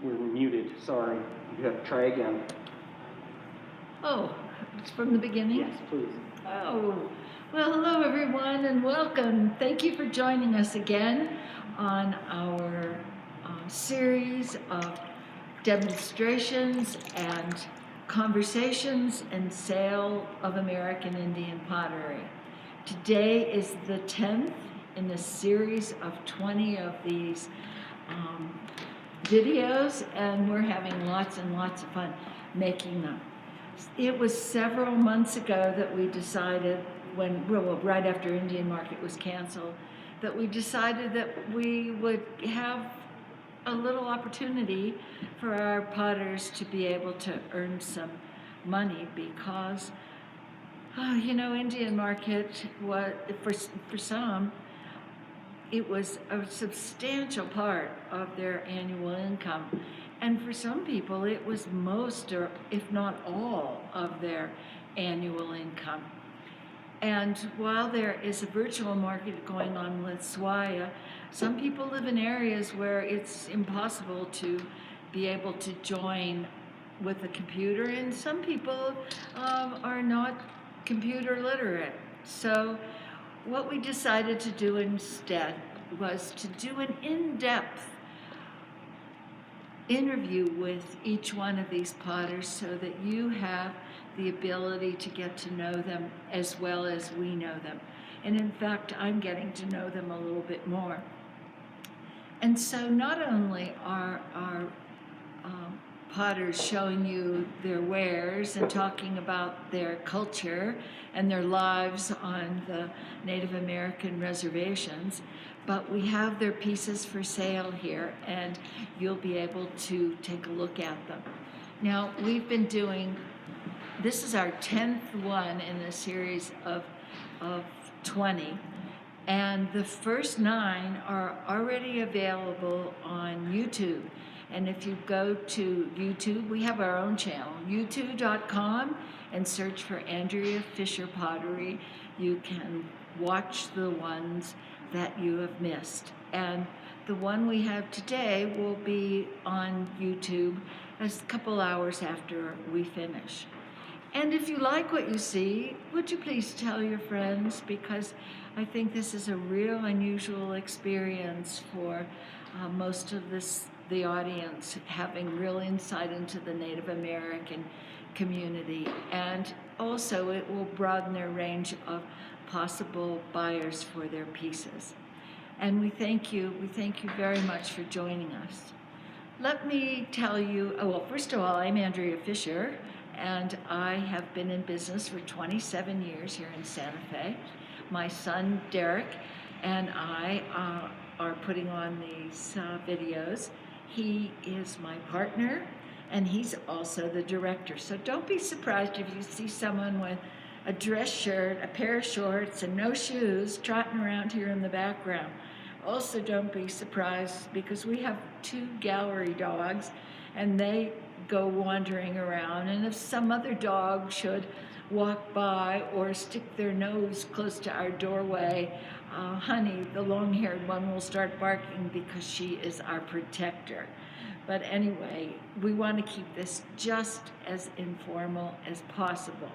We're muted, sorry. You have to try again. Oh, it's from the beginning? Yes, please. Oh, well, hello everyone and welcome. Thank you for joining us again on our series of demonstrations and conversations and sale of American Indian pottery. Today is the 10th in a series of 20 of these videos, and we're having lots and lots of fun making them. It was several months ago that we decided, right after Indian Market was canceled, that we decided that we would have a little opportunity for our potters to be able to earn some money because, Indian Market was, for some, it was a substantial part of their annual income. And for some people, it was most, or if not all, of their annual income. And while there is a virtual market going on with Swaya, some people live in areas where it's impossible to be able to join with a computer, and some people are not computer literate. So what we decided to do instead was to do an in-depth interview with each one of these potters so that you have the ability to get to know them as well as we know them. And in fact, I'm getting to know them a little bit more. And so not only are our potters showing you their wares and talking about their culture and their lives on the Native American reservations, but we have their pieces for sale here, and you'll be able to take a look at them. Now, we've been doing, this is our 10th one in a series of 20, and the first 9 are already available on YouTube. And if you go to YouTube, we have our own channel, youtube.com, and search for Andrea Fisher Pottery. You can watch the ones that you have missed. And the one we have today will be on YouTube a couple hours after we finish. And if you like what you see, would you please tell your friends, because I think this is a real unusual experience for most of the audience, having real insight into the Native American community. And also it will broaden their range of possible buyers for their pieces. And we thank you very much for joining us. Let me tell you, first of all, I'm Andrea Fisher, and I have been in business for 27 years here in Santa Fe. My son, Derek, and I are putting on these videos. He is my partner, and he's also the director. So don't be surprised if you see someone with a dress shirt, a pair of shorts, and no shoes trotting around here in the background. Also, don't be surprised because we have 2 gallery dogs, and they go wandering around, and if some other dog should walk by or stick their nose close to our doorway, Honey, the long-haired one, will start barking because she is our protector. But anyway, we want to keep this just as informal as possible.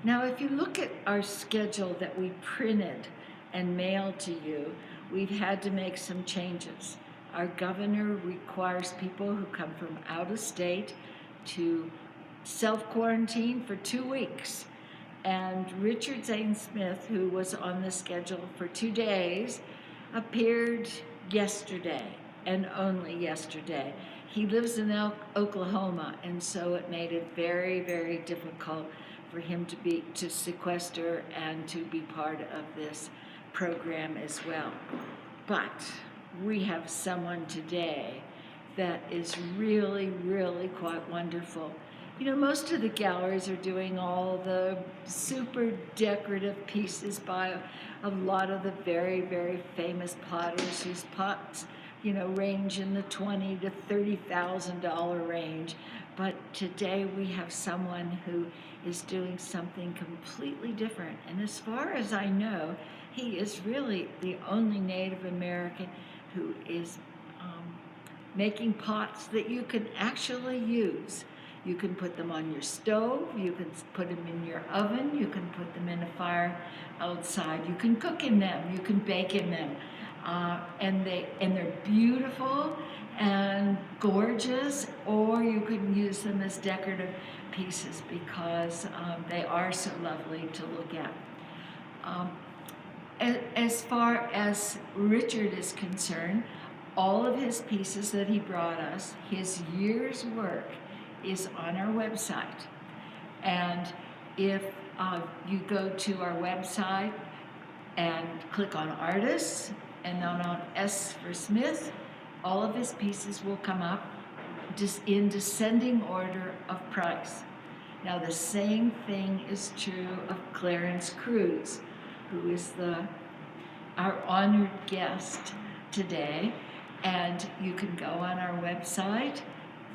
Now, if you look at our schedule that we printed and mailed to you, we've had to make some changes. Our governor requires people who come from out of state to self-quarantine for 2 weeks. And Richard Zane Smith, who was on the schedule for 2 days, appeared yesterday, and only yesterday. He lives in Oklahoma, and so it made it very, very difficult for him to sequester and to be part of this program as well. But we have someone today that is really, really quite wonderful. You know, most of the galleries are doing all the super decorative pieces by a lot of the very, very famous potters whose pots, range in the $20,000 to $30,000 range. But today we have someone who is doing something completely different. And as far as I know, he is really the only Native American who is making pots that you can actually use. You can put them on your stove, you can put them in your oven, you can put them in a fire outside, you can cook in them, you can bake in them. And they're beautiful and gorgeous, or you can use them as decorative pieces because they are so lovely to look at. As far as Richard is concerned, all of his pieces that he brought us, his year's work, is on our website. And if you go to our website and click on artists and then on S for Smith, all of his pieces will come up just in descending order of price. Now the same thing is true of Clarence Cruz, who is our honored guest today. And you can go on our website.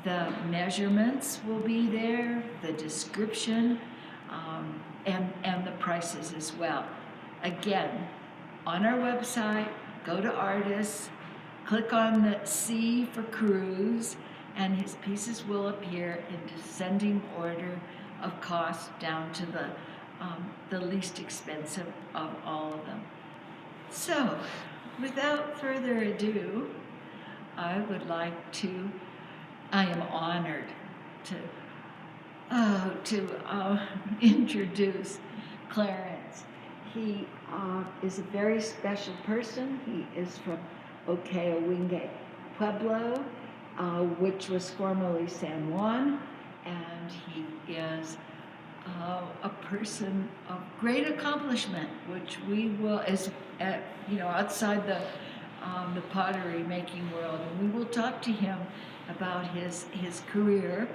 The measurements will be there, the description, and the prices as well. Again, on our website, go to artists, click on the C for Cruz, and his pieces will appear in descending order of cost down to the least expensive of all of them. So, without further ado, I am honored to introduce Clarence. He is a very special person. He is from Ohkay Owingeh Pueblo, which was formerly San Juan, and he is a person of great accomplishment, which we will, outside the pottery making world, and we will talk to him about his career.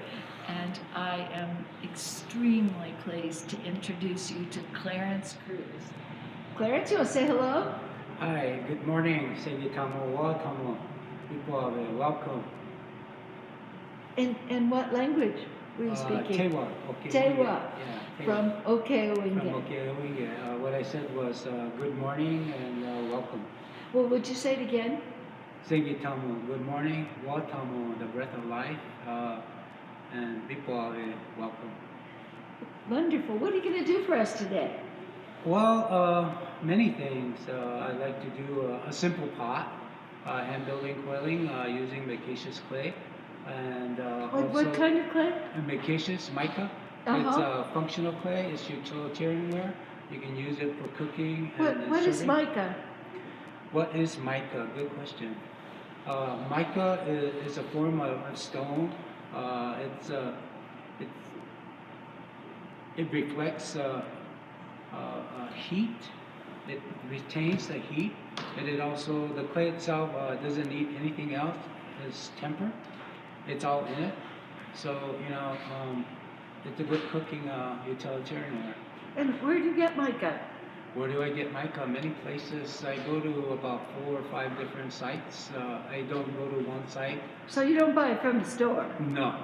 And I am extremely pleased to introduce you to Clarence Cruz. Clarence, you want to say hello? Hi, good morning. People, welcome. In what language were you speaking? Tewa. Okay. Tewa. Yeah, From Ohkay Owingeh. From Ohkay Owingeh. What I said was good morning and welcome. Well, would you say it again? Sengitamu, good morning. Watamu, the breath of life. And people, welcome. Wonderful. What are you going to do for us today? Well, many things. I like to do a simple pot, hand building coiling using micaceous clay. And what kind of clay? Micaceous, mica. It's functional clay. It's utilitarian ware. You can use it for cooking. What is mica? What is mica? Good question. Mica is a form of stone. It reflects heat. It retains the heat, and it also, the clay itself doesn't need anything else. It's temper. It's all in it. So it's a good cooking utilitarian ware. And where do you get mica? Where do I get mica? Many places. I go to about 4 or 5 different sites. I don't go to one site. So you don't buy it from the store? No.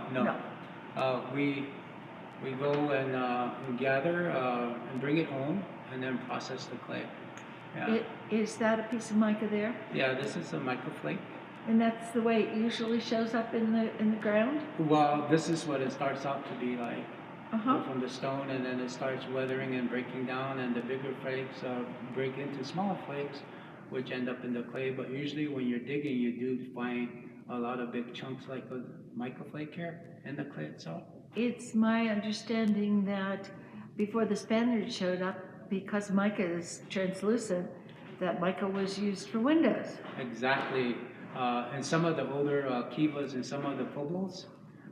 We go and gather and bring it home and then process the clay. Yeah. Is that a piece of mica there? Yeah, this is a mica flake. And that's the way it usually shows up in the ground? Well, this is what it starts out to be like. From the stone, and then it starts weathering and breaking down, and the bigger flakes break into smaller flakes, which end up in the clay. But usually when you're digging, you do find a lot of big chunks like a mica flake here in the clay itself. It's my understanding that before the Spaniards showed up, because mica is translucent, that mica was used for windows. Exactly. And some of the older kivas and some of the pueblos,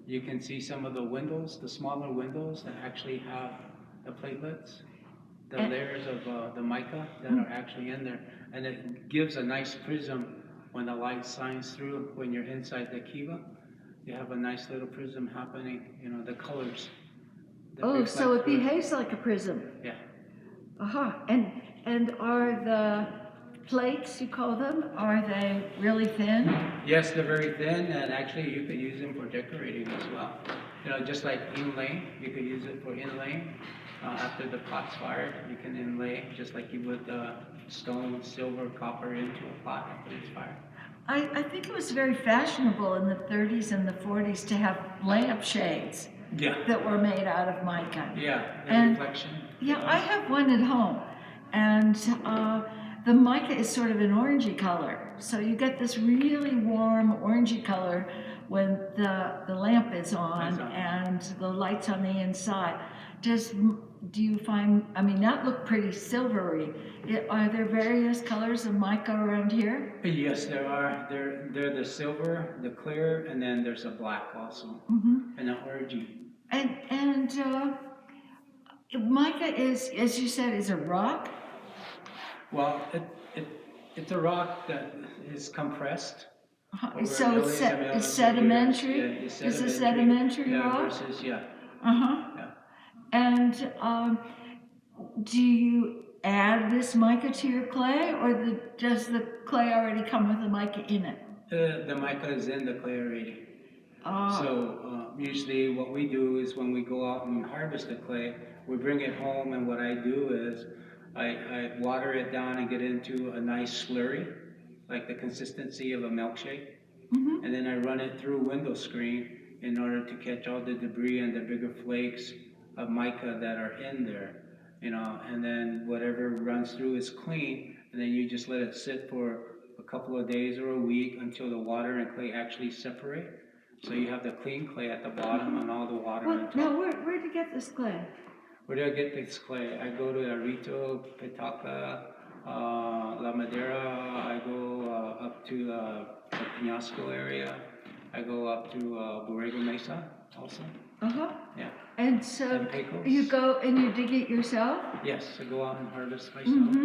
you can see some of the windows, the smaller windows that actually have the platelets, the layers of the mica that are actually in there. And it gives a nice prism when the light shines through when you're inside the kiva. You have a nice little prism happening, the colors. So it behaves like a prism. Yeah. And are the plates, you call them, are they really thin? Yes, they're very thin, and actually you could use them for decorating as well. Just like inlaying, you could use it for inlaying. After the pot's fired, you can inlay just like you would stone, silver, copper into a pot after it's fired. I think it was very fashionable in the 30s and the 40s to have lampshades Yeah. that were made out of mica. Yeah, the And reflection. yeah, I have one at home, and the mica is sort of an orangey color. So you get this really warm orangey color when the lamp is on and the light's on the inside. Do you find, I mean, that looked pretty silvery. Are there various colors of mica around here? Yes, there are. They're the silver, the clear, and then there's a black also, and an orangey. And mica is, as you said, is a rock. Well, it's a rock that is compressed. So it's sedimentary. Yeah, it's It's a sedimentary rock. Versus, yeah. Yeah. And do you add this mica to your clay, or does the clay already come with the mica in it? The mica is in the clay already. So usually what we do is when we go out and harvest the clay, we bring it home, and what I do is I water it down and get it into a nice slurry, like the consistency of a milkshake. And then I run it through a window screen in order to catch all the debris and the bigger flakes of mica that are in there, and then whatever runs through is clean, and then you just let it sit for a couple of days or a week until the water and clay actually separate. So you have the clean clay at the bottom and all the water on top. Now, where'd you get this clay? Where do I get this clay? I go to Arito, Petaca, La Madera. I go up to the Penasco area. I go up to Borrego Mesa also. Yeah. And so you go and you dig it yourself? Yes, I go out and harvest myself.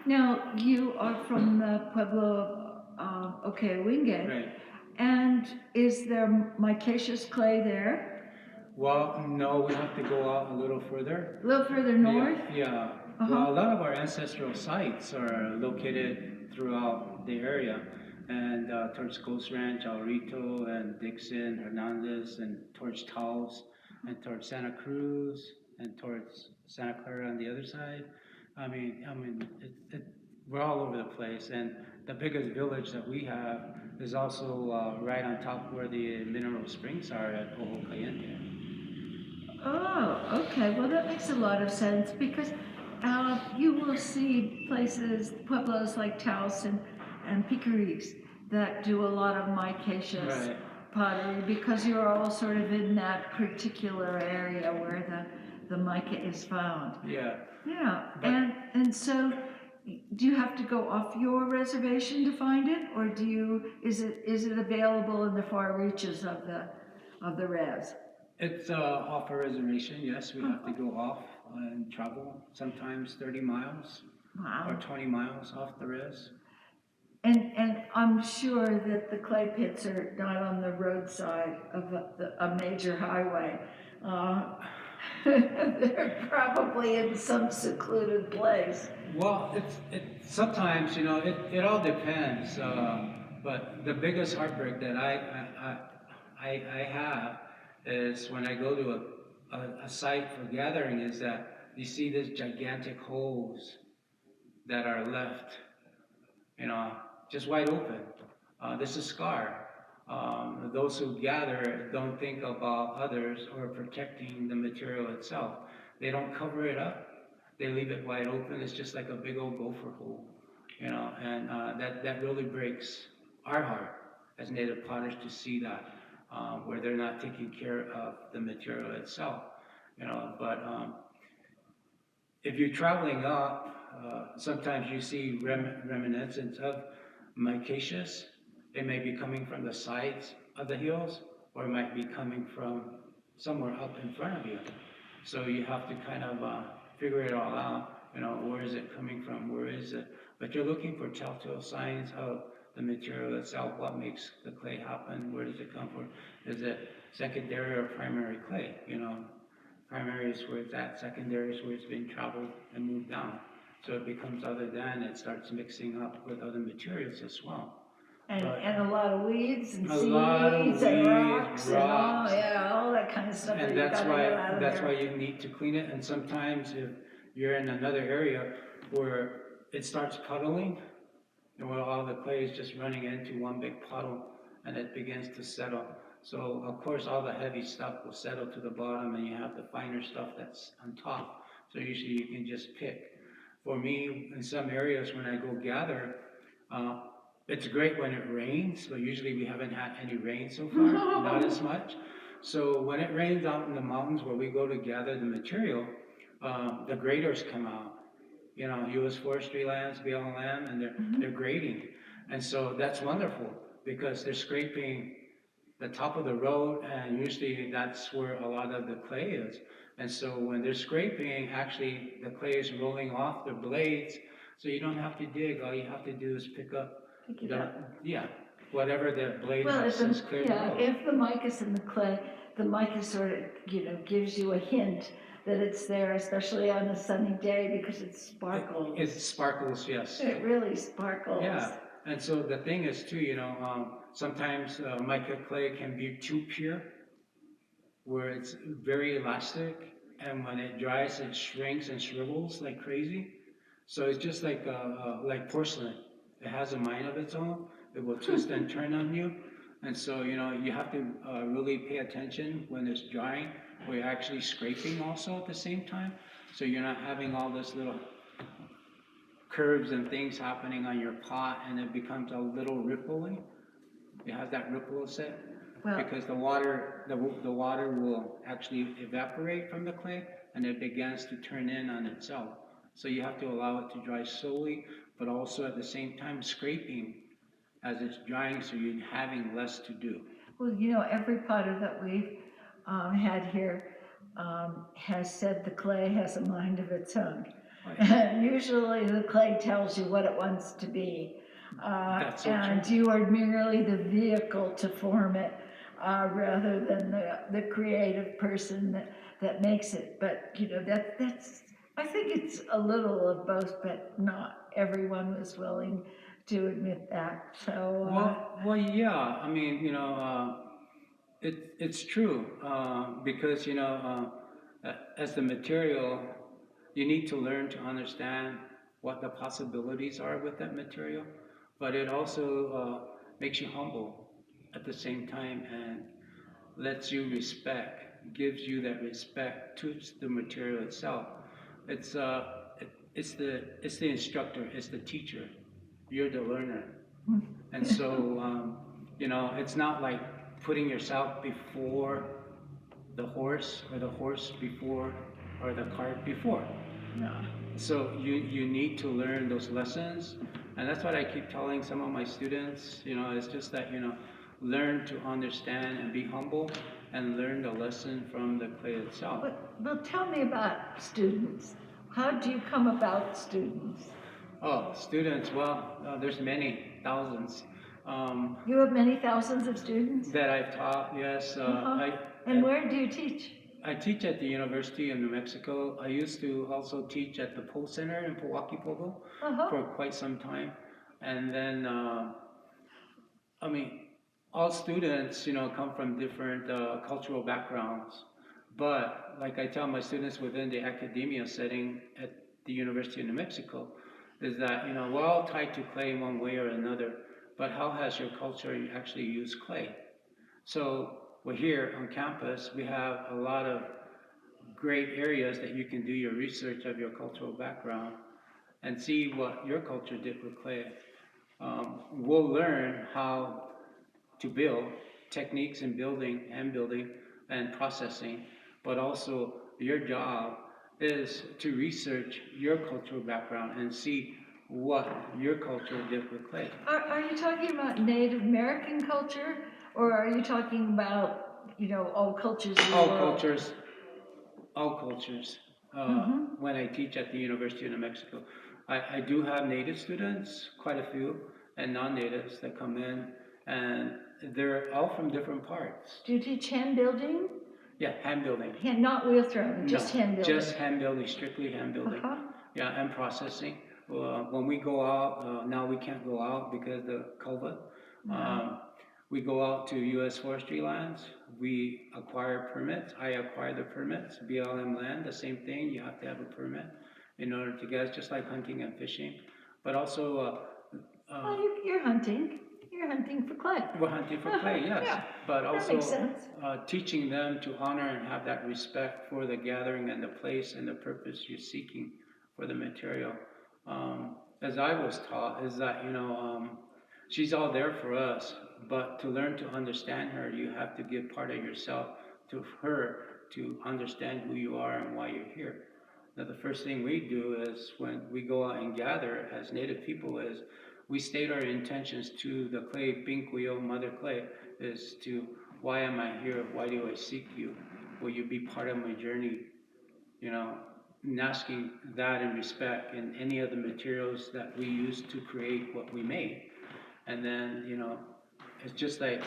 Now, you are from the Pueblo of Ohkay Owingeh. Right. And is there micaceous clay there? Well, no, we have to go out a little further. A little further north? Yeah. Well, a lot of our ancestral sites are located throughout the area, and towards Ghost Ranch, El Rito, and Dixon, Hernandez, and towards Taos, and towards Santa Cruz, and towards Santa Clara on the other side. I mean, we're all over the place, and the biggest village that we have is also right on top where the mineral springs are at Ohkay Owingeh. Oh, okay. Well, that makes a lot of sense because you will see places, pueblos like Taos and Picaries that do a lot of micaceous pottery because you're all sort of in that particular area where the mica is found. Yeah. Yeah. And so do you have to go off your reservation to find it, or is it available in the far reaches of the res? It's off a reservation, yes. We have to go off and travel, sometimes 30 miles or 20 miles off the res. And I'm sure that the clay pits are not on the roadside of a major highway. They're probably in some secluded place. Well, it's sometimes, it all depends. But the biggest heartbreak that I have is when I go to a site for gathering is that you see these gigantic holes that are left, just wide open. This is scar. Those who gather don't think about others or protecting the material itself. They don't cover it up. They leave it wide open. It's just like a big old gopher hole, and that really breaks our heart as native potters to see that. Where they're not taking care of the material itself, But if you're traveling up, sometimes you see reminiscence of micaceous. It may be coming from the sides of the hills, or it might be coming from somewhere up in front of you. So you have to kind of figure it all out. Where is it coming from? Where is it? But you're looking for telltale signs of the material itself, what makes the clay happen, where does it come from? Is it secondary or primary clay? Primary is where it's at, secondary is where it's been traveled and moved down. So it becomes other than, it starts mixing up with other materials as well. And a lot of weeds and seeds and rocks and all that kind of stuff. And that's why you need to clean it. And sometimes if you're in another area where it starts puddling, where all the clay is just running into one big puddle and it begins to settle. So of course all the heavy stuff will settle to the bottom and you have the finer stuff that's on top. So usually you can just pick. For me, in some areas when I go gather, uh, it's great when it rains, but usually we haven't had any rain so far, not as much. So when it rains out in the mountains where we go to gather the material, the graders come out. You know, U.S. forestry lands, BLM, and they're grading. And so that's wonderful because they're scraping the top of the road, and usually that's where a lot of the clay is. And so when they're scraping, actually the clay is rolling off their blades, so you don't have to dig. All you have to do is pick it up. yeah, whatever the blade Well, has since cleared the road. if the mica is in the clay, the mica sort of, gives you a hint that it's there, especially on a sunny day because it sparkles. It sparkles, yes. It really sparkles. Yeah, and so the thing is too, sometimes mica clay can be too pure, where it's very elastic, and when it dries, it shrinks and shrivels like crazy. So it's just like porcelain. It has a mind of its own. It will twist and turn on you, and so you have to really pay attention when it's drying. Where you're actually scraping also at the same time, so you're not having all this little curves and things happening on your pot, and it becomes a little rippling. You have that ripple set because the water will actually evaporate from the clay, and it begins to turn in on itself. So you have to allow it to dry slowly, but also at the same time scraping as it's drying, so you're having less to do. Well, every potter that we've had here has said the clay has a mind of its own. And usually the clay tells you what it wants to be. That's so and true. you are merely the vehicle to form it rather than the creative person that makes it. But, that's, I think it's a little of both, but not everyone was willing to admit that. So, well, yeah. I mean, it's true because as the material, you need to learn to understand what the possibilities are with that material, but it also makes you humble at the same time and lets you gives you that respect to the material itself. It's it's the instructor, it's the teacher. You're the learner, and so it's not like putting yourself before the horse or the horse before or the cart before. no. So you need to learn those lessons, and that's what I keep telling some of my students. It's just that learn to understand and be humble, and learn the lesson from the clay itself. Well, tell me about students. How do you come about students? Oh, students! Well, there's many thousands. You have many thousands of students? That I've taught. Yes, And where do you teach? I teach at the University of New Mexico. I used to also teach at the Poe Center in Ohkay Pueblo for quite some time. And then, I mean, all students, come from different cultural backgrounds. But like I tell my students within the academia setting at the University of New Mexico, is that, we're all tied to clay in one way or another. But how has your culture actually used clay? So we're here on campus. We have a lot of great areas that you can do your research of your cultural background and see what your culture did with clay. We'll learn how to build techniques in building and processing, but also your job is to research your cultural background and see what your culture did with clay. Are you talking about Native American culture, or are you talking about, all cultures in the All world? cultures. When I teach at the University of New Mexico, I do have native students, quite a few, and non-natives that come in, and they're all from different parts. Do you teach hand building? Yeah, hand building. Not wheel throwing, just hand building. Just hand building, strictly hand building. Yeah, and processing. When we go out, now we can't go out because of the COVID. We go out to U.S. forestry lands. We acquire permits. I acquire the permits. BLM land, the same thing. You have to have a permit in order to get it, just like hunting and fishing. But also, Well, you're hunting. You're hunting for clay. We're hunting for clay, yes, Yeah, but that also makes sense. teaching them to honor and have that respect for the gathering and the place and the purpose you're seeking for the material. As I was taught, is that she's all there for us, but to learn to understand her, you have to give part of yourself to her to understand who you are and why you're here. Now, the first thing we do is when we go out and gather as Native people is we state our intentions to the clay, Pinkuyo, Mother Clay, is to why am I here? Why do I seek you? Will you be part of my journey? And asking that in respect in any of the materials that we use to create what we made. And then, it's just like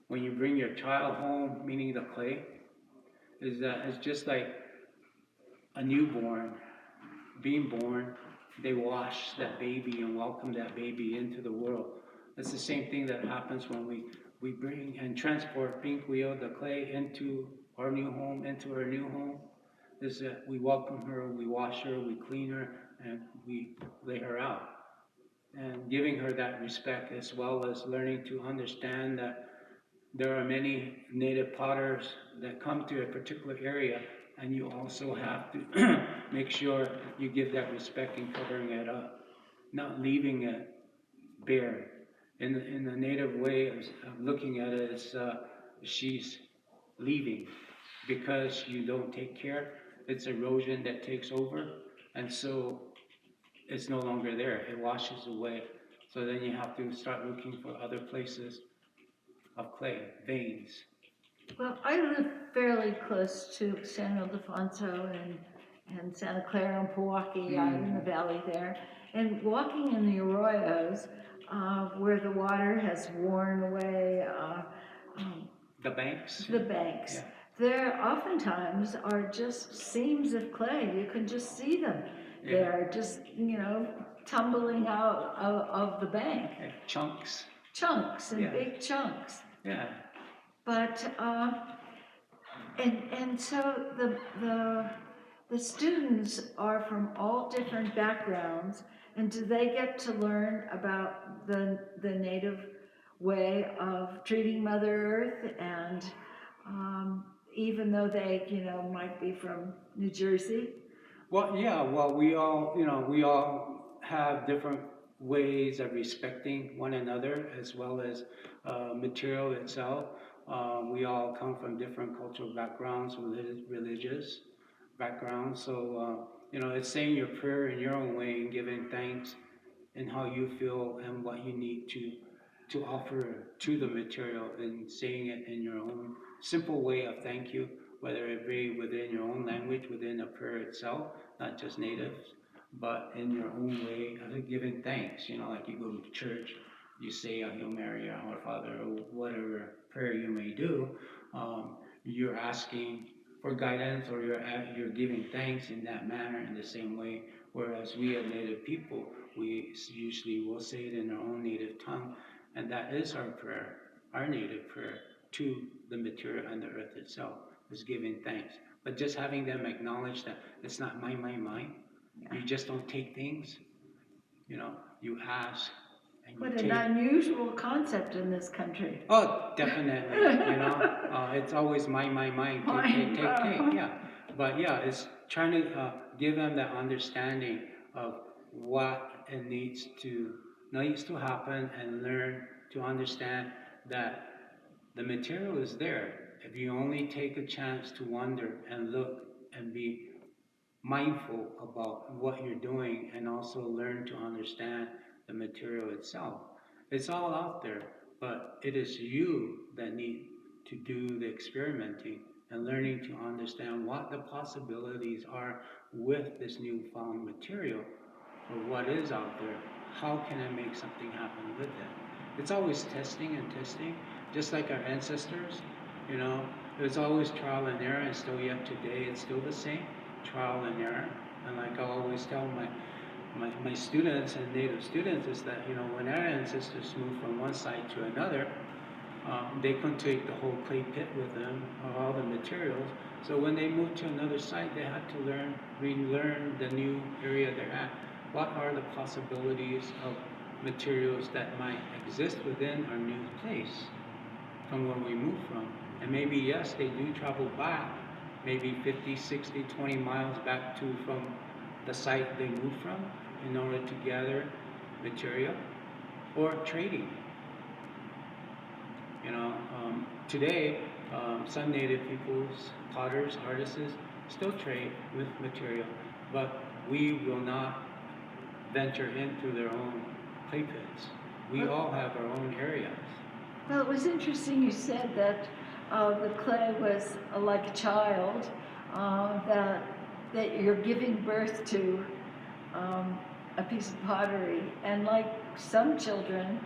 when you bring your child home, meaning the clay, is that it's just like a newborn being born. They wash that baby and welcome that baby into the world. It's the same thing that happens when we bring and transport Pinkuyo, the clay, into our new home, is that we welcome her, we wash her, we clean her, and we lay her out. And giving her that respect, as well as learning to understand that there are many native potters that come to a particular area, and you also have to make sure you give that respect in covering it up, not leaving it bare. In the native way of looking at it, it's she's leaving because you don't take care. It's erosion that takes over, and so it's no longer there. It washes away. So then you have to start looking for other places of clay, veins. Well, I live fairly close to San Ildefonso and Santa Clara and Pewaukee out in the valley there. And walking in the arroyos, where the water has worn away The banks? the banks, Yeah. there oftentimes are just seams of clay. You can just see them. Yeah. They're just, tumbling out of the bank. Yeah. Chunks. Chunks and Yeah. big chunks. Yeah. But and so the students are from all different backgrounds, and do they get to learn about the native way of treating Mother Earth? And even though they might be from New Jersey. Well, yeah. Well, we all have different ways of respecting one another, as well as material itself. We all come from different cultural backgrounds, religious backgrounds. So, it's saying your prayer in your own way and giving thanks in how you feel and what you need to offer to the material, and saying it in your own simple way of thank you, whether it be within your own language, within a prayer itself, not just natives, but in your own way of giving thanks. Like you go to church, you say a Hail Mary or Our Father or whatever prayer you may do, you're asking for guidance, or you're giving thanks in that manner in the same way. Whereas we as Native people, we usually will say it in our own native tongue, and that is our prayer, our native prayer to the material and the earth itself, is giving thanks. But just having them acknowledge that it's not mine. Yeah. You just don't take things, you ask. And what you an unusual concept in this country. Oh, definitely. It's always mine. Take. Yeah. But yeah, it's trying to give them that understanding of what it needs to happen, and learn to understand that the material is there. If you only take a chance to wonder and look and be mindful about what you're doing, and also learn to understand the material itself. It's all out there, but it is you that need to do the experimenting and learning to understand what the possibilities are with this newfound material, or what is out there. How can I make something happen with it? It's always testing and testing, just like our ancestors. There's always trial and error, and still yet today it's still the same, trial and error. And like I always tell my students and native students, is that when our ancestors moved from one side to another, they couldn't take the whole clay pit with them, or all the materials. So when they moved to another site, they had to relearn the new area they're at. What are the possibilities of materials that might exist within our new place from where we moved from. And maybe, yes, they do travel back, maybe 50, 60, 20 miles back to from the site they moved from in order to gather material or trading. You know, today, some native peoples, potters, artists, still trade with material, but we will not venture into their own clay pits. We all have our own areas. Well, it was interesting you said that the clay was like a child, that you're giving birth to a piece of pottery, and like some children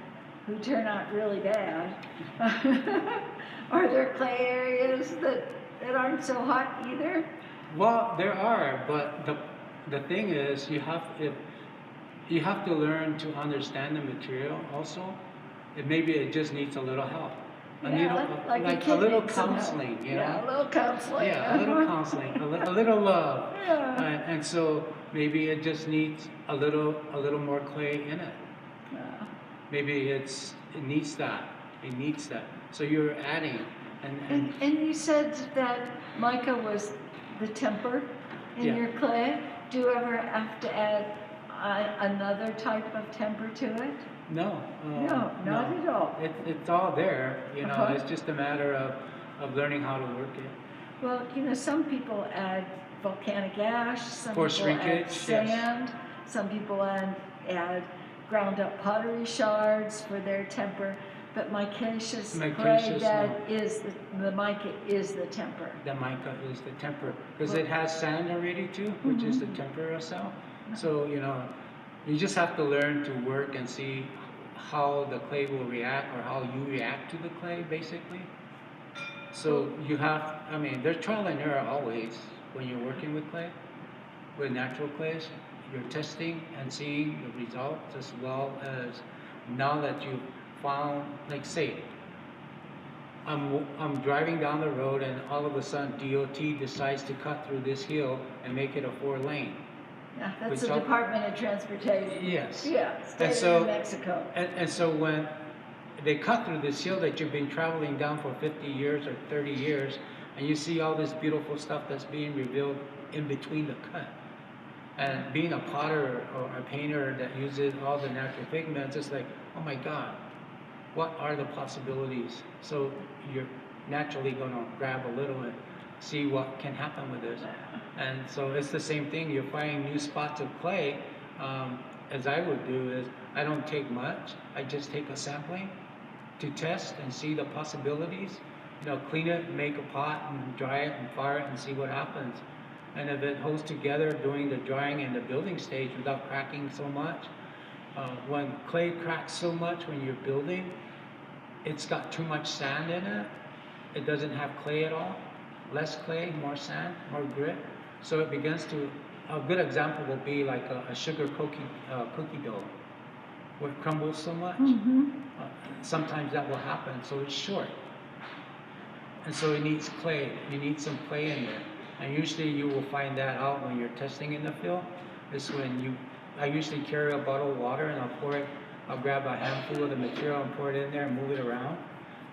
who turn out really bad, are there clay areas that aren't so hot either? Well, there are, but the thing is, you have to learn to understand the material also. Maybe it just needs a little help. Like a little counseling, you know? Yeah, a little counseling. Yeah, a little counseling, a little love. Yeah. And so maybe it just needs a little more clay in it. Yeah. Maybe it needs that. It needs that. So you're adding. And you said that mica was the temper in your clay. Do you ever have to add another type of temper to it? No. No, not at all. It's all there. You know, Uh-huh. it's just a matter of learning how to work it. Well, you know, some people add volcanic ash, some For people shrinkage, add yes. sand, some people add ground up pottery shards for their temper, but micaceous clay, Micaceous, that is the mica is the temper. The mica is the temper because it has sand already too, which is the temper itself. So you know, you just have to learn to work and see how the clay will react or how you react to the clay, basically. So you have, I mean, there's trial and error always when you're working with clay, with natural clays. You're testing and seeing the results, as well as now that you've found, like say, I'm driving down the road and all of a sudden DOT decides to cut through this hill and make it a 4-lane. Yeah, that's Which the Department of Transportation. Yes. Yeah, state And so, of New Mexico. And so when they cut through this hill that you've been traveling down for 50 years or 30 years, and you see all this beautiful stuff that's being revealed in between the cut. And being a potter or a painter that uses all the natural pigments, it's like, oh my God, what are the possibilities? So you're naturally going to grab a little and see what can happen with this. And so it's the same thing. You're finding new spots of clay. As I would do is, I don't take much. I just take a sampling to test and see the possibilities. You know, clean it, make a pot, and dry it, and fire it, and see what happens. And if it holds together during the drying and the building stage without cracking so much, when clay cracks so much when you're building, it's got too much sand in it. It doesn't have clay at all. Less clay, more sand, more grit. So it begins to, a good example will be like a sugar cookie dough, where it crumbles so much. Sometimes that will happen, so it's short. And so it needs clay. You need some clay in there. And usually you will find that out when you're testing in the field. Is when I usually carry a bottle of water and I'll grab a handful of the material and pour it in there and move it around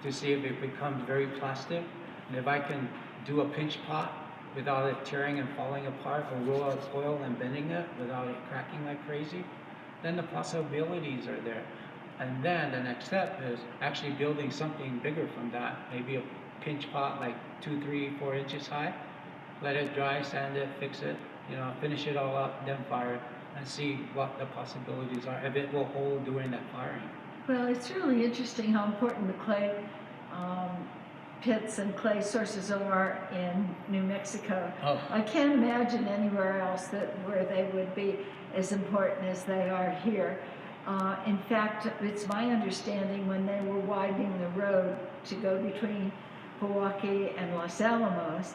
to see if it becomes very plastic. And if I can do a pinch pot without it tearing and falling apart, or roll out coil and bending it without it cracking like crazy, then the possibilities are there. And then the next step is actually building something bigger from that, maybe a pinch pot like 2, 3, 4 inches high. Let it dry, sand it, fix it, you know, finish it all up, then fire it, and see what the possibilities are, if it will hold during that firing. Well, it's really interesting how important the clay pits and clay sources are in New Mexico. Oh. I can't imagine anywhere else where they would be as important as they are here. In fact, it's my understanding when they were widening the road to go between Milwaukee and Los Alamos,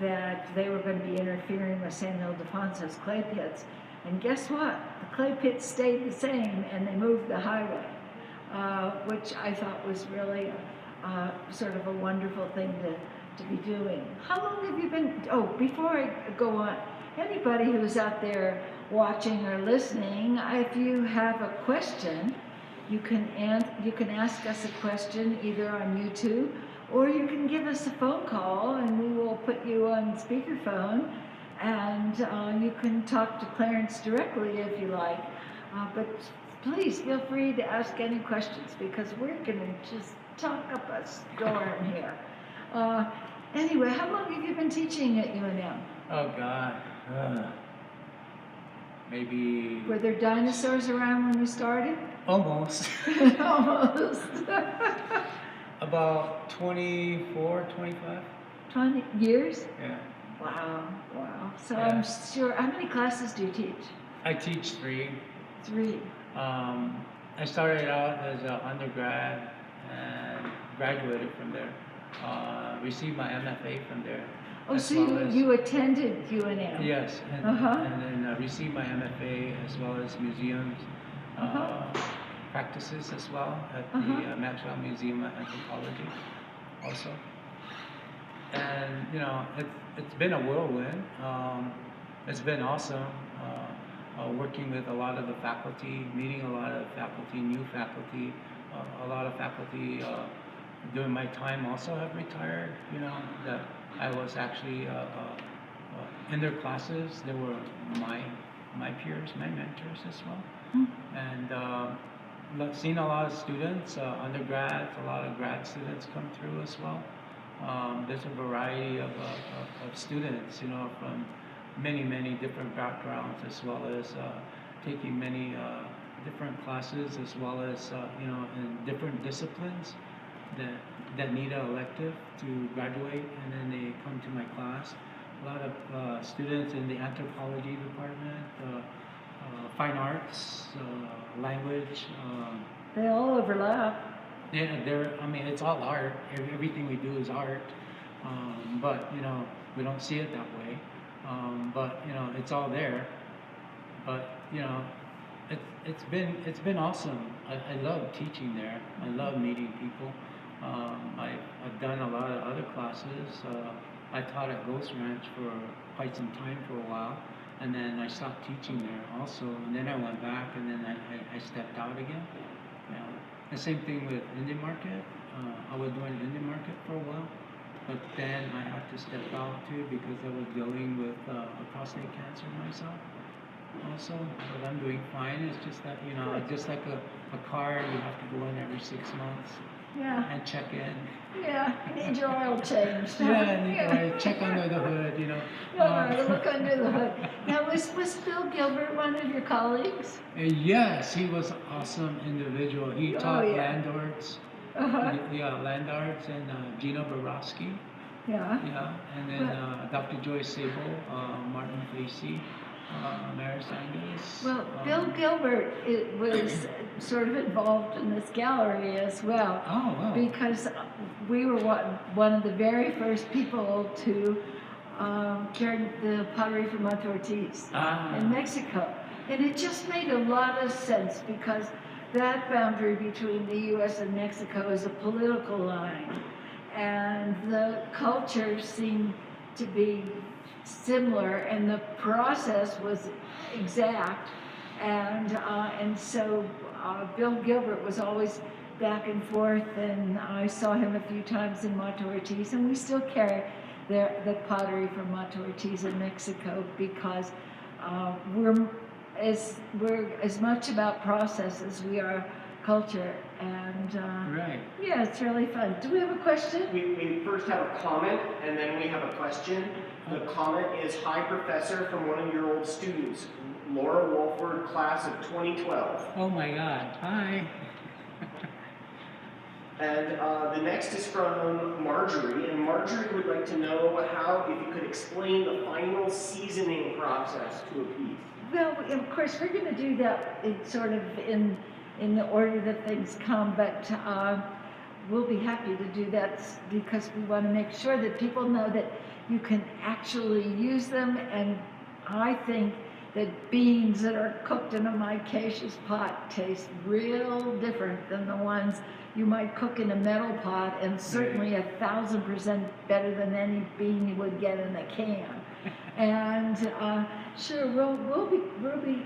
that they were going to be interfering with San Ildefonso's clay pits. And guess what? The clay pits stayed the same and they moved the highway, which I thought was really sort of a wonderful thing to be doing. How long have you been, before I go on, anybody who's out there watching or listening, if you have a question, You can ask us a question either on YouTube, or you can give us a phone call and we will put you on speakerphone, and you can talk to Clarence directly if you like. But please feel free to ask any questions, because we're going to just talk up a storm here. Anyway, how long have you been teaching at UNM? Oh God, maybe. Were there dinosaurs around when you started? Almost. Almost. About 24, 25. 20 years? Yeah. Wow, wow. So Yeah. I'm sure, how many classes do you teach? I teach 3. 3. I started out as an undergrad and graduated from there. Received my MFA from there. Oh, as so well as- you attended UNM? Yes, and, Uh-huh. and then received my MFA as well as museums practices as well at the Maxwell Museum of Anthropology also. And you know, it's been a whirlwind. It's been awesome working with a lot of the faculty, meeting a lot of faculty, new faculty, a lot of faculty during my time also have retired. You know, that I was actually in their classes. They were my peers, my mentors as well. And seen a lot of students, undergrads, a lot of grad students come through as well. There's a variety of students, you know, from many different backgrounds, as well as taking many different classes, as well as you know, in different disciplines that need an elective to graduate, and then they come to my class. A lot of students in the anthropology department, fine arts, language. They all overlap. Yeah, I mean, it's all art. Everything we do is art. But, you know, we don't see it that way. But, you know, it's all there. But, you know, it's been awesome. I love teaching there. I love meeting people. I've done a lot of other classes. I taught at Ghost Ranch for quite some time, for a while. And then I stopped teaching there also. And then I went back, and then I stepped out again. The same thing with Indian Market. I was doing Indian Market for a while, but then I had to step out too because I was dealing with a prostate cancer myself also. But I'm doing fine. It's just that, you know, just like a car, you have to go in every 6 months and check in. Yeah, you need your oil changed. I check under the hood, you know. Look under the hood. Now, was Bill Gilbert one of your colleagues? Yes, he was an awesome individual. He taught land arts. Land arts, and Gina Borowski. Yeah, and then Dr. Joyce Sable, Martin Facey, Maris Angus. Well, Bill Gilbert was sort of involved in this gallery as well. Oh, wow. Because we were one of the very first people to carry the pottery from Monte Ortiz in Mexico. And it just made a lot of sense because that boundary between the U.S. and Mexico is a political line. And the culture seemed to be similar, and the process was exact. And so Bill Gilbert was always back and forth, and I saw him a few times in Monte Ortiz, and we still carry the pottery from Monte Ortiz in Mexico because we're as much about process as we are culture, and yeah, it's really fun. Do we have a question? We first have a comment, and then we have a question. The comment is, "Hi, Professor," from one of your old students, Laura Wolford, class of 2012. Oh my God, hi. And the next is from Marjorie, and Marjorie would like to know if you could explain the final seasoning process to a piece. Well, of course, we're going to do that in the order that things come, but we'll be happy to do that because we want to make sure that people know that you can actually use them. And I think that beans that are cooked in a micaceous pot taste real different than the ones you might cook in a metal pot, and certainly 1,000% better than any bean you would get in a can. And sure, we'll be,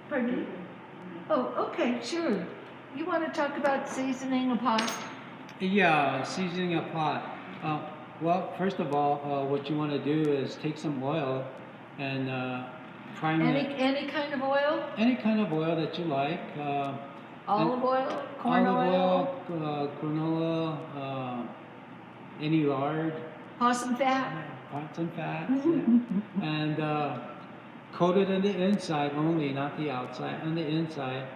pardon me? Oh, okay, sure. you want to talk about seasoning a pot? Yeah, seasoning a pot. Well, first of all, what you want to do is take some oil and prime it. Any kind of oil? Any kind of oil that you like. Olive oil? Corn olive oil? canola, any lard. Possum fat? Pots and fats, yeah. And coat it on the inside only, not the outside, on the inside.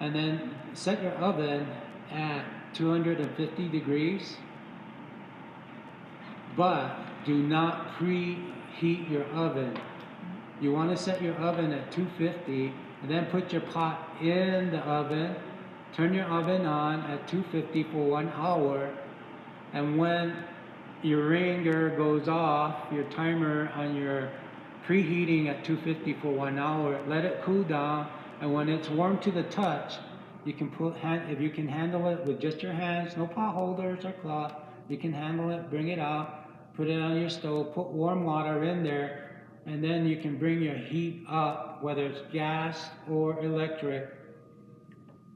And then set your oven at 250 degrees, but do not preheat your oven. You want to set your oven at 250 and then put your pot in the oven, turn your oven on at 250 for 1 hour, and when your ringer goes off, your timer on your preheating at 250 for 1 hour, let it cool down, and when it's warm to the touch, you can if you can handle it with just your hands, no pot holders or cloth, you can handle it, bring it out, put it on your stove, put warm water in there, and then you can bring your heat up, whether it's gas or electric,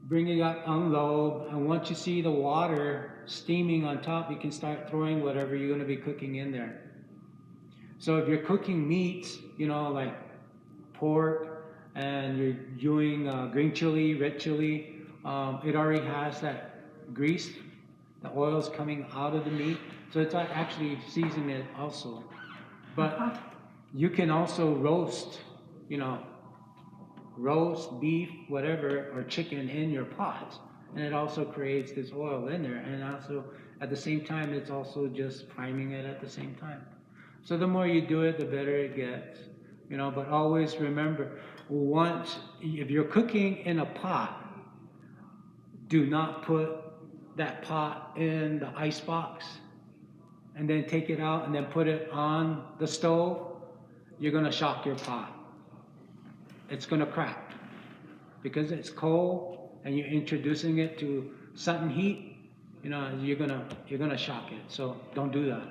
bring it up on low, and once you see the water steaming on top, you can start throwing whatever you're going to be cooking in there. So if you're cooking meats, you know, like pork, and you're doing green chili, red chili, it already has that grease, the oil's coming out of the meat, so it's actually seasoning it also. But you can also roast, you know, roast beef, whatever, or chicken in your pot, and it also creates this oil in there, and also at the same time it's also just priming it at the same time. So the more you do it, the better it gets, you know. But always remember, if you're cooking in a pot, do not put that pot in the ice box and then take it out and then put it on the stove. You're going to shock your pot. It's going to crack because it's cold and you're introducing it to sudden heat. You know, you're gonna shock it. So don't do that.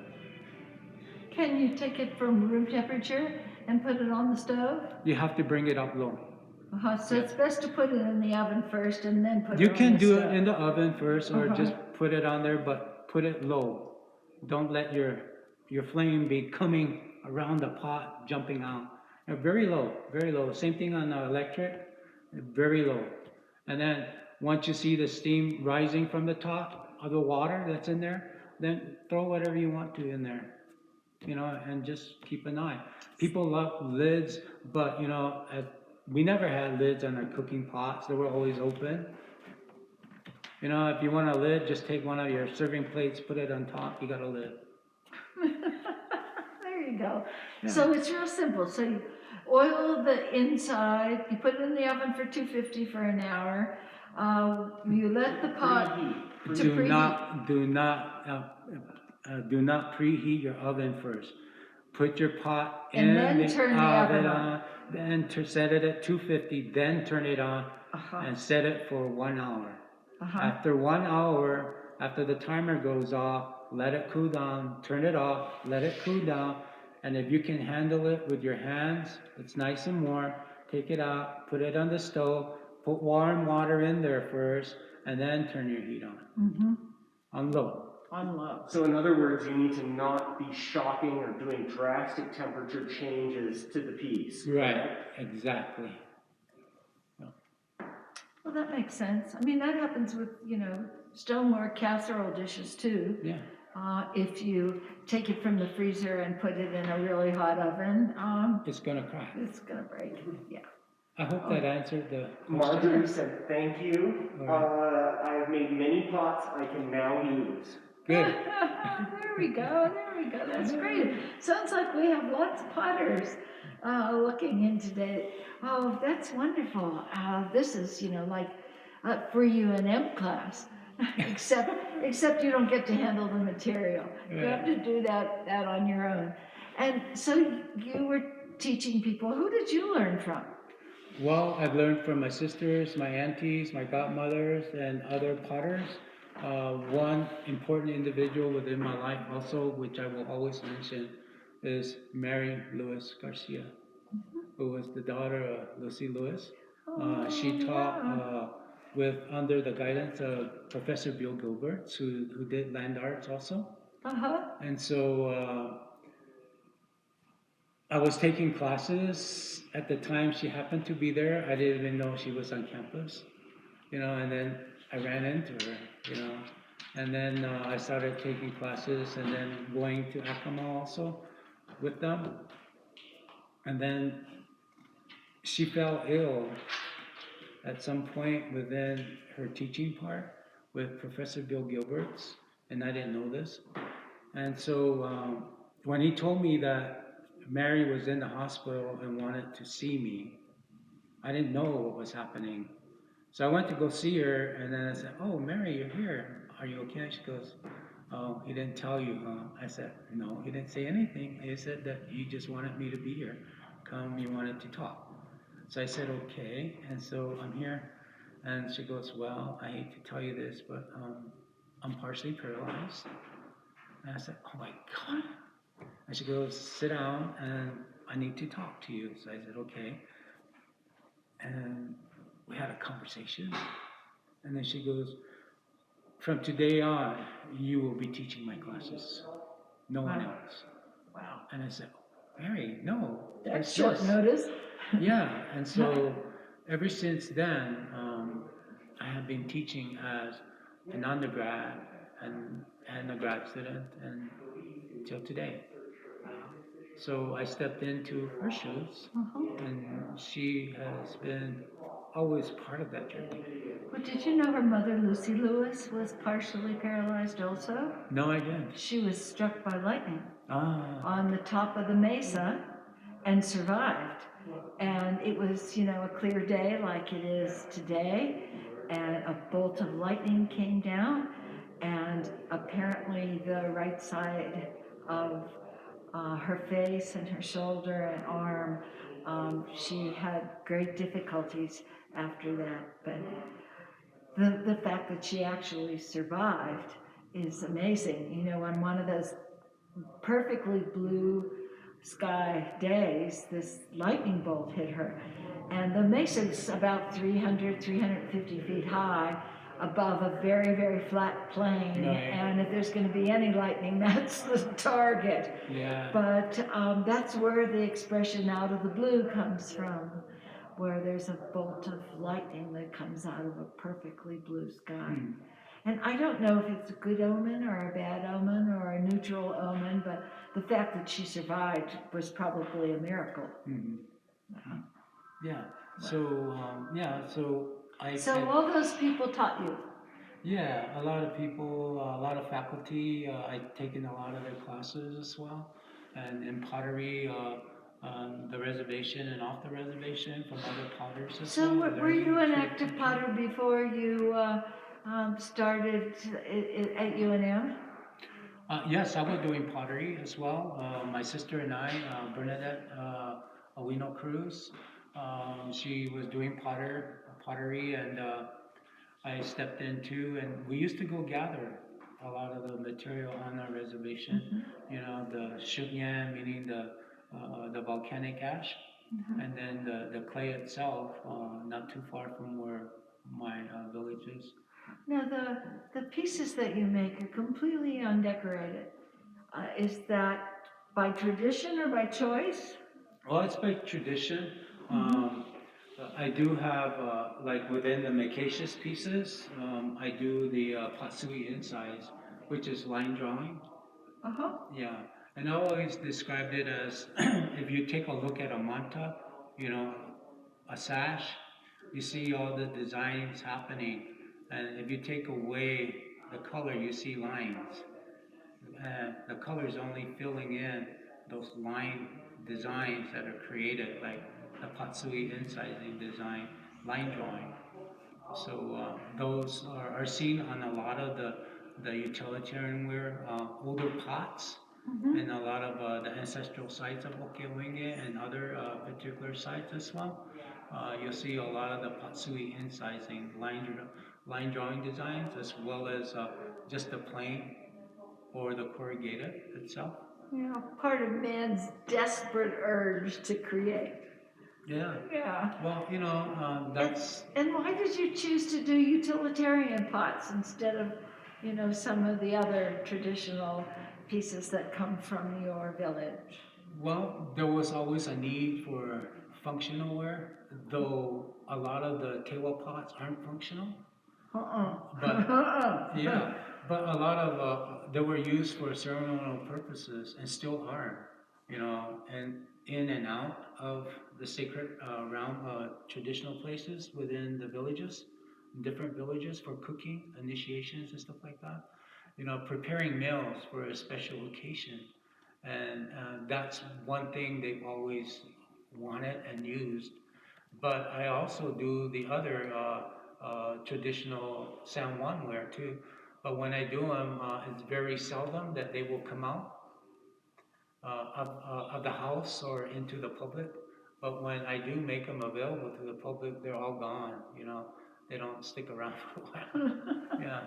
Can you take it from room temperature and put it on the stove? You have to bring it up low. So it's best to put it in the oven first and then put You it on can the do stove. it in the oven first, or just put it on there, but put it low. Don't let your flame be coming around the pot, jumping out. Very low, very low. Same thing on the electric, very low. And then once you see the steam rising from the top of the water that's in there, then throw whatever you want to in there, you know, and just keep an eye. People love lids, but you know, we never had lids on our cooking pots. They were always open. You know, if you want a lid, just take one of your serving plates, put it on top, you got a lid. There you go. Yeah. So it's real simple. So you oil the inside, you put it in the oven for 250 for an hour. You let the pot Do not preheat your oven first. Put your pot in the oven on, then set it at 250, then turn it on and set it for 1 hour. After 1 hour, after the timer goes off, let it cool down, turn it off, let it cool down, and if you can handle it with your hands, it's nice and warm, take it out, put it on the stove, put warm water in there first, and then turn your heat on. On low. On low. So in other words, you need to not be shocking or doing drastic temperature changes to the peas. Right, exactly. Well, that makes sense. I mean, that happens with, you know, stoneware casserole dishes too. Yeah. If you take it from the freezer and put it in a really hot oven, It's going to crack. it's going to break. Yeah. I hope that answered the question. Marjorie said, thank you. I've made many pots I can now use. Good. There we go. There we go. That's great. Sounds like we have lots of potters looking in today. Oh, that's wonderful. This is, you know, like for you an M class, except you don't get to handle the material. You have to do that on your own. And so you were teaching people. Who did you learn from? Well, I've learned from my sisters, my aunties, my godmothers, and other potters. One important individual within my life also, which I will always mention, is Mary Lewis Garcia, who was the daughter of Lucy Lewis. She taught with under the guidance of Professor Bill Gilbert, who did land arts also. Uh-huh. And so I was taking classes at the time. She happened to be there. I didn't even know she was on campus, and then I ran into her, and then I started taking classes and then going to Acoma also with them. And then she fell ill at some point within her teaching part with Professor Bill Gilbert's, and I didn't know this. And so when he told me that Mary was in the hospital and wanted to see me, I didn't know what was happening. So I went to go see her, and then I said, "Oh, Mary, you're here. Are you okay?" She goes, "Oh, he didn't tell you, huh?" I said, "No, he didn't say anything. He said that he just wanted me to be here. Come, you wanted to talk." So I said, "Okay." And so I'm here. And she goes, "Well, I hate to tell you this, but I'm partially paralyzed." And I said, "Oh my God." And she goes, "Sit down and I need to talk to you." So I said, "Okay." And we had a conversation. And then she goes, "From today on, you will be teaching my classes. No one else." Wow. And I said, "Mary, no." That's short notice. Yeah. And so ever since then, I have been teaching as an undergrad and a grad student and till today. So I stepped into her shoes, and she has been always part of that journey. Well, did you know her mother, Lucy Lewis, was partially paralyzed also? No, I didn't. She was struck by lightning Ah, on the top of the mesa and survived. And it was, a clear day like it is today. And a bolt of lightning came down, and apparently the right side of her face and her shoulder and arm, she had great difficulties after that. But the fact that she actually survived is amazing. On one of those perfectly blue sky days, this lightning bolt hit her. And the mesa's about 350 feet high above a very, very flat plain. Right. And if there's going to be any lightning, that's the target. yeah. But that's where the expression "out of the blue" comes from, where there's a bolt of lightning that comes out of a perfectly blue sky. And I don't know if it's a good omen or a bad omen or a neutral omen, but the fact that she survived was probably a miracle. Yeah. So So all those people taught you. Yeah, a lot of people, a lot of faculty. I've taken a lot of their classes as well, and in pottery, on the reservation and off the reservation from other potters as So well. were you an learning active potter before you started at UNM? Yes, I was doing pottery as well. My sister and I, Bernadette Owingeh Cruz, she was doing pottery, and I stepped into, and we used to go gather a lot of the material on our reservation. The shugyan, meaning the volcanic ash, and then the clay itself, not too far from where my village is. Now the pieces that you make are completely undecorated. Is that by tradition or by choice? Well, it's by tradition. I do have, like within the micaceous pieces, I do the Poshu'wi insides, which is line drawing. Yeah, and I always described it as if you take a look at a manta, a sash, you see all the designs happening, and if you take away the color, you see lines. The color is only filling in those line designs that are created, like the Potsuwi incising design, line drawing. So those are seen on a lot of the utilitarian ware, older pots, and a lot of the ancestral sites of Ohkay Owingeh and other particular sites as well. You'll see a lot of the Potsuwi incising, line drawing designs, as well as just the plain or the corrugated itself. Part of man's desperate urge to create. Yeah. Yeah. Well, that's And why did you choose to do utilitarian pots instead of, some of the other traditional pieces that come from your village? well, there was always a need for functional ware, though a lot of the table pots aren't functional. But yeah, but a lot of they were used for ceremonial purposes and still are, and in and out of the sacred realm, traditional places within the villages, different villages for cooking, initiations, and stuff like that. Preparing meals for a special occasion, and that's one thing they've always wanted and used. But I also do the other traditional San Juan wear too. But when I do them, it's very seldom that they will come out of the house or into the public. But when I do make them available to the public, they're all gone. They don't stick around for a while. Yeah,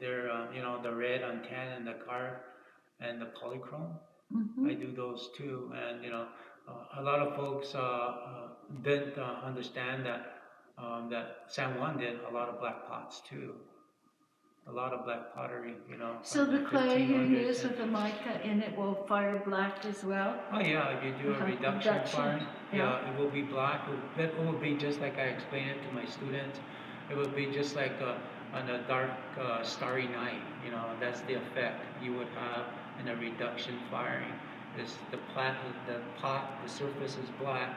they're the red on tan and the card and the polychrome. I do those too, and a lot of folks didn't understand that San Juan did a lot of black pots too, a lot of black pottery, So from the clay you 1500s use with the mica in it will fire black as well? Oh yeah, if you do a reduction firing, yeah. it will be black. It will be just like I explain it to my students. It will be just like on a dark, starry night. That's the effect you would have in a reduction firing. Is the pot, the surface is black,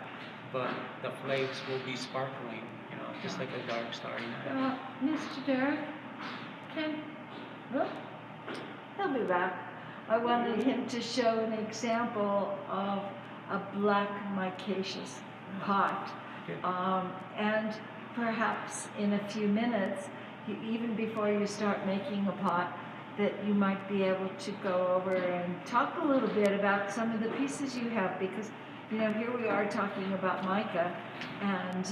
but the flakes will be sparkling. Just like a dark, starry night. Mr. Derek, oh, he'll be back. I wanted him to show an example of a black micaceous pot. Okay. And perhaps in a few minutes, even before you start making a pot, that you might be able to go over and talk a little bit about some of the pieces you have, because here we are talking about mica and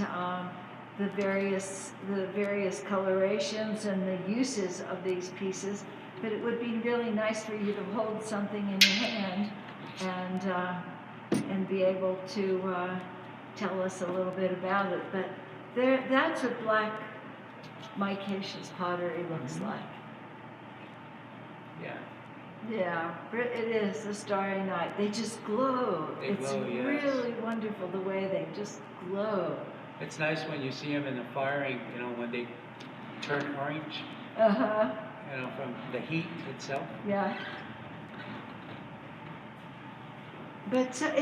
the various colorations and the uses of these pieces. But it would be really nice for you to hold something in your hand and be able to tell us a little bit about it. But that's what black micaceous pottery looks like. Yeah. Yeah, it is a starry night. They just glow. It's glow, yes. really wonderful the way they just glow. It's nice when you see them in the firing. When they turn orange. From the heat itself. Yeah. But so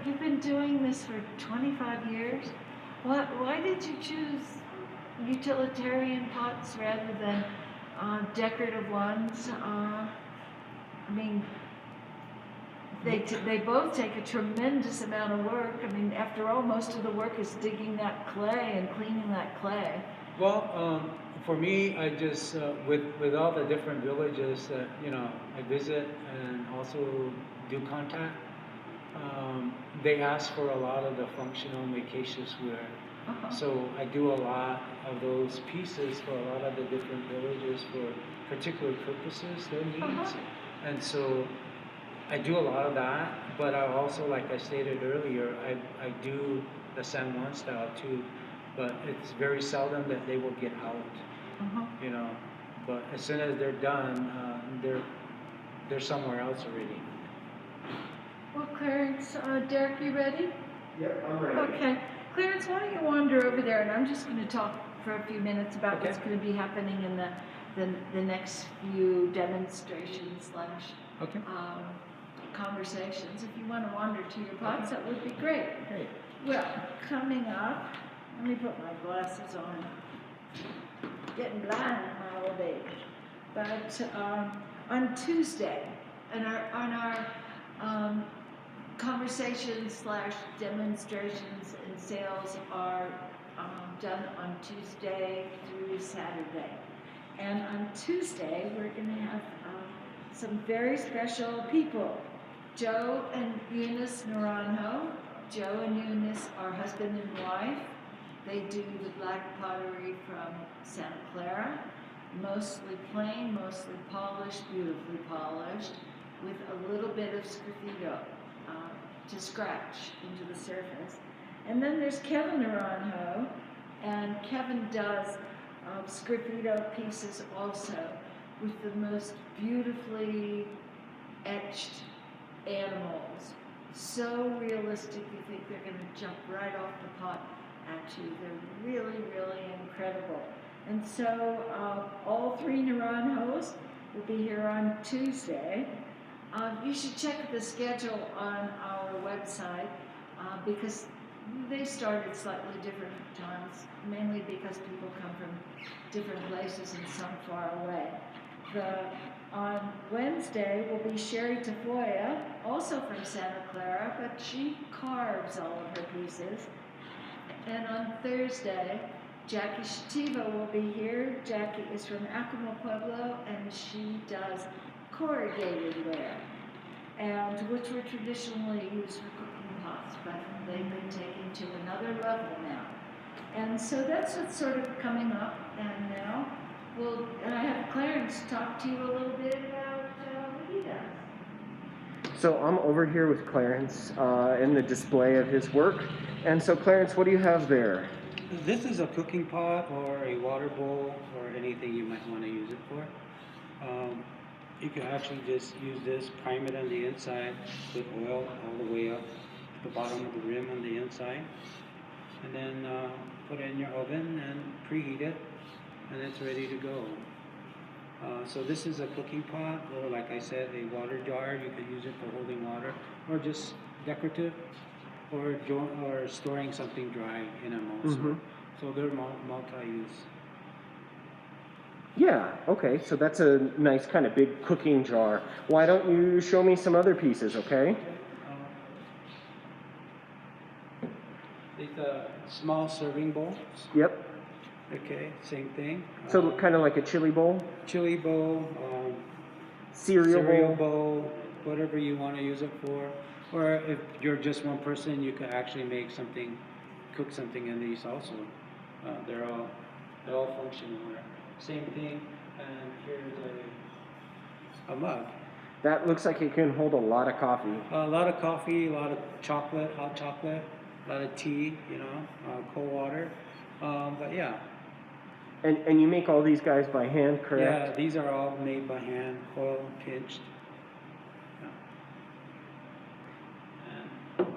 you've been doing this for 25 years. Why did you choose utilitarian pots rather than decorative ones? I mean, they both take a tremendous amount of work. I mean, after all, most of the work is digging that clay and cleaning that clay. Well, for me, I just with all the different villages that I visit and also do contact, they ask for a lot of the functional micaceous wear. So I do a lot of those pieces for a lot of the different villages for particular purposes, their needs, and so I do a lot of that. But I also, like I stated earlier, I do the San Juan style too. But it's very seldom that they will get out, But as soon as they're done, they're somewhere else already. Well, Clarence, Derek, you ready? Yep, I'm ready. Okay. Clarence, why don't you wander over there, and I'm just going to talk for a few minutes about what's going to be happening in the next few demonstrations / conversations. If you want to wander to your pots, that would be great. Great. Well, coming up, let me put my glasses on. Getting blind in my old age. But on Tuesday, on our conversations / demonstrations and sales are done on Tuesday through Saturday. And on Tuesday, we're going to have some very special people. Joe and Eunice Naranjo. Joe and Eunice are husband and wife. They do the black pottery from Santa Clara, mostly plain, mostly polished, beautifully polished, with a little bit of sgraffito to scratch into the surface. And then there's Kevin Naranjo, and Kevin does sgraffito pieces also with the most beautifully etched animals. So realistic, you think they're going to jump right off the pot at you. They're really, really incredible. And so all three Naranjos will be here on Tuesday. You should check the schedule on our website because they start at slightly different times, mainly because people come from different places and some far away. On Wednesday will be Sherry Tafoya, also from Santa Clara, but she carves all of her pieces. And on Thursday, Jackie Shativa will be here. Jackie is from Ohkay Pueblo, and she does corrugated ware, and which were traditionally used for cooking pots, but they've been taken to another level now. And so that's what's sort of coming up, and now I have Clarence talk to you a little bit about what he does. So I'm over here with Clarence in the display of his work. And so Clarence, what do you have there? This is a cooking pot or a water bowl or anything you might want to use it for. You can actually just use this, prime it on the inside with oil all the way up to the bottom of the rim on the inside, and then put it in your oven and preheat it, and it's ready to go. So this is a cooking pot, or like I said, a water jar. You can use it for holding water, or just decorative, or storing something dry in them also. Mm-hmm. So they're multi-use. Yeah, okay, so that's a nice kind of big cooking jar. Why don't you show me some other pieces, okay? These small serving bowls. Yep. Okay, same thing. So kind of like a chili bowl? Chili bowl, Cereal bowl? bowl, whatever you want to use it for. Or if you're just one person, you can actually cook something in these also. They're all functional. Same thing, and here's a mug. That looks like it can hold a lot of coffee. A lot of coffee, a lot of chocolate, hot chocolate, a lot of tea, cold water. But yeah. And you make all these guys by hand, correct? Yeah, these are all made by hand, coil pinched. Yeah. And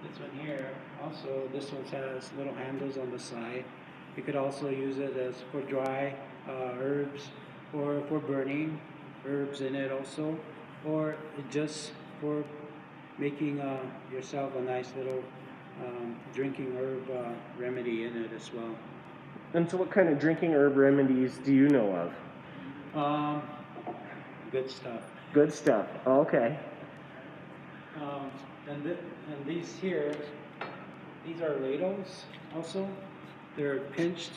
this one here, also, this one has little handles on the side. You could also use it as for dry herbs, or for burning herbs in it also, or just for making yourself a nice little drinking herb remedy in it as well. And so what kind of drinking herb remedies do you know of? Good stuff. Good stuff, okay. And these here, these are ladles also. They're pinched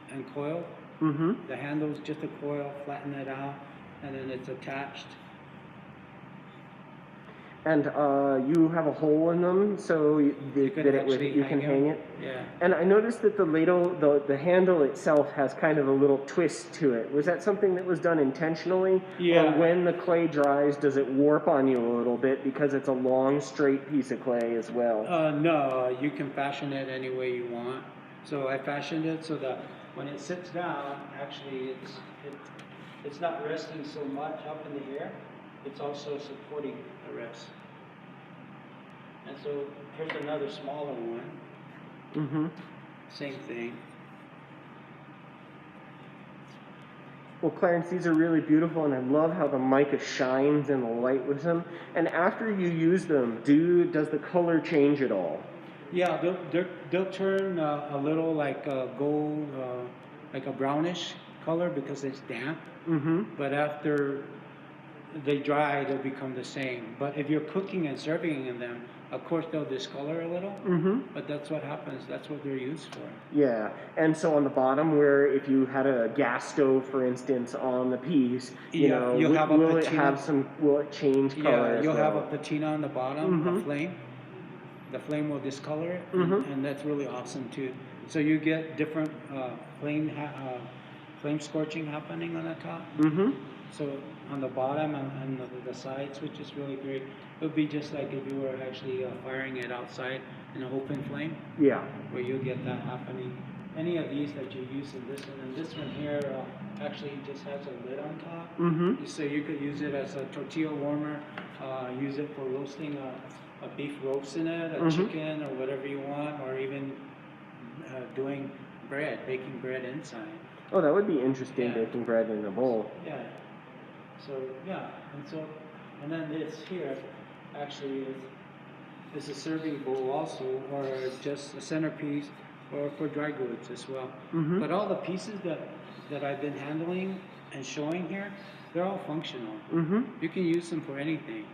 and coiled. Mm-hmm. The handle's just a coil, flatten it out, and then it's attached. And you have a hole in them, so you can hang it. Yeah. And I noticed that the ladle, the handle itself has kind of a little twist to it. Was that something that was done intentionally? Yeah. Or when the clay dries, does it warp on you a little bit because it's a long, straight piece of clay as well? No, you can fashion it any way you want. So I fashioned it so that when it sits down, actually it's not resting so much up in the air. It's also supporting the rest. And so here's another smaller one. Mm-hmm. Same thing. Well, Clarence, these are really beautiful, and I love how the mica shines in the light with them. And after you use them, does the color change at all? Yeah, they'll turn a little like a gold, like a brownish color because it's damp. Mm-hmm. But after they dry, they'll become the same. But if you're cooking and serving in them, of course they'll discolor a little. Mm-hmm. But that's what happens. That's what they're used for. Yeah, and so on the bottom, where if you had a gas stove, for instance, on the piece, you'll have will it change color? Yeah, you'll have a patina on the bottom, Mm-hmm. a flame. The flame will discolor it, Mm-hmm. and that's really awesome too. So you get different flame scorching happening on the top. Mm-hmm. So on the bottom and the sides, which is really great. It would be just like if you were actually firing it outside in an open flame, Yeah. where you get that happening. Any of these that you use in this one, and this one here actually just has a lid on top. Mm-hmm. So you could use it as a tortilla warmer, use it for roasting a beef roast in it, a chicken or whatever you want, or even doing bread, baking bread inside. Oh, that would be interesting, Yeah. baking bread in a bowl. Yeah. So yeah, and then this here actually is a serving bowl also, or just a centerpiece, or for dry goods as well. Mm-hmm. But all the pieces that I've been handling and showing here, they're all functional. Mm-hmm. You can use them for anything,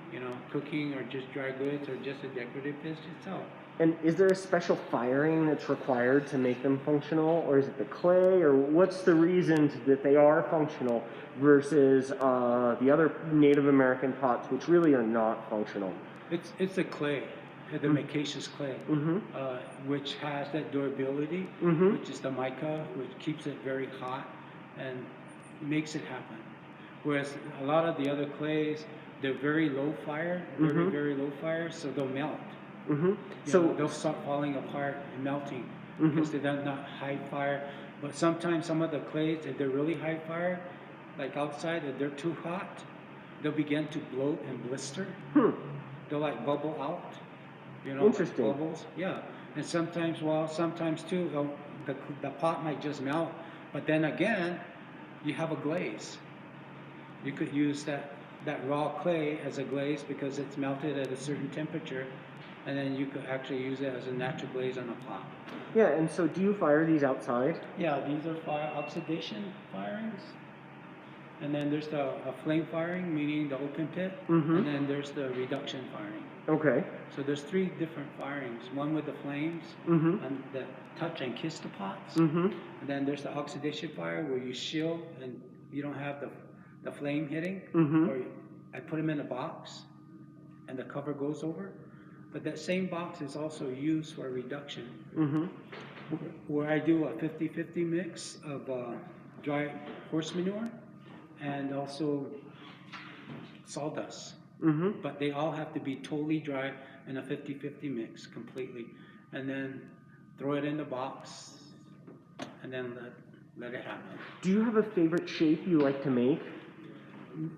cooking or just dry goods or just a decorative piece itself. And is there a special firing that's required to make them functional, or is it the clay, or what's the reason that they are functional versus the other Native American pots, which really are not functional? It's the clay, the micaceous clay, which has that durability, which is the mica, which keeps it very hot and makes it happen. Whereas a lot of the other clays, they're very low fire, very low fire, so they'll melt. So they'll start falling apart and melting because they're not high fire. But sometimes some of the clays, if they're really high fire, like outside, if they're too hot, they'll begin to bloat and blister. They'll like bubble out, Interesting. like bubbles. Yeah, and sometimes too, the pot might just melt. But then again, you have a glaze. You could use that raw clay as a glaze because it's melted at a certain temperature. And then you could actually use it as a natural glaze on a pot. Yeah, and so do you fire these outside? Yeah, these are oxidation firings. And then there's the flame firing, meaning the open pit. And then there's the reduction firing. Okay. So there's 3 different firings. One with the flames and that touch and kiss the pots. And then there's the oxidation fire where you shield and you don't have the flame hitting. Or I put them in a box and the cover goes over. But that same box is also used for reduction, where I do a 50-50 mix of dry horse manure and also sawdust. But they all have to be totally dry in a 50-50 mix completely. And then throw it in the box and then let it happen. Do you have a favorite shape you like to make?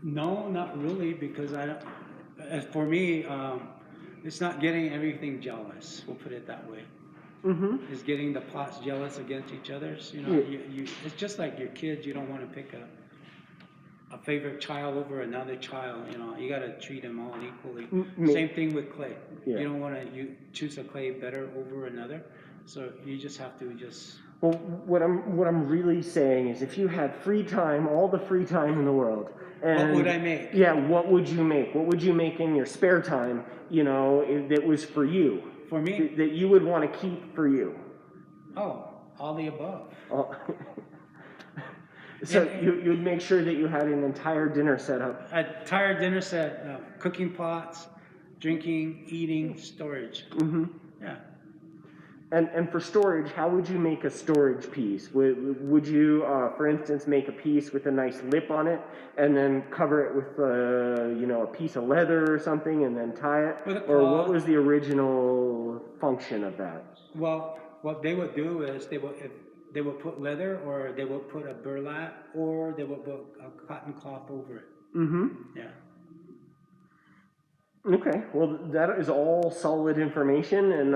No, not really, because as for me, it's not getting everything jealous. We'll put it that way. It's getting the pots jealous against each other. It's just like your kids. You don't want to pick a favorite child over another child. You got to treat them all equally. Same thing with clay. Yeah. You don't want to choose a clay better over another. So you just have to just. Well, what I'm really saying is, if you had free time, all the free time in the world, and what would I make? Yeah, what would you make? What would you make in your spare time? That was for you. For me? That you would want to keep for you. Oh, all the above. So you'd make sure that you had an entire dinner set up. An entire dinner set, cooking pots, drinking, eating, storage. Yeah. And for storage, how would you make a storage piece? Would you, for instance, make a piece with a nice lip on it, and then cover it with, a piece of leather or something, and then tie it? With a or what cloth. was the original function of that? Well, what they would do is they would put leather, or they would put a burlap, or they would put a cotton cloth over it. Yeah. Okay, well, that is all solid information, and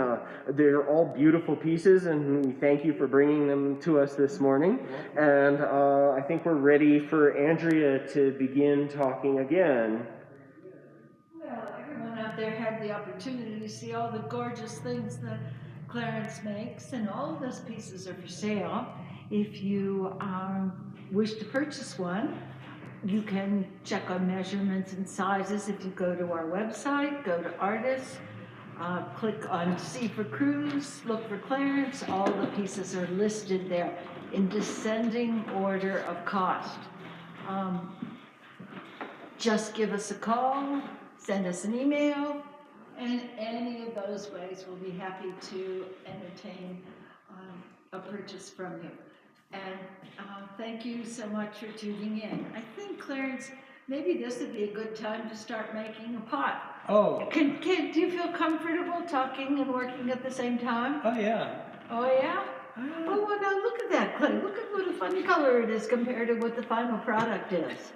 they're all beautiful pieces, and we thank you for bringing them to us this morning. And I think we're ready for Andrea to begin talking again. Well, everyone out there had the opportunity to see all the gorgeous things that Clarence makes, and all of those pieces are for sale. If you wish to purchase one, you can check on measurements and sizes if you go to our website, go to artists, click on C for Cruz, look for Clarence. All the pieces are listed there in descending order of cost. Just give us a call, send us an email, and any of those ways we'll be happy to entertain a purchase from you. And thank you so much for tuning in. I think, Clarence, maybe this would be a good time to start making a pot. Oh. Do you feel comfortable talking and working at the same time? Oh, yeah. Oh, yeah? Oh, well, now look at that clay. Look at what a fun color it is compared to what the final product is.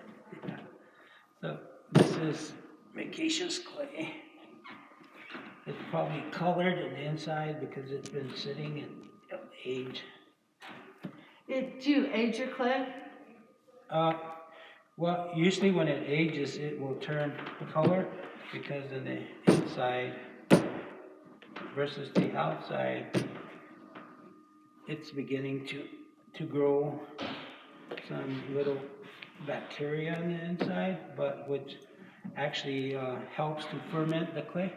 So this is micaceous clay. It's probably colored on the inside because it's been sitting in age. Do you age your clay? Well, usually when it ages, it will turn color because of the inside versus the outside. It's beginning to grow some little bacteria on the inside, but which actually helps to ferment the clay.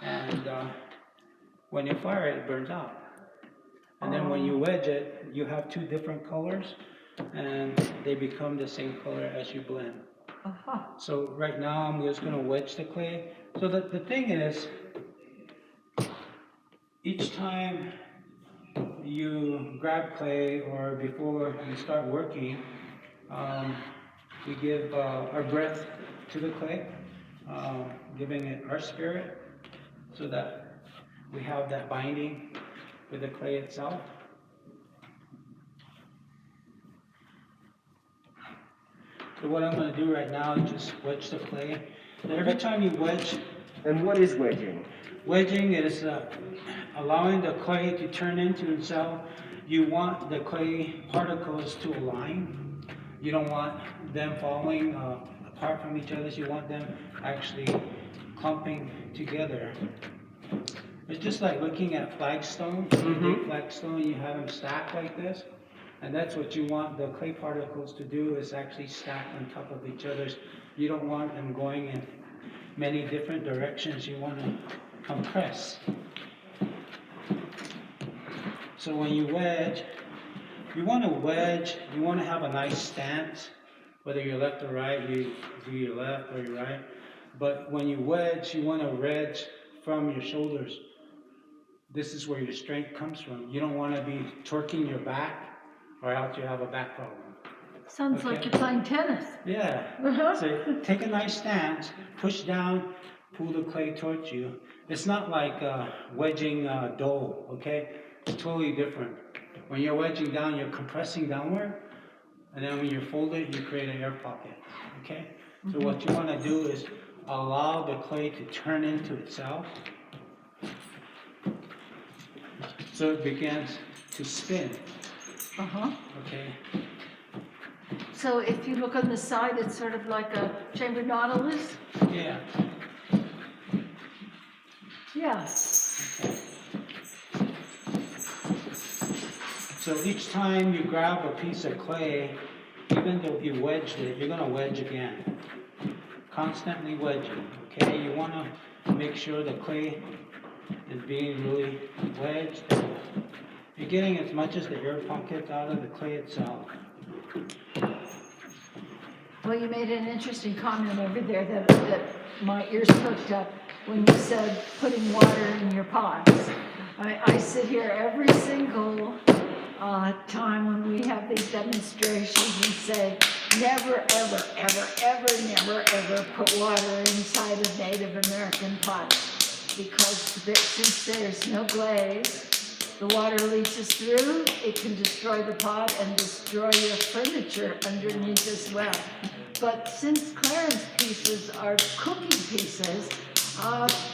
And when you fire it, it burns out. And then when you wedge it, you have two different colors, and they become the same color as you blend. So right now, I'm just going to wedge the clay. So the thing is, each time you grab clay or before you start working, we give our breath to the clay, giving it our spirit so that we have that binding with the clay itself. So what I'm going to do right now is just wedge the clay. And every time you wedge... And what is wedging? Wedging is allowing the clay to turn into itself. You want the clay particles to align. You don't want them falling apart from each other. You want them actually clumping together. It's just like looking at flagstone. You dig flagstone, you have them stacked like this. And that's what you want the clay particles to do, is actually stack on top of each other. You don't want them going in many different directions. You want to compress. So when you wedge, you want to have a nice stance. Whether you're left or right, you do your left or your right. But when you wedge, you want to wedge from your shoulders. This is where your strength comes from. You don't want to be torquing your back, or else you have a back problem. Sounds like you're playing tennis. Yeah. So take a nice stance, push down, pull the clay towards you. It's not like wedging dough, okay? It's totally different. When you're wedging down, you're compressing downward, and then when you fold it, you create an air pocket, okay? So what you want to do is allow the clay to turn into itself, so it begins to spin. Okay. So if you look on the side, it's sort of like a chambered nautilus? Yeah. Yeah. Okay. So each time you grab a piece of clay, even though you wedged it, you're going to wedge again. Constantly wedging, okay? You want to make sure the clay is being really wedged. You're getting as much as the air pockets out of the clay itself. Well, you made an interesting comment over there that my ears perked up when you said putting water in your pots. I sit here every single time when we have these demonstrations and say, never, ever, ever, ever, never, ever put water inside of Native American pots, because since there's no glaze, the water leaches through, it can destroy the pot and destroy your furniture underneath as well. But since Clarence pieces are cooking pieces,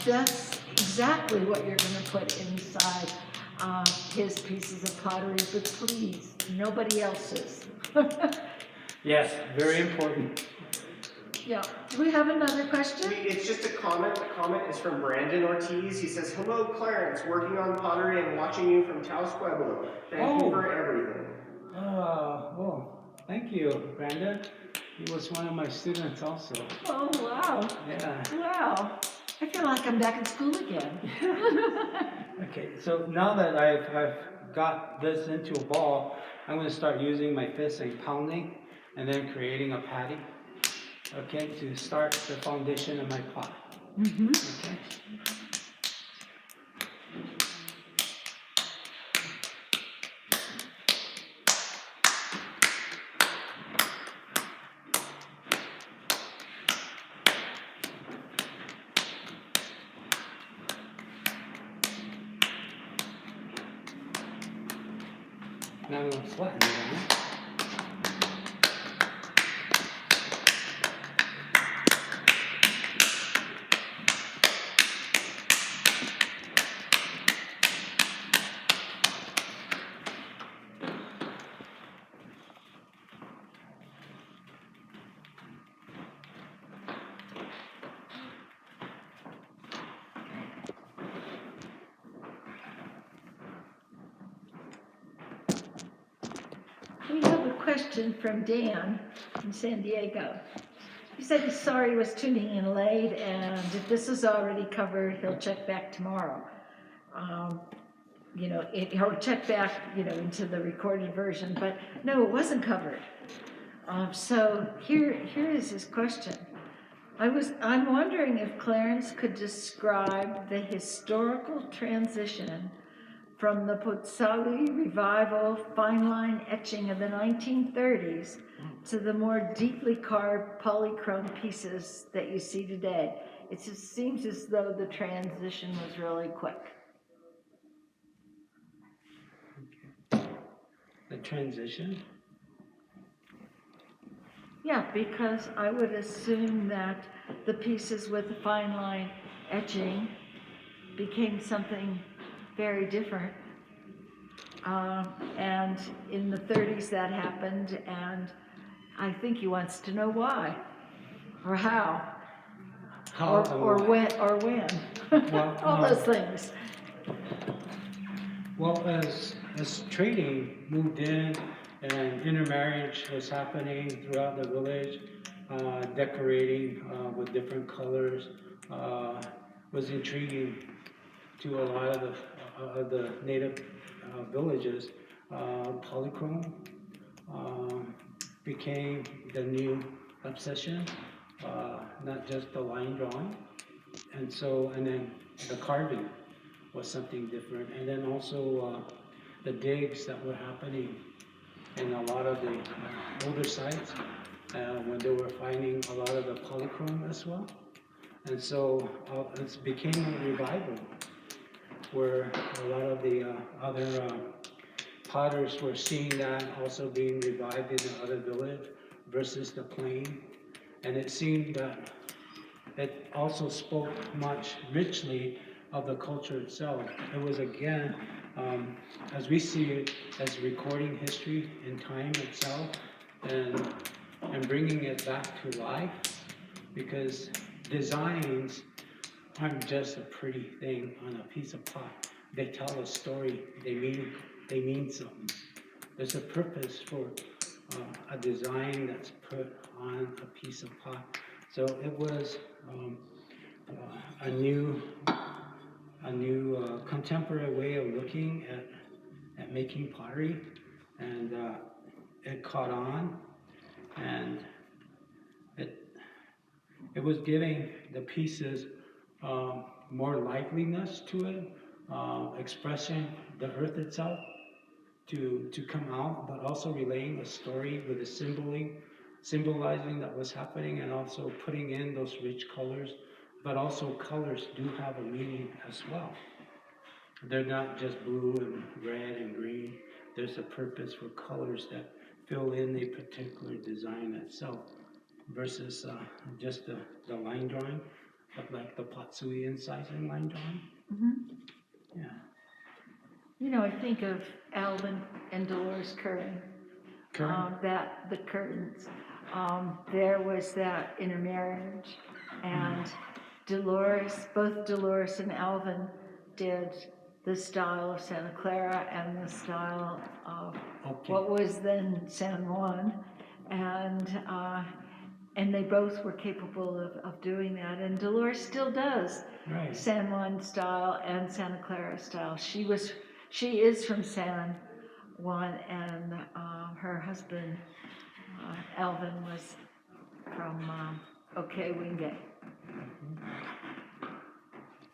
that's exactly what you're going to put inside his pieces of pottery, but please, nobody else's. Yes, very important. Yeah. Do we have another question? It's just a comment. The comment is from Brandon Ortiz. He says, "Hello, Clarence. Working on pottery and watching you from Taos Pueblo. Thank you for everything." Well, thank you, Brandon. He was one of my students also. Oh, wow. Yeah. Wow. I feel like I'm back in school again. Okay, so now that I've got this into a ball, I'm going to start using my fist and pounding, and then creating a patty, okay, to start the foundation of my pot. Okay. Now I'm gonna flatten it out. We have a question from Dan in San Diego. He said he's sorry he was tuning in late, and if this is already covered, he'll check back tomorrow. He'll check back, into the recorded version, but no, it wasn't covered. So here is his question. I'm wondering if Clarence could describe the historical transition from the Poshu'wi revival fine line etching of the 1930s to the more deeply carved polychrome pieces that you see today. It just seems as though the transition was really quick. The transition? Yeah, because I would assume that the pieces with the fine line etching became something very different. And in the 30s that happened, and I think he wants to know why, or how, or when. Well, all those things. Well, as trading moved in and intermarriage was happening throughout the village, decorating with different colors was intriguing to a lot of the native villages. Polychrome became the new obsession, not just the line drawing, and then the carving was something different, and then also the digs that were happening in a lot of the older sites when they were finding a lot of the polychrome as well. And so it became a revival where a lot of the other potters were seeing that also being revived in the other village versus the plain. And it seemed that it also spoke much richly of the culture itself. It was again, as we see it, as recording history in time itself and bringing it back to life, because designs aren't just a pretty thing on a piece of pot. They tell a story. They mean something. There's a purpose for a design that's put on a piece of pot. So it was a new contemporary way of looking at making pottery, and it caught on, and it was giving the pieces more liveliness to it, expressing the earth itself to come out, but also relaying a story with the symbolizing that was happening, and also putting in those rich colors. But also colors do have a meaning as well. They're not just blue and red and green. There's a purpose for colors that fill in a particular design itself, versus just the line drawing, but like the Potsuwi incising line drawing. Mm-hmm. Yeah. I think of Alvin and Dolores Curran. That the curtains. There was that intermarriage, and both Dolores and Alvin did the style of Santa Clara and the style of what was then San Juan, and they both were capable of doing that. And Dolores still does San Juan style and Santa Clara style. She is from San Juan, and her husband Alvin was from Ohkay Owingeh.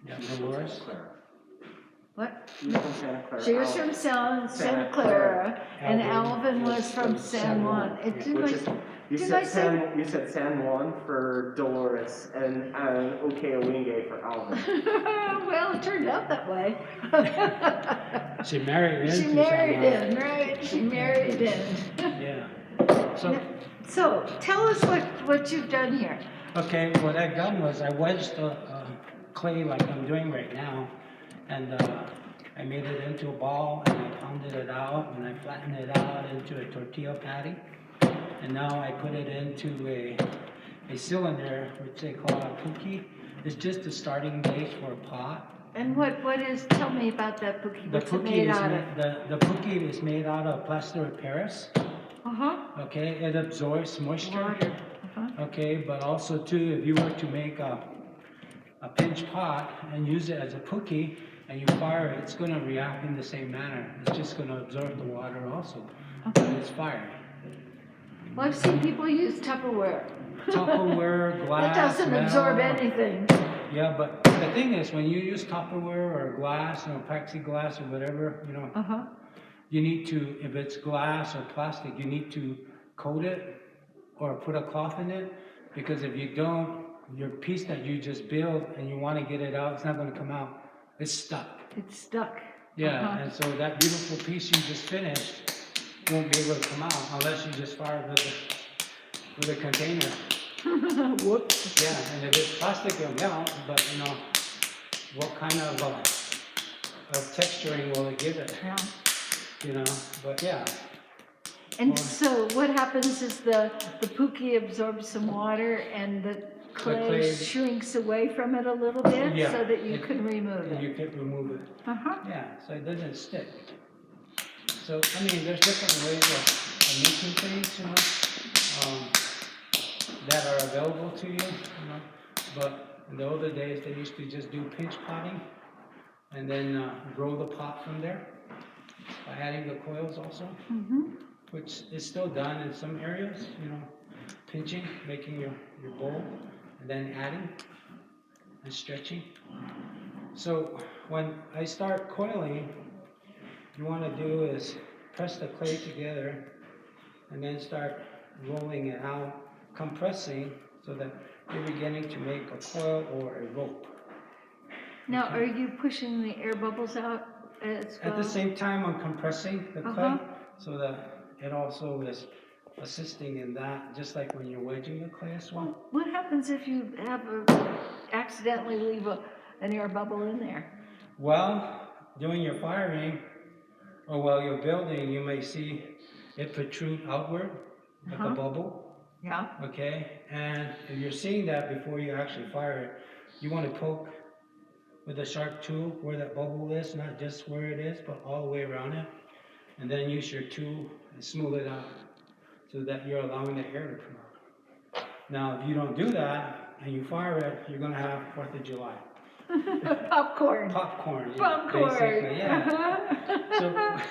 Yeah, Dolores. What? She was from Santa Clara. She was from Santa Clara, and Alvin was from San Juan. You said San Juan for Dolores and Ohkay Owingeh for Alvin. Well, it turned turned out that way. She married into She married San Juan. in, right? She married in. Yeah. So, So tell us what you've done here. okay, what I've done was I wedged the clay like I'm doing right now, and I made it into a ball, and I pounded it out, and I flattened it out into a tortilla patty, and now I put it into a cylinder, which they call a puki. It's just a starting base for a pot. And tell me about that puki. The What's it puki made is out of? the puki is made out of plaster of Paris. Uh-huh. Okay, it absorbs moisture. Water. Uh-huh. Okay, but also too, if you were to make a pinch pot and use it as a puki and you fire it, it's going to react in the same manner. It's just going to absorb the water also. Okay. It's fire. Well, I've seen people use Tupperware. Tupperware, glass, That doesn't absorb metal. anything. Yeah, but the thing is, when you use Tupperware or glass, plexiglass or whatever, Uh-huh. you need to, if it's glass or plastic, you need to coat it or put a cloth in it, because if you don't, your piece that you just built and you want to get it out, it's not going to come out. It's stuck. It's stuck. Yeah, Uh-huh. and so that beautiful piece you just finished won't be able to come out unless you just fire it with a container. Whoops. Yeah, and if it's plastic, it'll melt, but what kind of texturing will it give it? Yeah. But yeah. And so what happens is the puki absorbs some water and the clay clay- shrinks away from it a little bit Yeah, so that you can remove it. You can remove it. Uh-huh. Yeah, so it doesn't stick. So, I mean, there's different ways of making things, that are available to you, But in the older days, they used to just do pinch potting and then grow the pot from there by adding the coils also, which is still done in some areas, pinching, making your bowl, and then adding and stretching. So when I start coiling, you want to do is press the clay together and then start rolling it out, compressing so that you're beginning to make a coil or a rope. Now, are you pushing the air bubbles out as well? At the same time, I'm compressing the clay so that it also is assisting in that, just like when you're wedging the clay as well. What happens if you accidentally leave an air bubble in there? Well, doing your firing, or while you're building, you may see it protrude outward like a bubble. Yeah. Okay, and if you're seeing that before you actually fire it, you want to poke with a sharp tool where that bubble is, not just where it is, but all the way around it. And then use your tool and smooth it out so that you're allowing the air to come out. Now, if you don't do that and you fire it, you're going to have 4th of July. Popcorn. Popcorn, Popcorn. basically, yeah.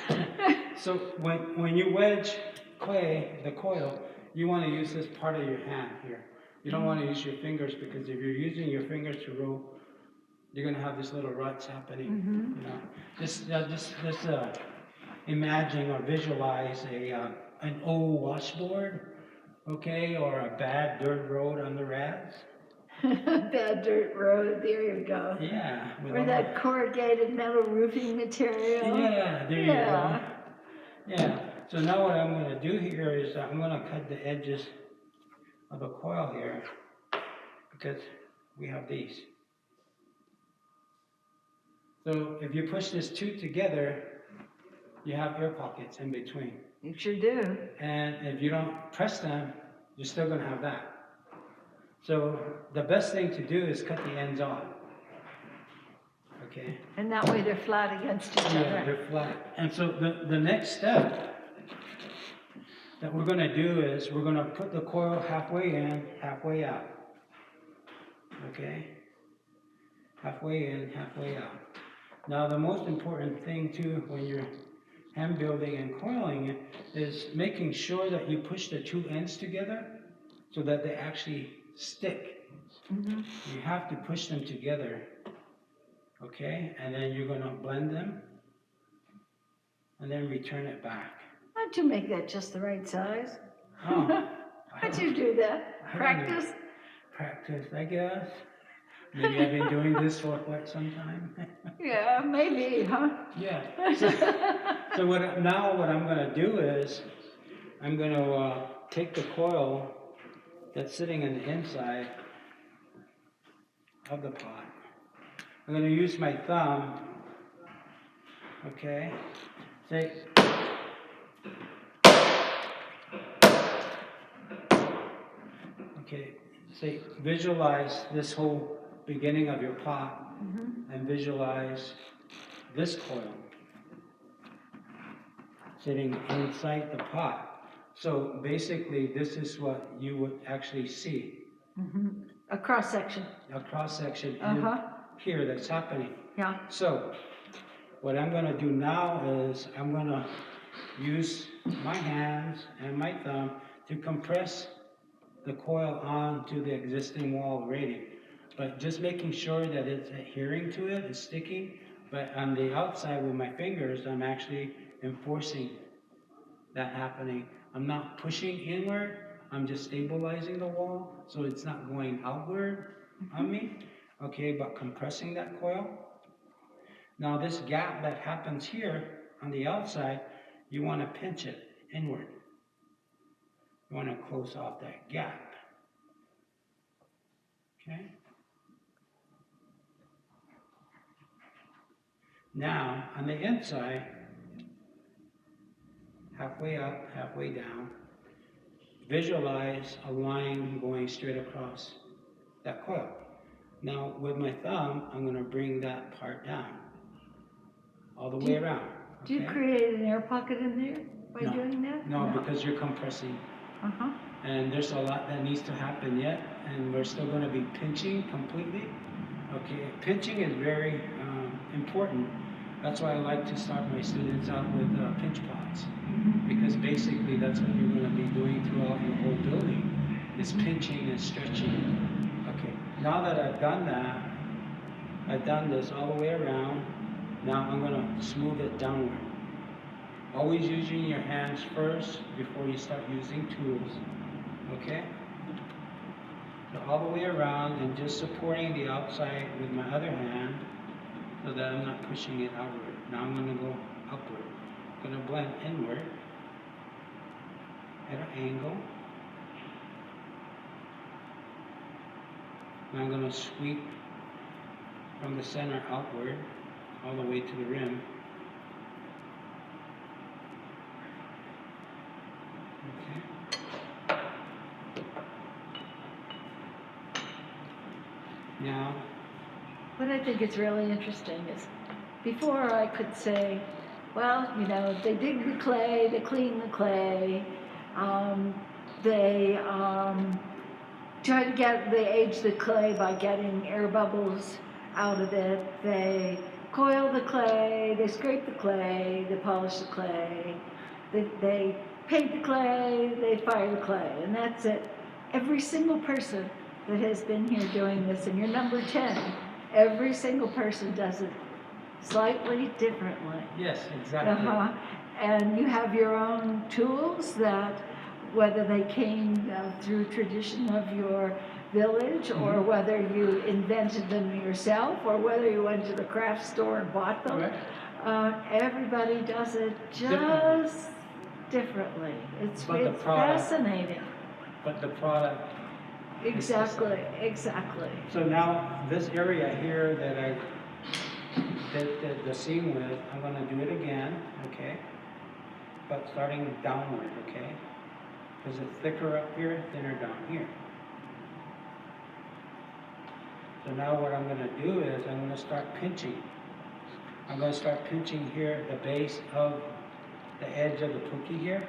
So when you wedge clay, the coil, you want to use this part of your hand here. You don't want to use your fingers, because if you're using your fingers to roll, you're going to have these little ruts happening. Just imagine or visualize an old washboard, okay, or a bad dirt road on the rads. Bad dirt road, there you go. Yeah. Or that corrugated metal roofing material. Yeah, there you go. Yeah. So now what I'm going to do here is I'm going to cut the edges of the coil here, because we have these. So if you push this two together, you have air pockets in between. You sure do. And if you don't press them, you're still going to have that. So the best thing to do is cut the ends off. Okay? And that way they're flat against each Yeah, other. they're flat. And so the next step that we're going to do is we're going to put the coil halfway in, halfway out. Okay? Halfway in, halfway out. Now the most important thing too when you're hand building and coiling it is making sure that you push the two ends together so that they actually stick. You have to push them together. Okay? And then you're going to blend them and then return it back. How'd you make that just the right size? Oh, How'd you do that? Practice? Practice, I guess. Maybe I've been doing this for quite some time. Yeah, maybe, huh? Yeah. So what I'm gonna do is, I'm gonna take the coil that's sitting in the inside of the pot. I'm gonna use my thumb, okay? Say, okay, say, visualize this whole beginning of your pot, and visualize this coil sitting inside the pot. So basically, this is what you would actually see. A cross section. A cross section in Uh-huh. here that's happening. Yeah. So what I'm going to do now is I'm going to use my hands and my thumb to compress the coil onto the existing wall already, but just making sure that it's adhering to it, it's sticking. But on the outside with my fingers, I'm actually enforcing that happening. I'm not pushing inward, I'm just stabilizing the wall so it's not going outward on me. Okay, but compressing that coil. Now this gap that happens here on the outside, you want to pinch it inward. You want to close off that gap. Okay? Now, on the inside, halfway up, halfway down, visualize a line going straight across that coil. Now, with my thumb, I'm going to bring that part down, all the way around. Do you create an air pocket in there by doing that? No, because you're compressing. Uh-huh. And there's a lot that needs to happen yet, and we're still going to be pinching completely. Okay, pinching is very important. That's why I like to start my students out with pinch pots, because basically that's what you're going to be doing throughout your whole building, is pinching and stretching. Okay, now that I've done that, I've done this all the way around. Now I'm going to smooth it downward. Always using your hands first before you start using tools. Okay? So all the way around and just supporting the outside with my other hand so that I'm not pushing it outward. Now I'm going to go upward. I'm going to blend inward at an angle. Now I'm going to sweep from the center outward all the way to the rim. Okay. Now, What I think is really interesting is, before I could say, well, you know, they dig the clay, they clean the clay, they try to they age the clay by getting air bubbles out of it, they coil the clay, they scrape the clay, they polish the clay, they paint the clay, they fire the clay, and that's it. Every single person that has been here doing this, and you're number 10, every single person does it slightly differently. yes, exactly. And you have your own tools that, whether they came through tradition of your village, or whether you invented them yourself, or whether you went to the craft store and bought them, everybody does it just differently. It's fascinating. But the product. Exactly, exactly. So now this area here that I did the seam with, I'm going to do it again, okay? But starting downward, okay? Because it's thicker up here, thinner down here. So now what I'm going to do is I'm going to start pinching. I'm going to start pinching here at the base of the edge of the puki here.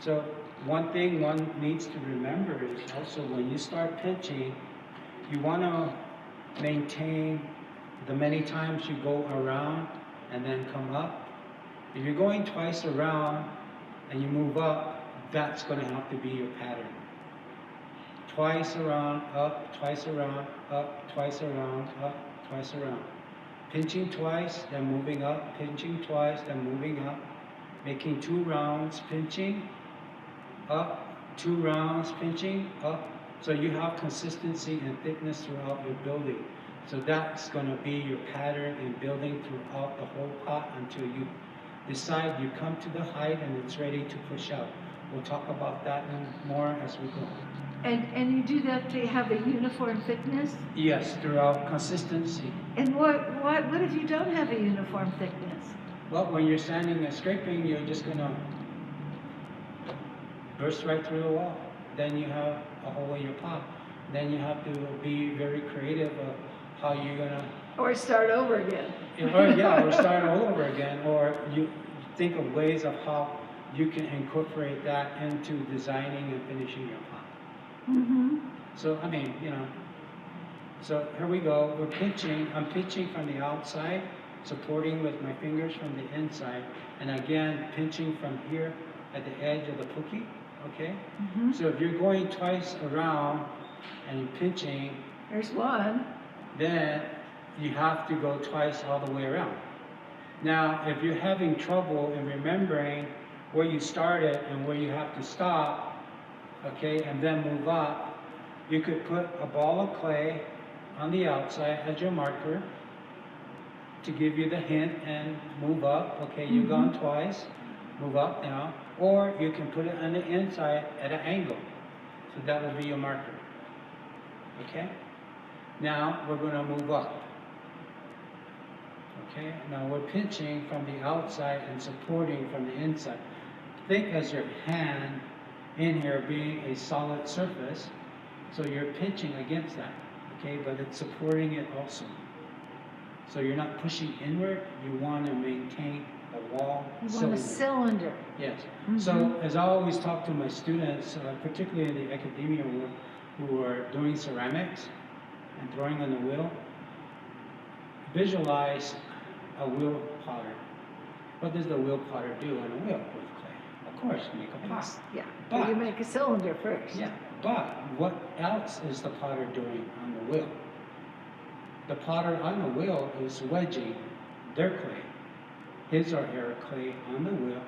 So one thing one needs to remember is also when you start pinching, you want to maintain the many times you go around and then come up. If you're going twice around and you move up, that's going to have to be your pattern. Twice around, up, twice around, up, twice around, up, twice around. Pinching twice, then moving up, pinching twice, then moving up, making 2 rounds, pinching, up, 2 rounds, pinching, up. So you have consistency and thickness throughout your building. So that's going to be your pattern in building throughout the whole pot until you decide you come to the height and it's ready to push out. We'll talk about that more as we go. And you do that to have a uniform thickness? Yes, throughout consistency. And what if you don't have a uniform thickness? Well, when you're sanding and scraping, you're just going to burst right through the wall. Then you have a hole in your pot. Then you have to be very creative of how you're going to... Or start over again. or start all over again. Or you think of ways of how you can incorporate that into designing and finishing your pot. Mm-hmm. So, I mean, you know, so here we go. We're pinching. I'm pinching from the outside, supporting with my fingers from the inside, and again, pinching from here at the edge of the puki, okay? Mm-hmm. So if you're going twice around and you're pinching, There's one. then you have to go twice all the way around. Now, if you're having trouble in remembering where you started and where you have to stop, okay, and then move up, you could put a ball of clay on the outside as your marker to give you the hint and move up. Okay, you've gone twice, move up now. Or you can put it on the inside at an angle. So that will be your marker. Okay? Now we're going to move up. Okay, now we're pinching from the outside and supporting from the inside. Think as your hand in here being a solid surface, so you're pinching against that, okay, but it's supporting it also. So you're not pushing inward, you want to maintain the wall You want a cylinder. Yes. Mm-hmm. So as I always talk to my students, particularly in the academia world, who are doing ceramics and throwing on the wheel, visualize a wheel potter. What does the wheel potter do on a wheel with clay? Of course, make a pot. Yeah, But- you make a cylinder first. Yeah, but what else is the potter doing on the wheel? The potter on the wheel is wedging their clay, his or her clay on the wheel,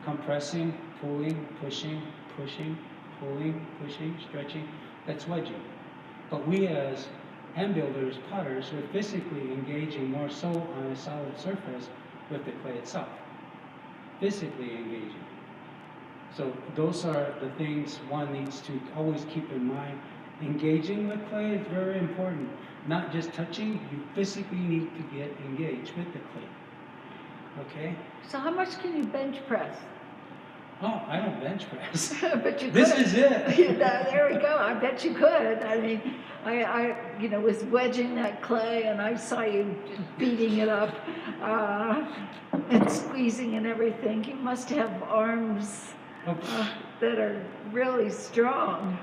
compressing, pulling, pushing, pushing, pulling, pushing, stretching. That's wedging. But we as hand builders, potters, we're physically engaging more so on a solid surface with the clay itself. Physically engaging. So those are the things one needs to always keep in mind. Engaging with clay is very important. Not just touching, you physically need to get engaged with the clay. Okay? So how much can you bench press? Oh, I don't bench press. But you could. This is it. There we go. I bet you could. I mean, I was wedging that clay, and I saw you beating it up and squeezing and everything. You must have arms that are really strong.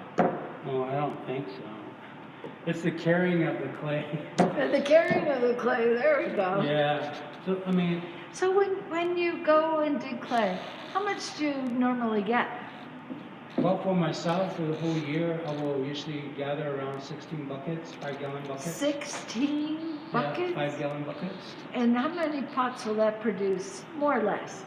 No, I don't think so. It's the carrying of the clay. And the carrying of the clay. There we go. Yeah. So I mean. So when you go and do clay, how much do you normally get? Well, for myself, for the whole year, I will usually gather around 16 buckets, 5-gallon buckets. 16 buckets? Yeah, 5-gallon buckets. And how many pots will that produce, more or less,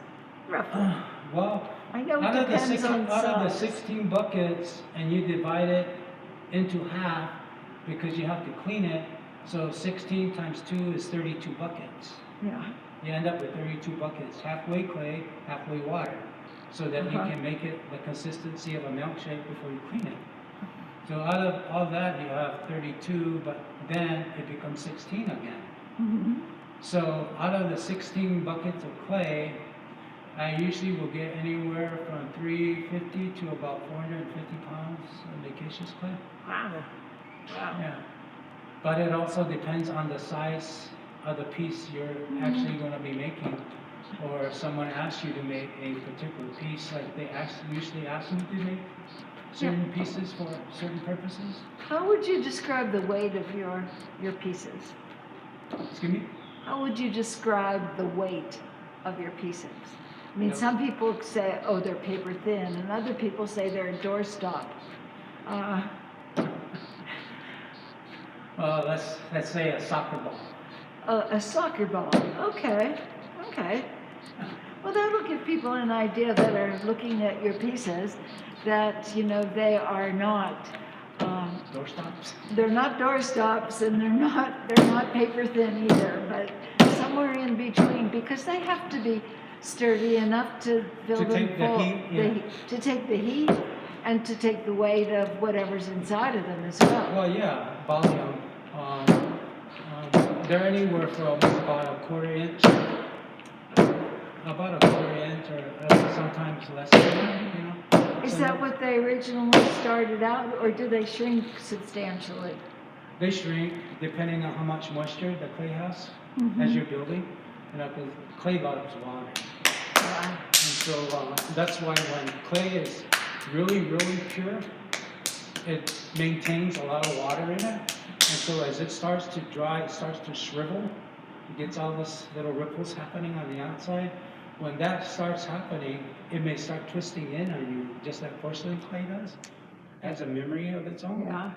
roughly? Well, I know it out of the size. 16 buckets, and you divide it into half because you have to clean it. So 16 times 2 is 32 buckets. Yeah. You end up with 32 buckets, halfway clay, halfway water, so that you can make it the consistency of a milkshake before you clean it. So out of all that, you have 32, but then it becomes 16 again. Mm-hmm. So out of the 16 buckets of clay, I usually will get anywhere from 350 to about 450 pounds of micaceous clay. Wow. Wow. Yeah. But it also depends on the size of the piece you're actually going to be making, or if someone asks you to make a particular piece, like they usually ask you to make certain pieces for certain purposes. How would you describe the weight of your pieces? Excuse me? How would you describe the weight of your pieces? I mean, Yep. some people say, oh, they're paper thin, and other people say they're a doorstop. Well, let's say a soccer ball. A soccer ball. Okay. Okay. Well, that'll give people an idea that are looking at your pieces that, they are not doorstops. They're not doorstops and they're not paper thin either, but somewhere in between, because they have to be sturdy enough to fill To them take the full, heat, yeah. to take the heat and to take the weight of whatever's inside of them as well. Well, yeah, volume. They're anywhere from about a quarter inch or sometimes less than that, you know. Is So that what they originally started out, or do they shrink substantially? they shrink depending on how much moisture the clay has as you're building. You know, because clay loves water. Wow. And so that's why when clay is really, really pure, it maintains a lot of water in it. And so as it starts to dry, it starts to shrivel. It gets all this little ripples happening on the outside. When that starts happening, it may start twisting in on you, just like porcelain clay does. It has a memory of its own. Yeah.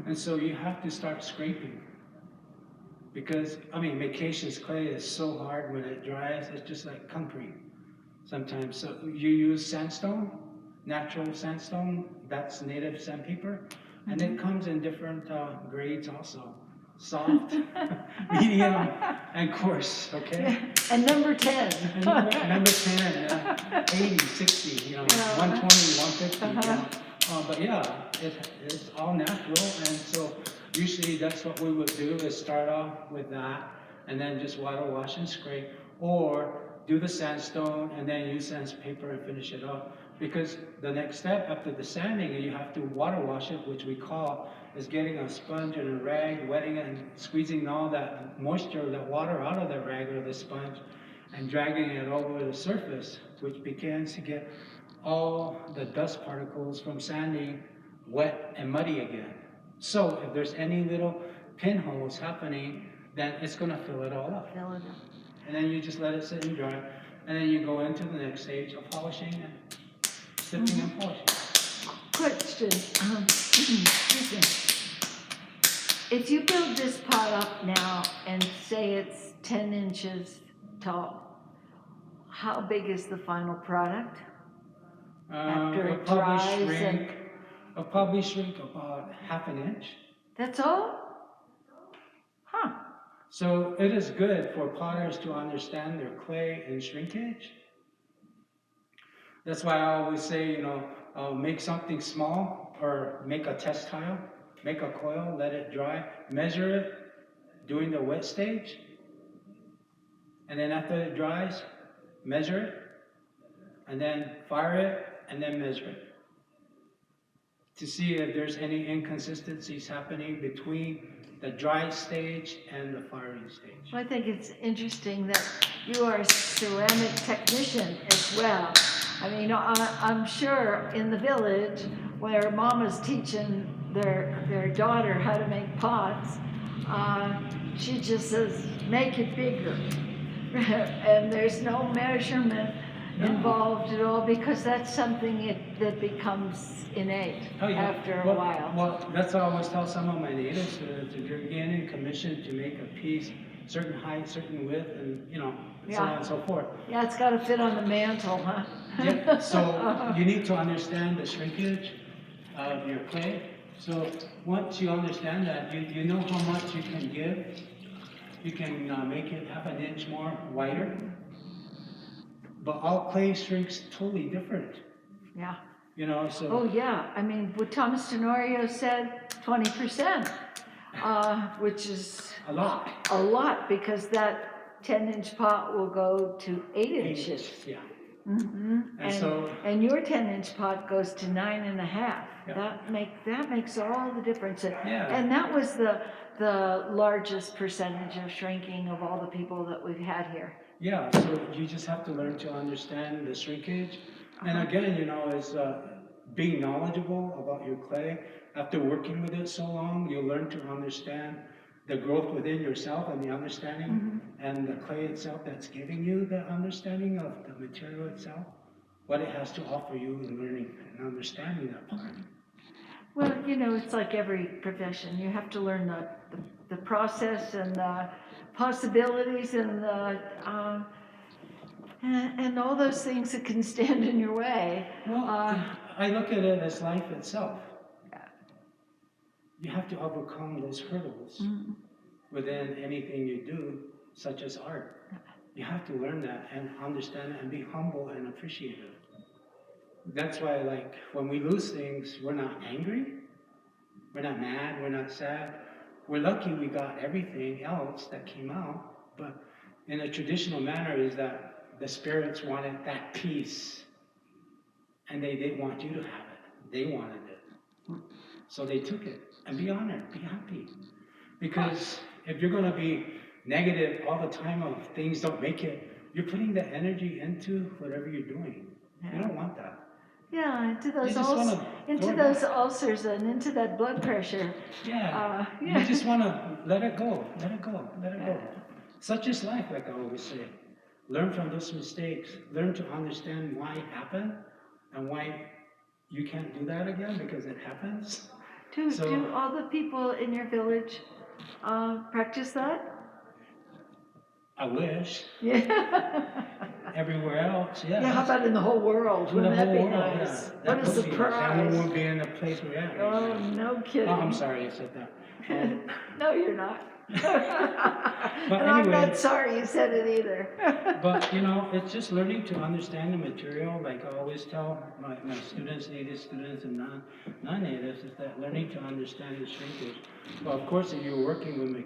And so you have to start scraping. Because, I mean, micaceous clay is so hard when it dries, it's just like concrete sometimes. So you use sandstone, natural sandstone, that's native sandpaper, and it comes in different grades also. Soft, medium, and coarse, okay? And number 10. And number 10, 80, 60, you know, 120, 150, you know. But yeah, it's all natural, and so usually that's what we would do, is start off with that, and then just water wash and scrape, or do the sandstone, and then use sandpaper and finish it off. Because the next step after the sanding, you have to water wash it, which we call is getting a sponge and a rag, wetting it and squeezing all that moisture, that water out of the rag or the sponge, and dragging it over the surface, which begins to get all the dust particles from sanding wet and muddy again. So if there's any little pinholes happening, then it's going to fill it all up. Fill it up. And then you just let it sit and dry. And then you go into the next stage of polishing and sifting and polishing. Question. Excuse me. If you build this pot up now and say it's 10 inches tall, how big is the final product? After it dries It'll probably shrink about ½ an inch. That's all? Huh. So it is good for potters to understand their clay and shrinkage. That's why I always say, you know, make something small or make a test tile, make a coil, let it dry, measure it during the wet stage, and then after it dries, measure it, and then fire it, and then measure it, to see if there's any inconsistencies happening between the dry stage and the firing stage. Well, I think it's interesting that you are a ceramic technician as well. I mean, I'm sure in the village where mama's teaching their daughter how to make pots, she just says, make it bigger. And there's no measurement involved at all, because that's something that becomes innate after a while. Well, that's what I always tell some of my natives, if you're getting commissioned to make a piece, certain height, certain width, and you know, so on and so forth. Yeah, it's got to fit on the mantle, huh? Yeah, so you need to understand the shrinkage of your clay. So once you understand that, you know how much you can give. You can make it ½ an inch more wider. But all clay shrinks totally different. Yeah. You know, so. Oh, yeah. I mean, what Thomas Tenorio said, 20%, which is A lot. a lot, because that 10-inch pot will go to 8 inches. Yeah. Mm-hmm. And and your 10-inch pot goes to 9.5. Yeah. That makes all the difference. Yeah. And that was the largest percentage of shrinking of all the people that we've had here. Yeah, so you just have to learn to understand the shrinkage. And again, you know, is being knowledgeable about your clay. After working with it so long, you learn to understand the growth within yourself and the understanding, and the clay itself that's giving you the understanding of the material itself, what it has to offer you in learning and understanding that part. Well, you know, it's like every profession. You have to learn the process and the possibilities and and all those things that can stand in your way. Well, I look at it as life itself. you have to overcome those hurdles within anything you do, such as art. You have to learn that and understand it and be humble and appreciative. That's why, like, when we lose things, we're not angry, we're not mad, we're not sad. We're lucky we got everything else that came out, but in a traditional manner is that the spirits wanted that peace, and they didn't want you to have it. They wanted it. So they took it. And be honored, be happy. Because if you're going to be negative all the time of things don't make it, you're putting the energy into whatever you're doing. You don't want that. Yeah, into You just wanna throw it those back. ulcers and into that blood pressure. Yeah. Yeah. You just want to let it go, let it go, let it go. Such is life, like I always say. Learn from those mistakes. Learn to understand why it happened and why you can't do that again because it happens. Do all the people in your village practice that? I wish. Yeah. Everywhere else, yeah. Yeah, how about in the whole world? In Wouldn't the that whole be world, nice? yeah. What a That would be nice. Then we surprise. won't be in the place we're at right Oh, now. no kidding. Oh, I'm sorry I said that. No, you're not. But And I'm anyway, not sorry you said it either. but you know, it's just learning to understand the material. Like I always tell my students, native students and non-natives, is that learning to understand the shrinkage. Well, of course, if you're working with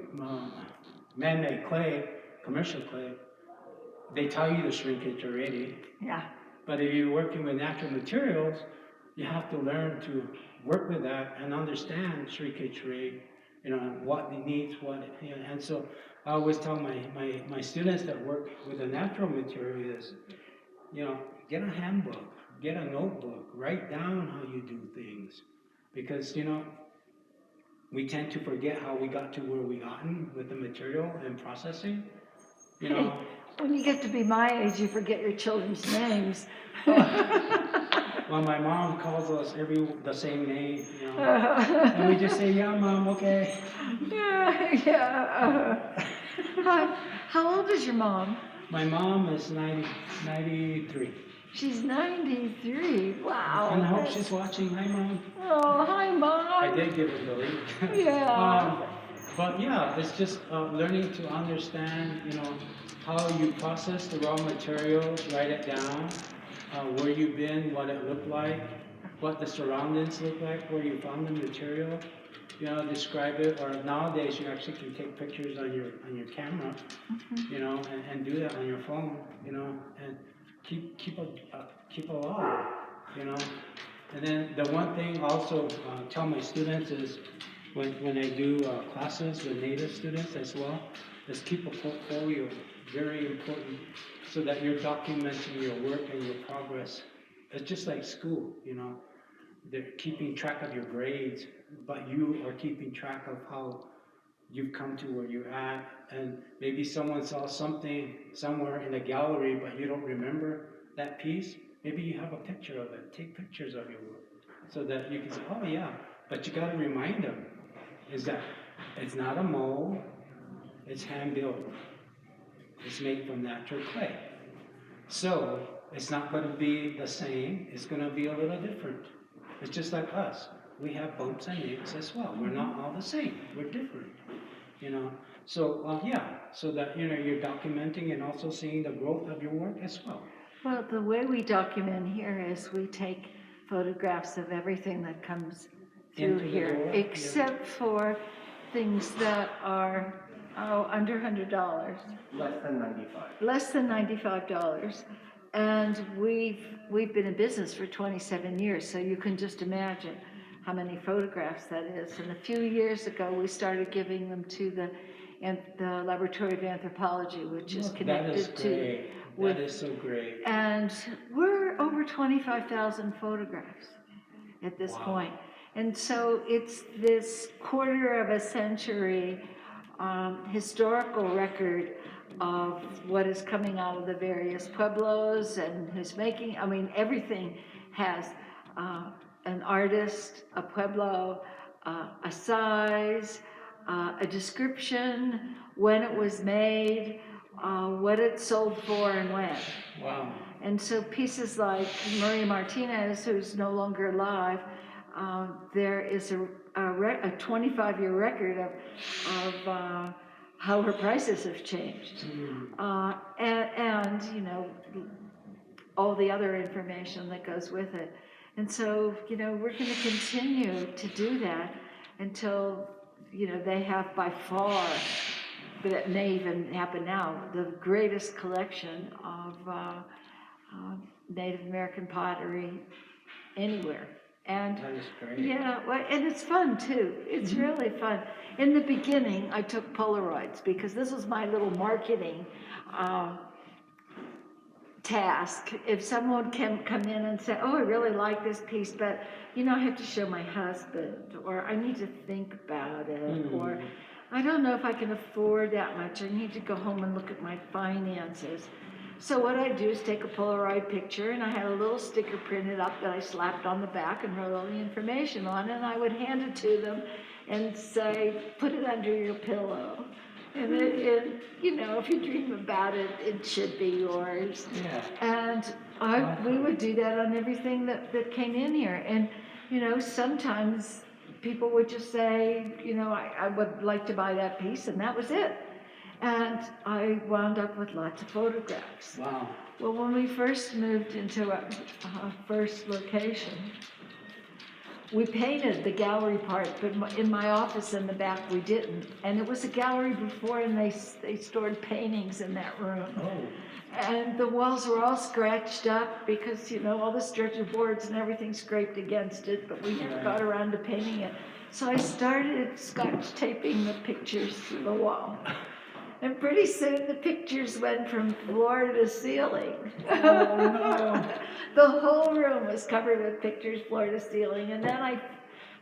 man-made clay, commercial clay, they tell you the shrinkage already. Yeah. But if you're working with natural materials, you have to learn to work with that and understand shrinkage rate, you know, what it needs, you know. And so I always tell my students that work with the natural material is, you know, get a handbook, get a notebook, write down how you do things. Because, you know, we tend to forget how we got to where we gotten with the material and processing, you know. Hey, when you get to be my age, you forget your children's names. Well, my mom calls us the same name, you know, and we just say, "Yeah, mom, okay." Yeah. How old is your mom? My mom is 93. She's 93. Wow. And I hope she's watching. Hi, Mom. Oh, hi, Mom. I did give her the link. Yeah. But yeah, it's just learning to understand, you know, how you process the raw materials, write it down, where you've been, what it looked like, what the surroundings look like, where you found the material, you know, describe it. Or nowadays, you actually can take pictures on your camera, you know, and do that on your phone, you know, and keep a log, you know. And then the one thing also tell my students is when I do classes with native students as well, is keep a portfolio, very important, so that you're documenting your work and your progress. It's just like school, you know. They're keeping track of your grades, but you are keeping track of how you've come to where you're at. And maybe someone saw something somewhere in a gallery, but you don't remember that piece. Maybe you have a picture of it. Take pictures of your work so that you can say, oh yeah, but you got to remind them is that it's not a mold, it's hand built. It's made from natural clay. So it's not going to be the same, it's going to be a little different. It's just like us. We have bumps and nicks as well. We're not all the same. We're different, you know. So yeah, so that, you know, you're documenting and also seeing the growth of your work as well. Well, the way we document here is we take photographs of everything that comes through Into the here, door, except for things that are under $100. Less than 95. Less than $95. And we've been in business for 27 years, so you can just imagine how many photographs that is. And a few years ago, we started giving them to the Laboratory of Anthropology, which is connected to. That is so great. And we're over 25,000 photographs at this point. And so it's this quarter of a century historical record of what is coming out of the various pueblos and who's making, I mean, everything has an artist, a pueblo, a size, a description, when it was made, what it sold for and when. Wow. And so pieces like Maria Martinez, who's no longer alive, there is a 25-year record of how her prices have changed. And, you know, all the other information that goes with it. And so, you know, we're going to continue to do that until, you know, they have by far, but it may even happen now, the greatest collection of Native American pottery anywhere. And That is great. yeah, well, and it's fun too. It's really fun. In the beginning, I took Polaroids because this was my little marketing task. If someone can come in and say, oh, I really like this piece, but, you know, I have to show my husband, or I need to think about it, or I don't know if I can afford that much. I need to go home and look at my finances. So what I do is take a Polaroid picture, and I had a little sticker printed up that I slapped on the back and wrote all the information on it, and I would hand it to them and say, put it under your pillow. And you know, if you dream about it, it should be yours. Yeah. And we would do that on everything that came in here. And, you know, sometimes people would just say, you know, I would like to buy that piece, and that was it. And I wound up with lots of photographs. Wow. Well, when we first moved into our first location, we painted the gallery part, but in my office in the back we didn't. And it was a gallery before, and they stored paintings in that room. Oh. And the walls were all scratched up because, you know, all the stretcher boards and everything scraped against it, but we never got around to painting it. So I started scotch taping the pictures to the wall. And pretty soon the pictures went from floor to ceiling. Oh, no. The whole room was covered with pictures, floor to ceiling. And then I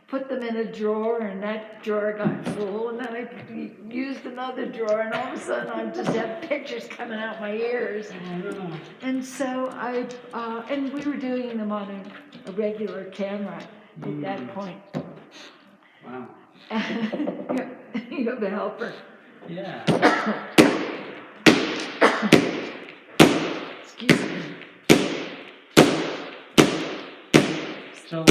put them in a drawer, and that drawer got full. And then I used another drawer, and all of a sudden I just had pictures coming out my ears. Oh, no. And so and we were doing them on a regular camera at that point. Wow. You have a helper. Yeah. Excuse me. So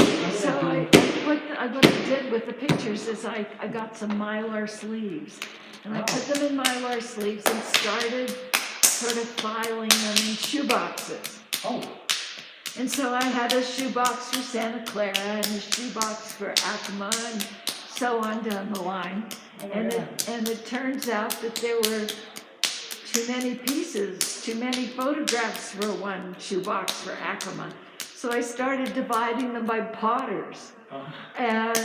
what I did with the pictures is I got some mylar sleeves, and I put them in mylar sleeves and started sort of filing them in shoe boxes. Oh. And so I had a shoe box for Santa Clara and a shoe box for Acoma and so on down the line. And it turns out that there were too many pieces, too many photographs for one shoebox for Acoma. So I started dividing them by potters and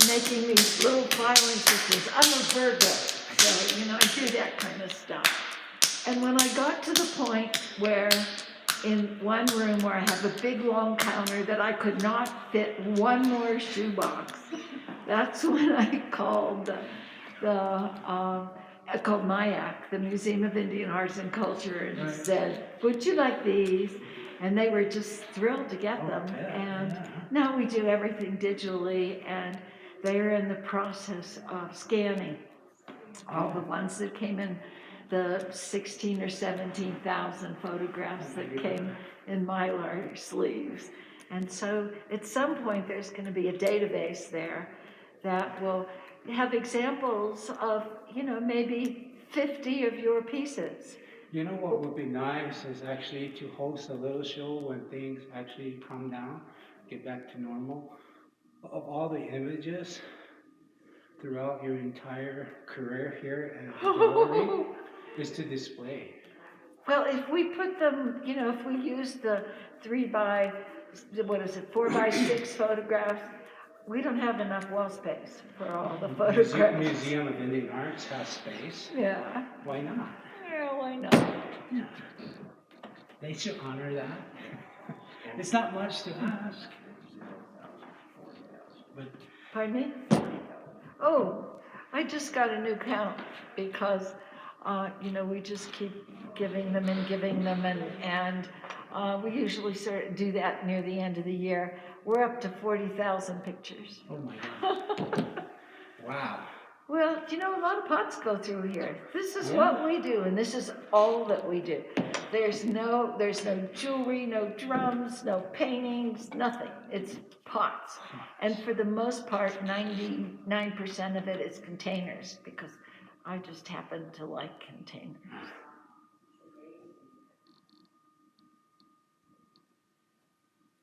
making these little filing systems. I'm a Virgo, so, you know, I do that kind of stuff. And when I got to the point where in one room where I have a big long counter that I could not fit one more shoebox, that's when I called called MIAC, the Museum of Indian Arts and Culture, and said, would you like these? And they were just thrilled to get them. And now we do everything digitally, and they are in the process of scanning all the ones that came in, the 16 or 17,000 photographs that came in mylar sleeves. And so at some point there's going to be a database there that will have examples of, you know, maybe 50 of your pieces. You know what would be nice is actually to host a little show when things actually calm down, get back to normal, of all the images throughout your entire career here at the gallery is to display. Well, if we put them, you know, if we use the 4x6 photographs, we don't have enough wall space for all the photographs. Museum of Indian Arts has space. Yeah. Why not? Yeah, why not? Yeah. They should honor that. It's not much to ask. But Pardon me? Oh, I just got a new count because, you know, we just keep giving them, and we usually sort of do that near the end of the year. We're up to 40,000 pictures. oh my God. Wow. Well, you know, a lot of pots go through here. This is what we do, and this is all that we do. There's no jewelry, no drums, no paintings, nothing. It's pots. And for the most part, 99% of it is containers, because I just happen to like containers.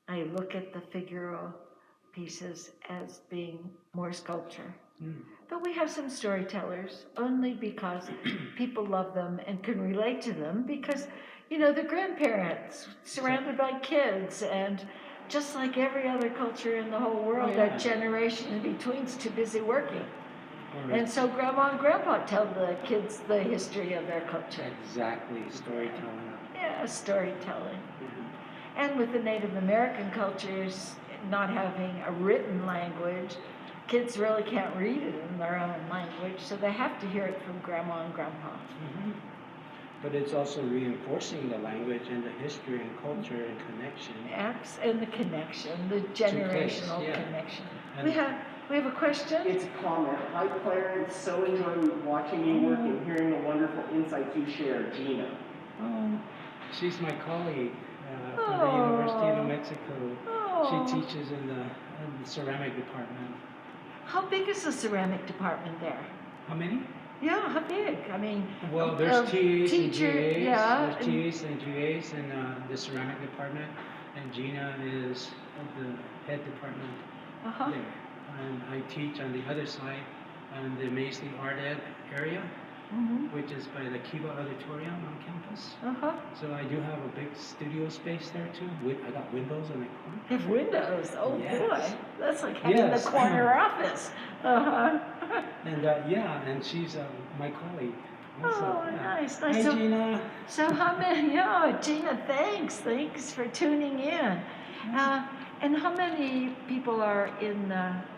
I look at the figural pieces as being more sculpture. But we have some storytellers, only because people love them and can relate to them, because, you know, they're grandparents surrounded by kids, and just like every other culture in the whole world, that generation in between's too busy working. And so grandma and grandpa tell the kids the history of their culture. Exactly, storytelling. Yeah, storytelling. And with the Native American cultures not having a written language, kids really can't read it in their own language, so they have to hear it from grandma and grandpa. But it's also reinforcing the language and the history and culture and connection. And the connection, the generational connection. We have a question? It's a comment. Hi, Clarence. So enjoy watching you work and hearing the wonderful insights you share. Gina. Oh, she's my colleague from the University of New Mexico. She teaches in the ceramic department. How big is the ceramic department there? How many? Yeah, how big? I mean, well, there's TAs and teacher, GAs. yeah, There's TAs and GAs in the ceramic department, and Gina is the head department there. And I teach on the other side, on the Maisley Art Ed area, which is by the Kiva Auditorium on campus. So I do have a big studio space there too. I got windows in the corner. You have windows? Oh Yes. boy, that's like having the corner office. And and she's my colleague. Also. Oh, nice. Hi, So, Gina. so how many? Yeah, Gina, thanks for tuning in. And how many people are in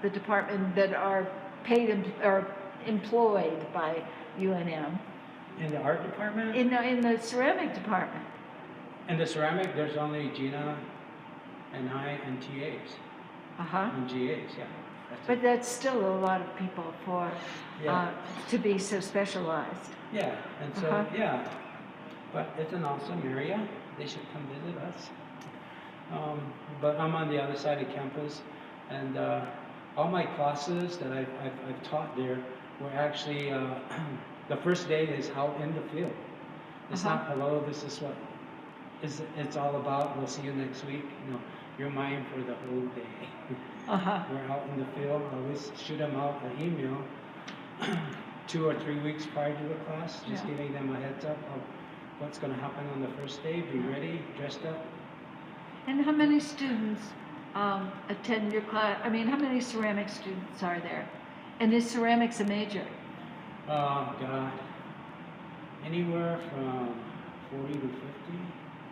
the department that are paid or employed by UNM? In the art department? In the ceramic department. In the ceramic, there's only Gina and I and TAs. And GAs, But that's still a lot of people for to be so specialized. Yeah, and so but it's an awesome area. They should come visit us. But I'm on the other side of campus, and all my classes that I've taught there were actually the first day is out in the field. It's not hello. This is what it's all about. We'll see you next week. You know, you're mine for the whole day. We're out in the field. I always shoot them out an email 2 or 3 weeks prior to the class, just giving them a heads up of what's going to happen on the first day. Be ready, dressed up. And how many students attend your class? I mean, how many ceramic students are there? And is ceramics a major? Oh, God. Anywhere from 40 to 50.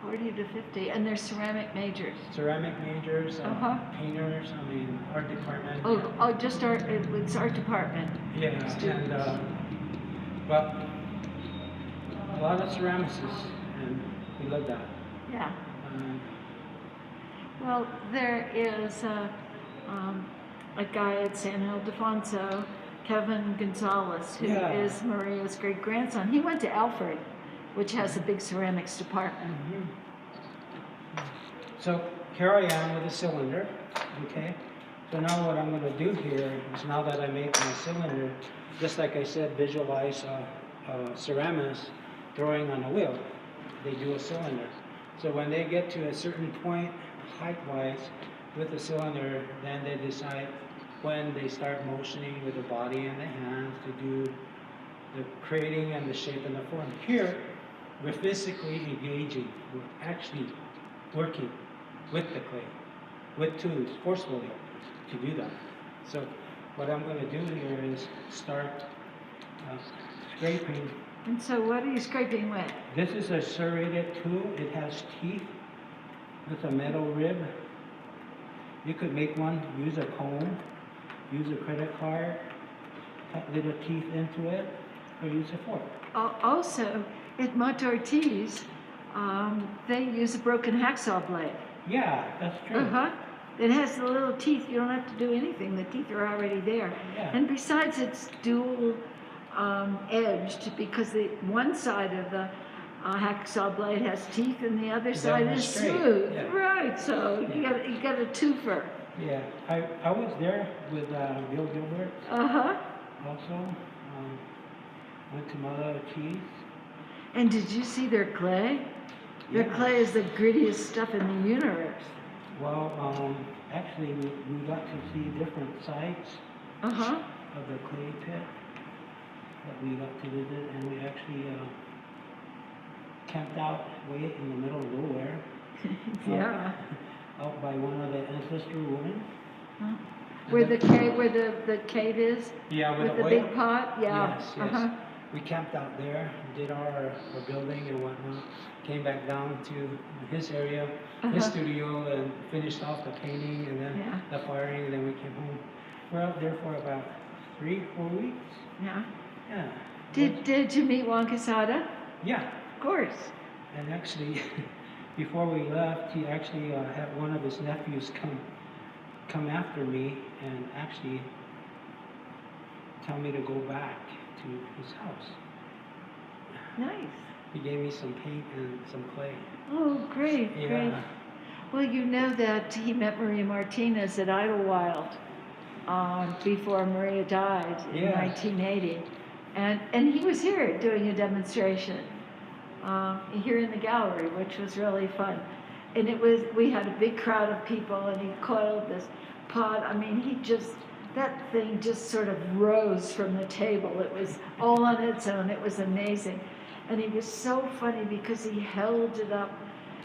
40 to 50, and they're ceramic majors. Ceramic majors, painters, I mean, art department. Oh, just art, it's art department. Yeah, students. And, but a lot of ceramicists, and we love that. Yeah. Well, there is a guy at San Ildefonso, Kevin Gonzalez, who is Maria's great-grandson. He went to Alfred, which has a big ceramics department. So here I am with a cylinder, okay? So now what I'm going to do here is, now that I make my cylinder, just like I said, visualize ceramists throwing on a wheel. They do a cylinder. So when they get to a certain point, height-wise, with the cylinder, then they decide when they start motioning with the body and the hands to do the creating and the shape and the form. Here, we're physically engaging. We're actually working with the clay, with tools, forcefully, to do that. So what I'm going to do here is start scraping. And so what are you scraping with? This is a serrated tool. It has teeth with a metal rib. You could make one, use a comb, use a credit card, cut little teeth into it, or use a fork. Also, at Monte Ortiz, they use a broken hacksaw blade. Yeah, that's true. It has the little teeth. You don't have to do anything. The teeth are already there. Yeah. And besides, it's dual edged, because the one side of the a hacksaw blade has teeth and the other The side other is straight, smooth. yeah. Right, so you got a twofer. Yeah, I was there with Bill Gilbert Uh-huh. also. Went to Mother Cheese. And did you see their clay? Their Yeah. clay is the grittiest stuff in the universe. Well, actually, we got to see different sites Uh-huh. of the clay pit that we got to visit, and we actually camped out way in the middle of nowhere. Yeah. Out by one of the ancestral ruins. Huh? Where the cave is? Yeah, With the oil. big pot? Yeah. Yes, yes. Uh-huh. We camped out there, did our building and whatnot, came back down to his area, his Uh-huh. studio, and finished off the painting and then Yeah. the firing, and then we came home. We're out there for about 3-4 weeks. Yeah. Yeah. Did you meet Wankasada? Yeah. Of course. And actually, before we left, he actually had one of his nephews come after me and actually tell me to go back to his house. Nice. He gave me some paint and some clay. Oh, great, Yeah. great. Well, you know that he met Maria Martinez at Idlewild before Maria died in Yeah. 1980. And he was here doing a demonstration here in the gallery, which was really fun. And we had a big crowd of people, and he coiled this pot. I mean, that thing just sort of rose from the table. It was all on its own. It was amazing. And he was so funny because he held it up,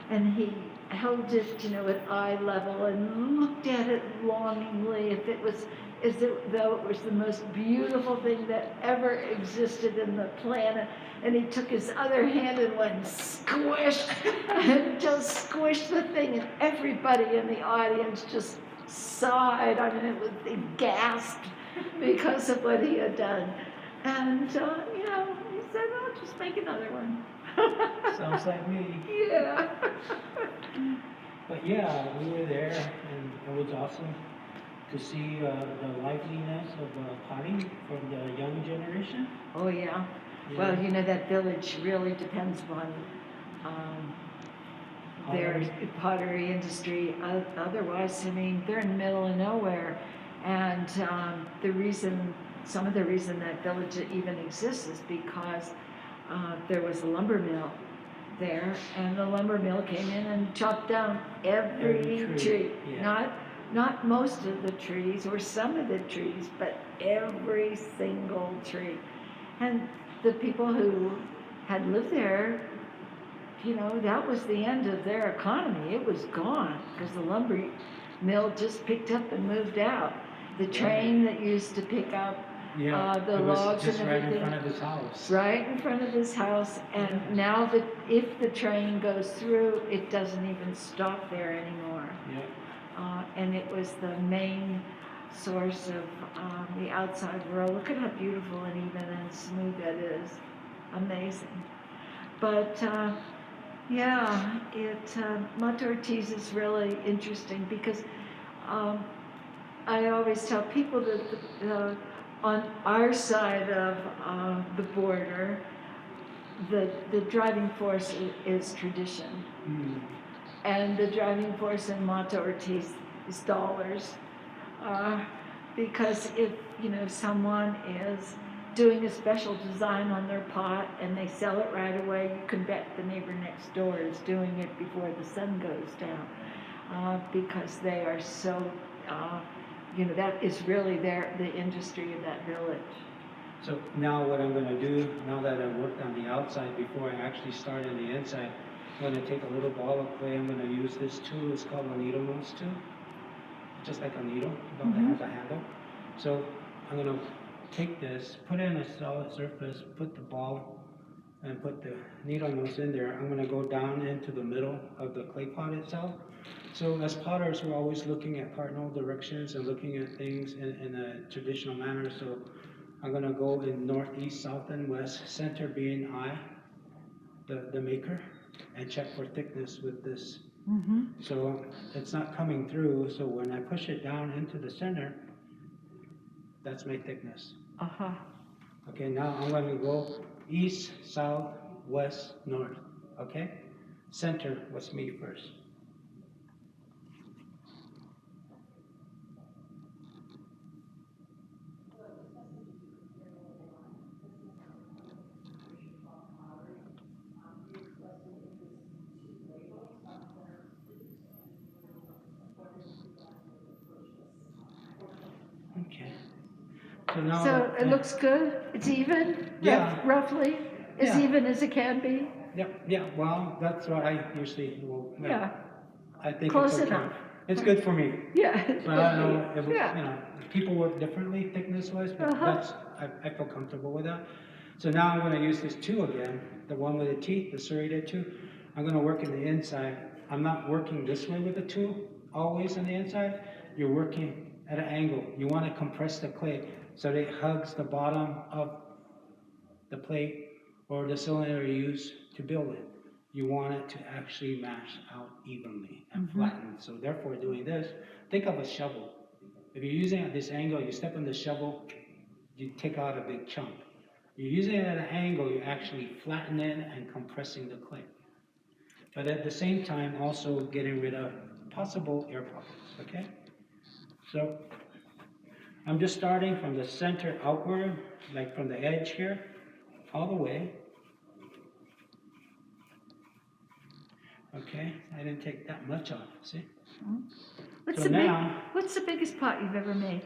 and he held it, at eye level and looked at it longingly as though it was the most beautiful thing that ever existed in the planet. And he took his other hand and went squish, and just squished the thing, and everybody in the audience just sighed. I mean, they gasped because of what he had done. And, he said, "Oh, just make another one." Sounds like me. Yeah. But yeah, we were there, and it was awesome to see the liveliness of potting from the young generation. Oh, yeah. Yeah. Well, that village really depends upon their pottery industry. Otherwise, I mean, they're in the middle of nowhere. And some of the reason that village even exists is because there was a lumber mill there, and the lumber mill came in and chopped down every tree. Yeah. Not most of the trees or some of the trees, but every single tree. And the people who had lived there, that was the end of their economy. It was gone because the lumber mill just picked up and moved out. The train that used to pick up the it was logs just and right everything. in front of his house. Right in front of his house, and now that if the train goes through, it doesn't even stop there anymore. Yeah. And it was the main source of the outside world. Look at how beautiful and even and smooth that is. Amazing. But Mata Ortiz is really interesting because I always tell people that on our side of the border, the driving force is tradition. Mm. And the driving force in Mata Ortiz is dollars. Because if, someone is doing a special design on their pot and they sell it right away, you can bet the neighbor next door is doing it before the sun goes down. Because they are so, that is really the industry of that village. So now what I'm going to do, now that I've worked on the outside before I actually start on the inside, I'm going to take a little ball of clay. I'm going to use this tool. It's called a needle nose tool. Just like a needle, but it has a handle. So I'm going to take this, put it in a solid surface, put the ball, and put the needle nose in there. I'm going to go down into the middle of the clay pot itself. So as potters, we're always looking at cardinal directions and looking at things in a traditional manner. So I'm going to go in north, east, south, and west, center being I, the maker, and check for thickness with this. Mm-hmm. So it's not coming through, so when I push it down into the center, that's my thickness. Uh-huh. Okay, now I'm going to go east, south, west, north. okay? Center was me first. Okay. So now. So it looks good? It's even? Yeah. Roughly? As Yeah. even as it can be? Yeah, well, that's what I usually will. Yeah. I think Close it's okay. enough. It's good for me. Yeah. So I don't know, if, Yeah. you know, people work differently thickness-wise, but Uh-huh. I feel comfortable with that. So now I'm gonna use this tool again, the one with the teeth, the serrated tool. I'm gonna work in the inside. I'm not working this way with the tool, always on the inside. You're working at an angle. You wanna compress the clay so that it hugs the bottom of the plate or the cylinder you use to build it. You want it to actually mash out evenly and flatten. So therefore doing this, think of a shovel. If you're using it at this angle, you step on the shovel, you take out a big chunk. You're using it at an angle, you're actually flattening and compressing the clay. But at the same time, also getting rid of possible air pockets, okay? So I'm just starting from the center outward, like from the edge here, all the way. Okay, I didn't take that much off, see? What's So now, what's the biggest pot you've ever made?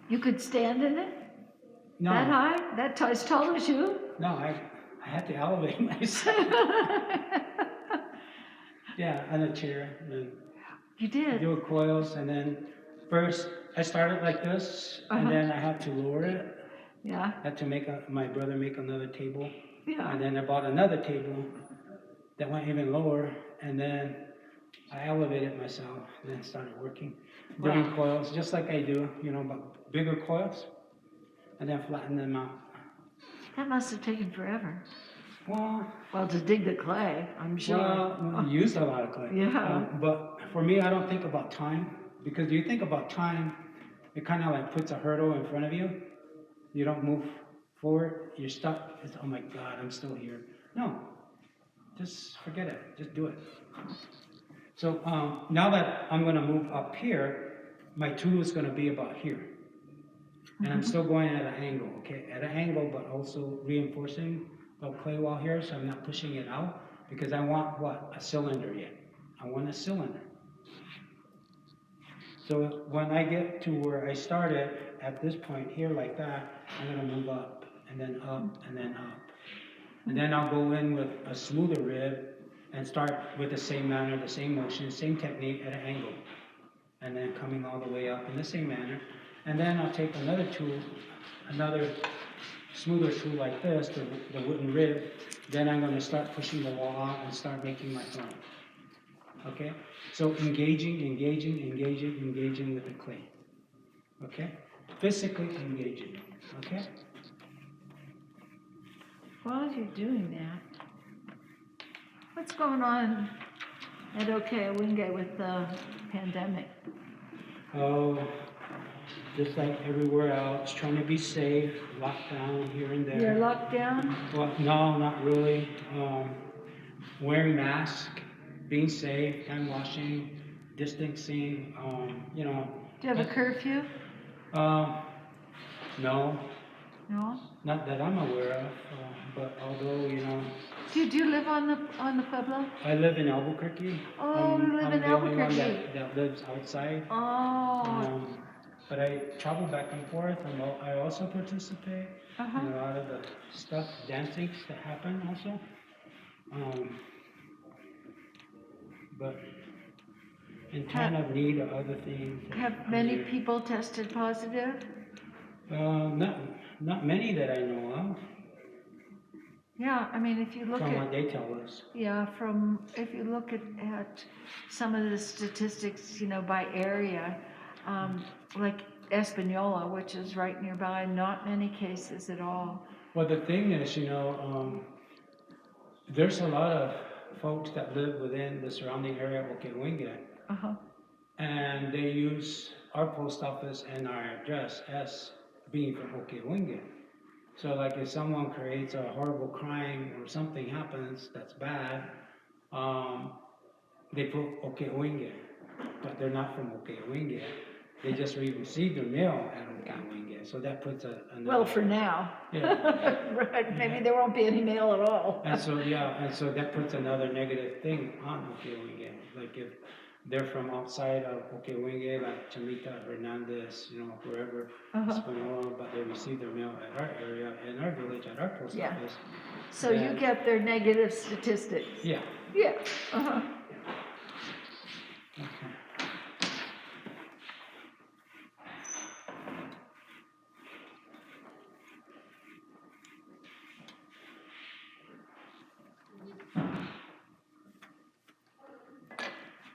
You could stand in it? no, That high? That as tall as you? no, I had to elevate myself. Yeah, on a chair, and You did? do coils, and then first I started like this, and then I had to lower it. Yeah. Had to make my brother make another table, Yeah. and then I bought another table that went even lower, and then I elevated myself, and then started working different coils, just like I do, you know, but bigger coils, and then flatten them out. That must have taken forever. Well, To dig the clay, I'm sure. well, we used a lot of clay. Yeah. But for me, I don't think about time, because you think about time, it kind of like puts a hurdle in front of you. You don't move forward, you're stuck. It's, oh my God, I'm still here. No, just forget it, just do it. So now that I'm gonna move up here, my tool is gonna be about here. And I'm still going at an angle, okay? At an angle, but also reinforcing the clay wall here, so I'm not pushing it out, because I want what? A cylinder yet. I want a cylinder. So when I get to where I started, at this point here like that, I'm gonna move up, and then up, and then up. And then I'll go in with a smoother rib, and start with the same manner, the same motion, same technique at an angle. And then coming all the way up in the same manner. And then I'll take another tool, another smoother tool like this, the wooden rib. Then I'm gonna start pushing the wall out and start making my throne. Okay? So engaging with the clay. Okay? Physically engaging. Okay? While you're doing that, what's going on at Ohkay Owingeh with the pandemic? Oh, just like everywhere else, trying to be safe, locked down here and there. You're locked down? Well, no, not really. Wearing masks, being safe, hand washing, distancing, you know. Do you have a curfew? No, No? not that I'm aware of, but although, you know, Do you live on the Pueblo? I live in Albuquerque. Oh, you live in I'm the only one Albuquerque. that lives outside. Oh. But I travel back and forth, and I also participate in a lot of the stuff, dancings that happen also. But in time of need of other things. Have many people tested positive? Not many that I know of, Yeah, I mean, if you look from at, what they tell us. yeah, if you look at some of the statistics, you know, by area, like Espanola, which is right nearby, not many cases at all. Well, the thing is, you know, there's a lot of folks that live within the surrounding area of Ohkay Owingeh, and they use our post office and our address as being from Ohkay Owingeh. So like if someone creates a horrible crime or something happens that's bad, they put Ohkay Owingeh, but they're not from Ohkay Owingeh. They just received their mail at Ohkay Owingeh, so that puts another. Well, for now. Yeah. Right, maybe there won't be any mail at all. And so, yeah, and so that puts another negative thing on Ohkay Owingeh. Like if they're from outside of Ohkay Owingeh, like Chamita, Hernandez, you know, wherever, Espanola, but they receive their mail at our area, in our village, at our post Yeah. office. So you then- get their negative statistics. Yeah. Yeah. Uh-huh. Okay.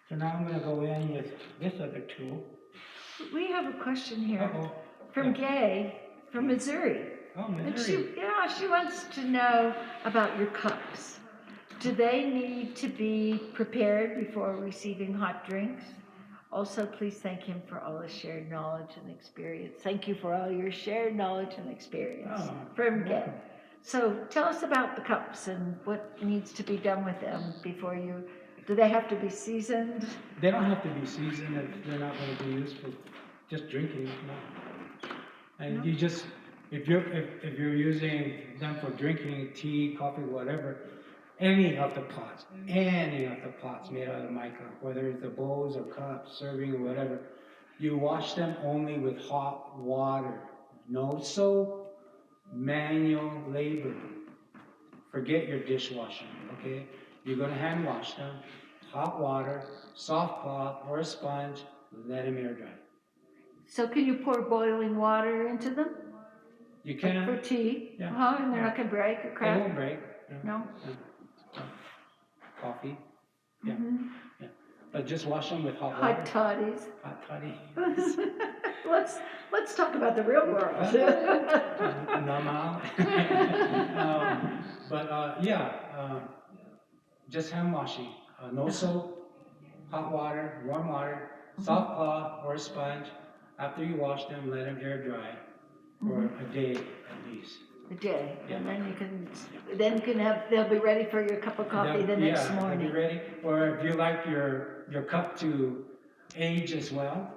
So now I'm gonna go in with this other tool. We have a question here Uh-oh. from Gay from Missouri. Oh, And Missouri. she wants to know about your cups. Do they need to be prepared before receiving hot drinks? Also, please thank him for all his shared knowledge and experience. Thank you for all your shared knowledge and experience. Oh, From Gay. welcome. So tell us about the cups and what needs to be done with them before you, do they have to be seasoned? They don't have to be seasoned if they're not gonna be used for just drinking, no. And you just, if you're using them for drinking, tea, coffee, whatever, any of the pots made out of mica, whether it's the bowls or cups, serving or whatever, you wash them only with hot water. No soap, manual labor. Forget your dishwashing, okay? You're gonna hand wash them, hot water, soft cloth or a sponge, let them air dry. So can you pour boiling water into them? You Like can. for tea? Yeah. And they're Yeah. not gonna break or They crack? won't break. No? Coffee. Yeah. Mhm. Yeah. But just wash them with hot water. Hot toddies. Hot toddy. Let's talk about the real world. Normal. Just hand washing. No soap, hot water, warm water, soft cloth or a sponge. After you wash them, let them air dry for a day at least. A day, Yeah. and then you can have, they'll be ready for your cup of coffee the next morning. They'll be ready. Or if you like your cup to age as well,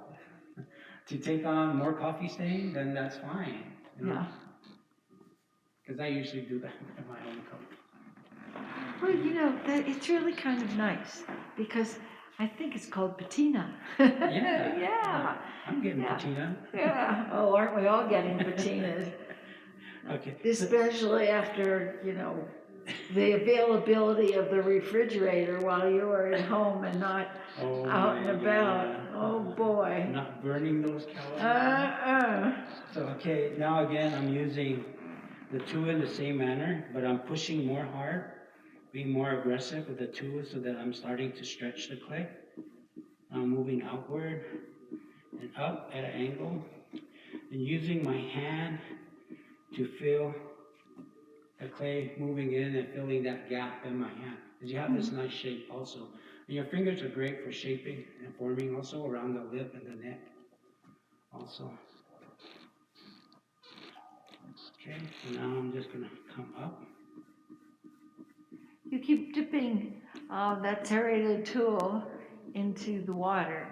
to take on more coffee stain, then that's fine. You know? Yeah. Because I usually do that in my own cup. Well, you know, it's really kind of nice because I think it's called patina. Yeah. Yeah. I'm getting Yeah. patina. Yeah. Oh, aren't we all getting patinas? Okay. Especially after, you know, the availability of the refrigerator while you are at home and not out and about. Oh, boy. Not burning those calories. So, okay, now again, I'm using the tool in the same manner, but I'm pushing more hard, being more aggressive with the tool so that I'm starting to stretch the clay. I'm moving outward and up at an angle and using my hand to feel the clay moving in and filling that gap in my hand. Because you have this nice shape also. And your fingers are great for shaping and forming also around the lip and the neck also. Okay, so now I'm just gonna come up. You keep dipping that serrated tool into the water.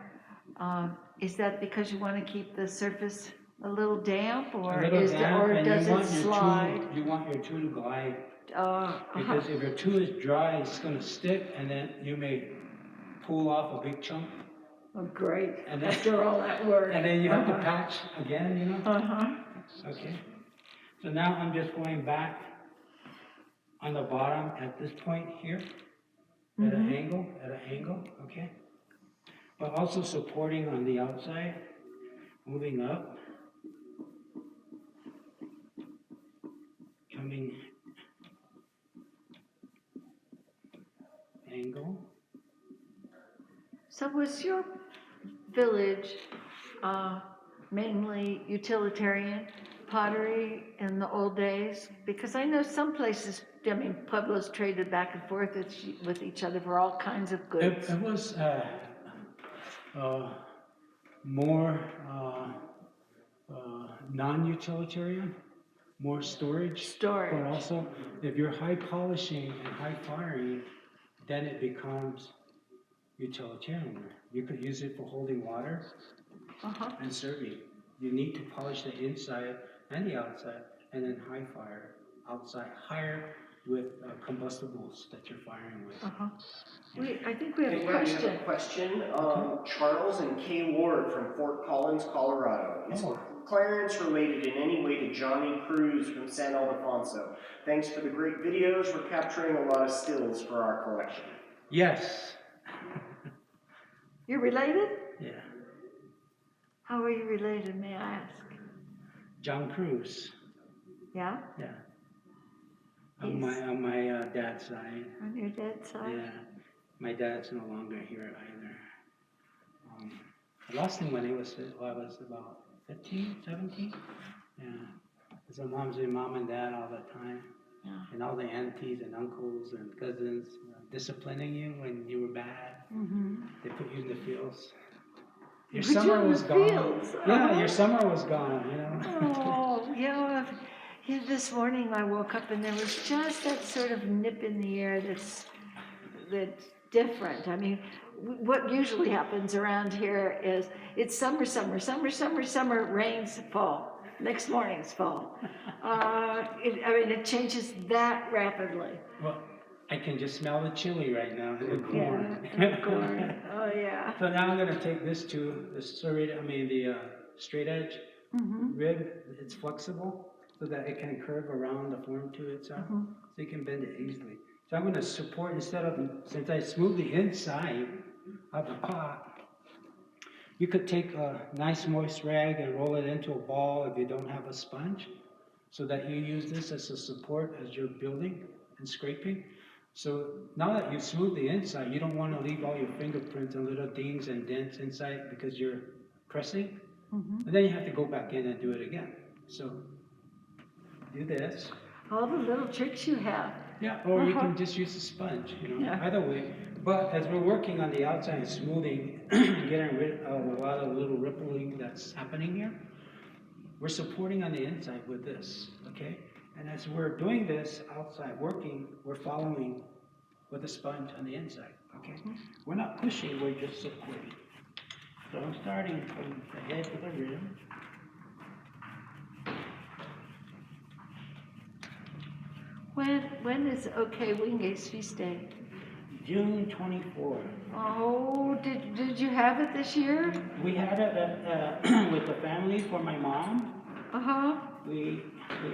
Is that because you want to keep the surface a little damp, or A little damp, or and does you it want your slide? tool, you want your tool to glide. Uh, Because if your tool is dry, it's gonna stick, and then you may pull off a big chunk. Oh, great. And then- After all that work. And then you have to patch again, you know? Uh-huh. Okay. So now I'm just going back on the bottom at this point here, at an angle, okay? But also supporting on the outside, moving up, coming angle. So was your village mainly utilitarian pottery in the old days? Because I know some places, I mean, pueblos traded back and forth with each other for all kinds of goods. It was more non-utilitarian. more storage. Storage. But also, if you're high polishing and high firing, then it becomes utilitarian. You could use it for holding water and serving. You need to polish the inside and the outside, and then high fire outside, higher with combustibles that you're firing with. I think we have a We have question. a question. Charles and Kay Ward from Fort Collins, Colorado. Is Clarence related in any way to Johnny Cruz from San Ildefonso? Thanks for the great videos. We're capturing a lot of stills for our collection. Yes. You're related? Yeah. How are you related, may I ask? John Cruz. Yeah? Yeah. On my dad's side. On your dad's side? Yeah. My dad's no longer here either. I lost him when I was about 15, 17. Yeah. Because my mom's with mom and dad all the time. Yeah. And all the aunties and uncles and cousins disciplining you when you were bad. They put you in the fields. Your Put you summer in was the gone. fields. Yeah, your summer was gone, you know. Oh, yeah. This morning I woke up and there was just that sort of nip in the air that's different. I mean, what usually happens around here is it's summer, rains, fall. Next morning's fall. It changes that rapidly. Well, I can just smell the chili right now and the corn. Yeah, and corn. Oh, yeah. So now I'm going to take this to the straight edge rib. It's flexible so that it can curve around the form to itself. So you can bend it easily. So I'm going to support, since I smooth the inside of the pot, you could take a nice moist rag and roll it into a ball if you don't have a sponge, so that you use this as a support as you're building and scraping. So now that you've smoothed the inside, you don't want to leave all your fingerprints and little dings and dents inside because you're pressing. And then you have to go back in and do it again. So do this. All the little tricks you have. Yeah, or you can just use a sponge, either way. But as we're working on the outside and smoothing, getting rid of a lot of little rippling that's happening here, we're supporting on the inside with this, okay? And as we're doing this outside working, we're following with a sponge on the inside, okay? We're not pushing, we're just supporting. So I'm starting from the head of the rib. When is Ohkay Owingeh's feast day? June 24th. Oh, did you have it this year? We had it with the family for my mom. We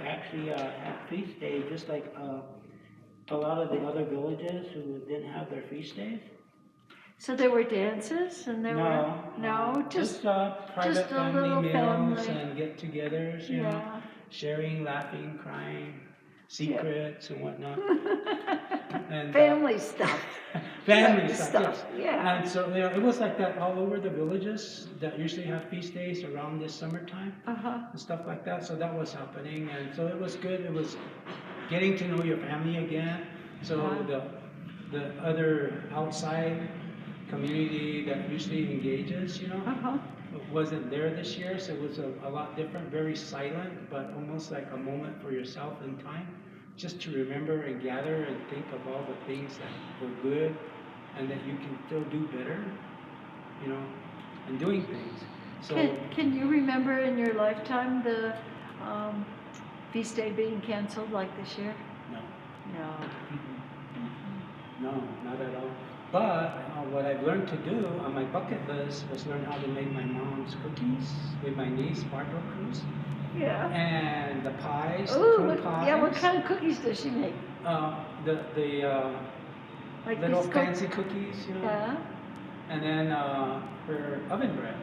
actually had feast day just like a lot of the other villages who didn't have their feast days. So there were dances and there were just private just a family little meals family. and get-togethers, you know, sharing, laughing, crying, secrets and whatnot. And, family stuff. Family stuff, yes. Yeah. And so it was like that all over the villages that usually have feast days around this summertime and stuff like that. So that was happening, and so it was good. It was getting to know your family again. So the other outside community that usually engages, wasn't there this year. So it was a lot different, very silent, but almost like a moment for yourself in time, just to remember and gather and think of all the things that were good and that you can still do better, and doing things. So Can you remember in your lifetime the feast day being canceled like this year? no, No. not at all. But what I've learned to do on my bucket list was learn how to make my mom's cookies with my niece, Andrea Cruz. Yeah. And the pies, the Ooh, fruit pies. yeah, what kind of cookies does she make? The Like little these fancy cookies, Yeah. And then her oven bread.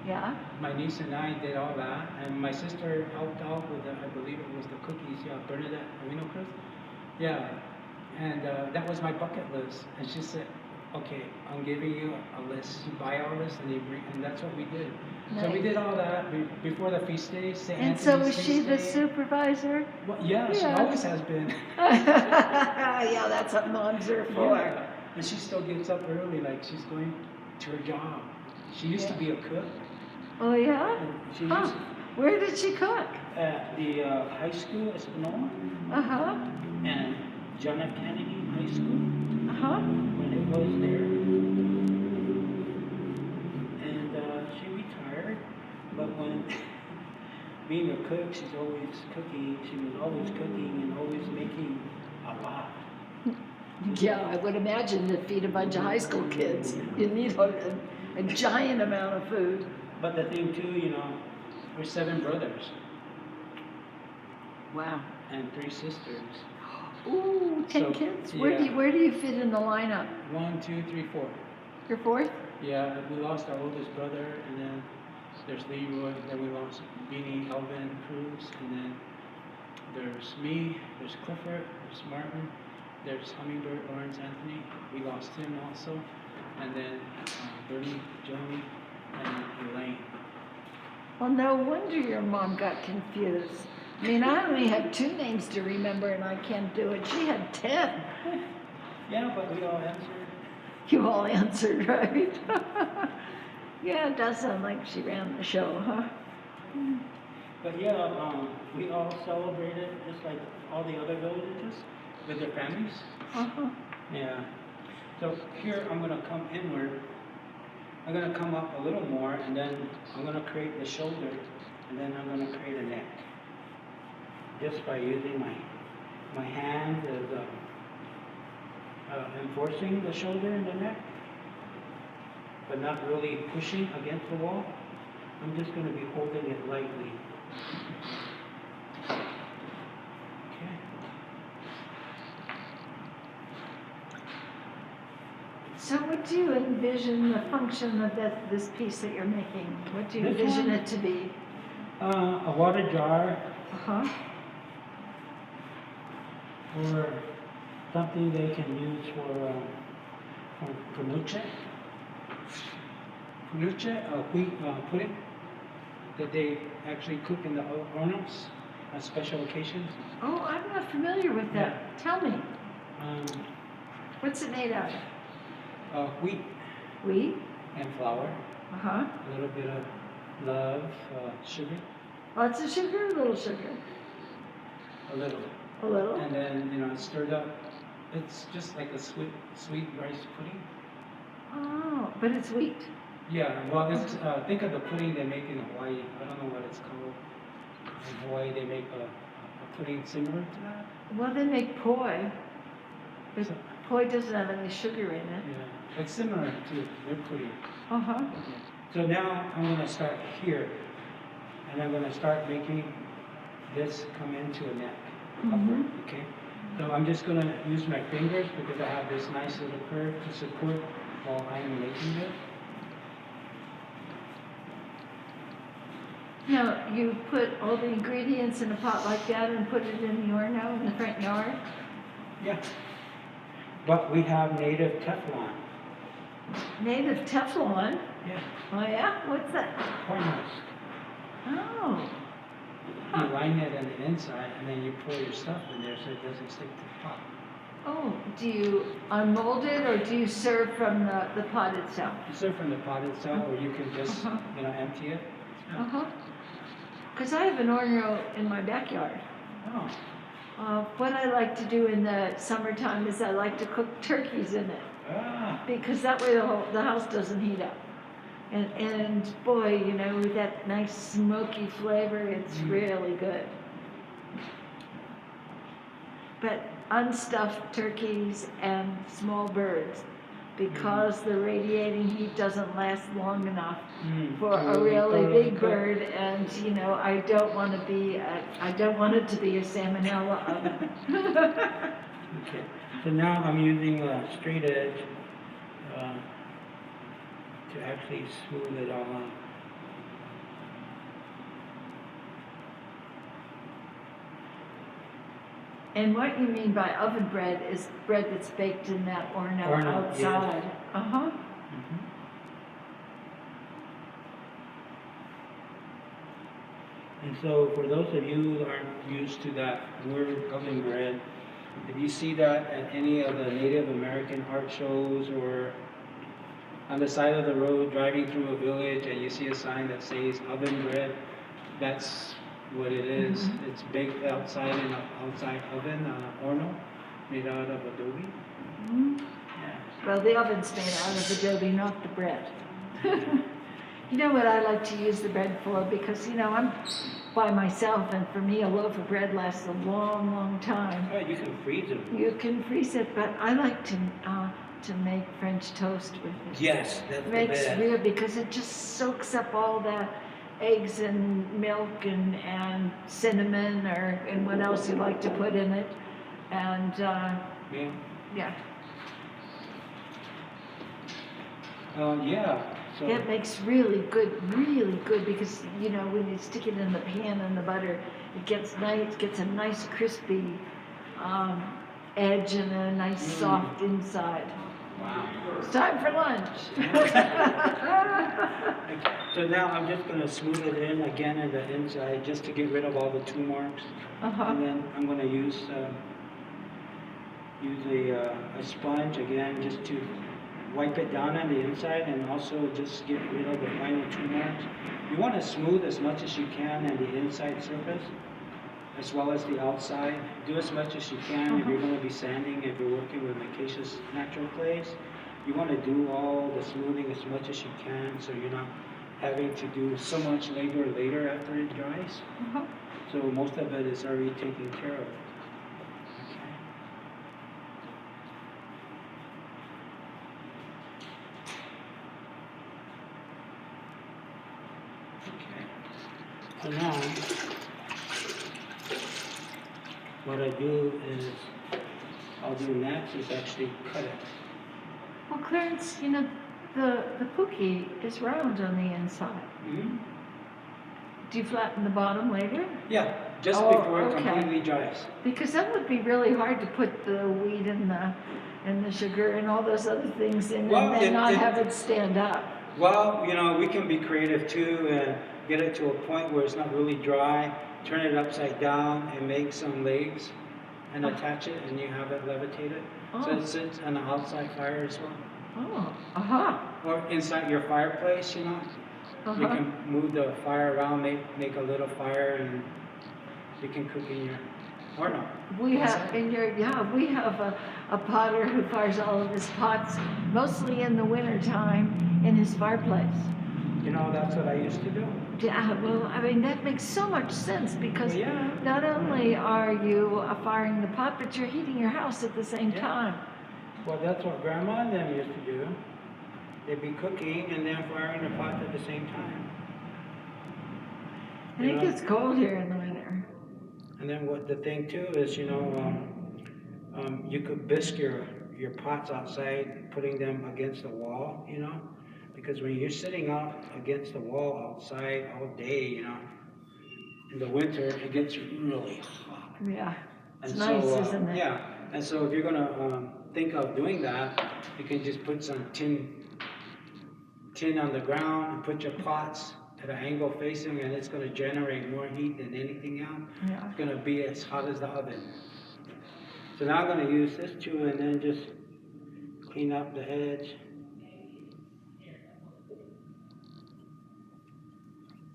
Yeah. My niece and I did all that, and my sister helped out with I believe it was the cookies, Bernadette Avino Cruz. Yeah, and that was my bucket list. And she said, okay, I'm giving you a list. You buy all this and you bring, and that's what we did. Nice. So we did all that before the feast days. St. And so Anthony's was she feast the day. supervisor? Well, yeah, she Yeah. always has been. Yeah, that's what moms are for. Yeah. And she still gets up early, like she's going to her job. She used to be a cook. Oh, yeah? And she Where did she cook? At the high school, Espanola, Uh-huh. and John F. Kennedy High School, Uh-huh. when it was there. And she retired, but when being a cook, she's always cooking. She was always cooking and always making a lot. Yeah, I would imagine to feed a bunch of high school kids, you need a giant amount of food. But the thing too, you know, we're 7 brothers Wow. and 3 sisters. Ooh, 10 So, kids. yeah. Where do you fit in the lineup? 1, 2, 3, 4. You're fourth? Yeah, we lost our oldest brother, and then there's Leroy, then we lost Beanie, Elvin, Cruz, and then there's me, there's Clifford, there's Martin, there's Hummingbird, Lawrence Anthony, we lost him also, and then Bernie, Johnny, and Elaine. Well, no wonder your mom got confused. I mean, I only have 2 names to remember and I can't do it. She had 10. Yeah, but we all answered. You all answered, right? Yeah, it does sound like she ran the show, huh? But yeah, we all celebrated just like all the other villages with their families. Uh-huh. Yeah. So here I'm gonna come inward. I'm gonna come up a little more, and then I'm gonna create the shoulder, and then I'm gonna create a neck. Just by using my hand as enforcing the shoulder and the neck, but not really pushing against the wall. I'm just gonna be holding it lightly. Okay. So what do you envision the function of this piece that you're making? What do you This envision one? it to be? A water jar Uh-huh. or something they can use for kombucha. Kombucha, wheat pudding that they actually cook in the Ornos on special occasions. Oh, I'm not familiar with that. Yeah. Tell me. Um, What's it made of? Wheat Wheat? and flour, Uh-huh. a little bit of love, sugar, Lots of sugar, little sugar? a little. A little? And then, you know, it's stirred up. It's just like a sweet rice pudding. Oh, but it's wheat. Yeah, well, it's, think of the pudding they make in Hawaii. I don't know what it's called. In Hawaii, they make a pudding similar to that. Well, they make poi, but So- poi doesn't have any sugar in it. Yeah, it's similar to their pudding. Uh-huh. So now I'm going to start here, and I'm going to start making this come into a neck. Upward, okay? So I'm just going to use my fingers because I have this nice little curve to support while I am making this. Now, you put all the ingredients in a pot like that and put it in the Orno in the front yard? Yeah. But we have native Teflon. Native Teflon? Yeah. Oh yeah? What's that? Corn husk. Oh. You line it on the inside, and then you pour your stuff in there so it doesn't stick to the pot. Oh, do you unmold it or do you serve from the pot itself? You serve from the pot itself, or you can just, Uh-huh. you know, empty it. Uh-huh. Because I have an Orno in my backyard. Oh. What I like to do in the summertime is I like to cook turkeys in it. Ah. Because that way the house doesn't heat up. And boy, you know, with that nice smoky flavor, it's really good. But unstuffed turkeys and small birds, because the radiating heat doesn't last long enough for a really big bird, and you know, I don't want it to be a salmonella oven. Okay. So now I'm using a straight edge to actually smooth it all out. And what you mean by oven bread is bread that's baked in that Orno Orno, outside. yes. Uh-huh. And so for those of you who aren't used to that word oven bread, if you see that at any of the Native American art shows or on the side of the road driving through a village and you see a sign that says oven bread, That's what it is. It's baked outside in an outside oven, horno, made out of adobe. Yeah. Well, the oven's made out of adobe, not the bread. You know what I like to use the bread for? Because, you know, I'm by myself, and for me, a loaf of bread lasts a long, long time. Oh, you can freeze them. You can freeze it, but I like to make French toast with it. Yes, that's the Makes best. real, because it just soaks up all that eggs and milk and cinnamon and what else you like to put in it. And Yeah. yeah, Yeah. So it makes really good, because, you know, when you stick it in the pan and the butter, it gets nice, gets a nice crispy edge and a nice soft inside. wow. It's time for lunch. So now I'm just gonna smooth it in again in the inside just to get rid of all the two marks. And then I'm gonna use a sponge again just to wipe it down on the inside and also just get rid of the final two marks. You want to smooth as much as you can on the inside surface as well as the outside. Do as much as you can if you're going to be sanding, if you're working with micaceous natural clays. You want to do all the smoothing as much as you can so you're not having to do so much labor later after it dries. So most of it is already taken care of. So now, what I do is, I'll do next is actually cut it. Well, Clarence, you know, the pookie is round on the inside. Mm-hmm. Do you flatten the bottom later? Yeah, just Oh, before it okay. completely dries. Because that would be really hard to put the wheat and the sugar and all those other things in, Well, and then not it- have it stand up. Well, you know, we can be creative too and get it to a point where it's not really dry, turn it upside down and make some legs and attach it and you have it levitated. So Oh. it sits on the outside fire as well. Oh, Or inside your fireplace, you know. You can move the fire around, make a little fire and you can cook in your horno. We have we have a potter who fires all of his pots mostly in the winter time in his fireplace. You know, that's what I used to do. Yeah, well, I mean, that makes so much sense, because Well, yeah. not only are you firing the pot, but you're heating your house at the same Yeah. time. Well, that's what Grandma and them used to do. They'd be cooking and then firing the pot at the same time. And You it know? gets cold here in the winter. And then what the thing too is, you know, you could bisque your pots outside, putting them against the wall, you know, because when you're sitting out against the wall outside all day, you know, in the winter it gets really hot. Yeah, it's And nice, so, isn't it? Yeah, and so if you're gonna think of doing that, you can just put some tin on the ground and put your pots at an angle facing, and it's gonna generate more heat than anything else. Yeah. It's gonna be as hot as the oven. So now I'm gonna use this too, and then just clean up the edge.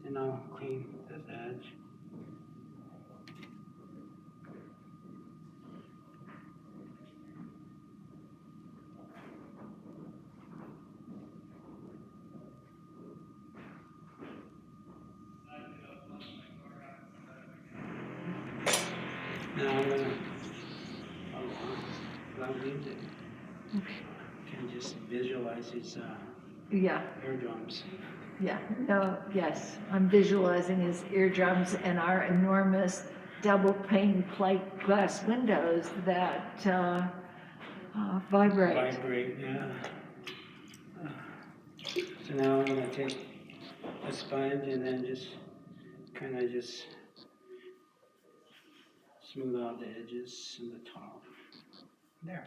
And I'll clean this edge. Now I'm gonna, can just visualize its Yeah, eardrums. yeah, no, yes. I'm visualizing his eardrums and our enormous double pane plate glass windows that vibrate. Vibrate, yeah. So now I'm gonna take a sponge and then just kind of just smooth out the edges and the top. There.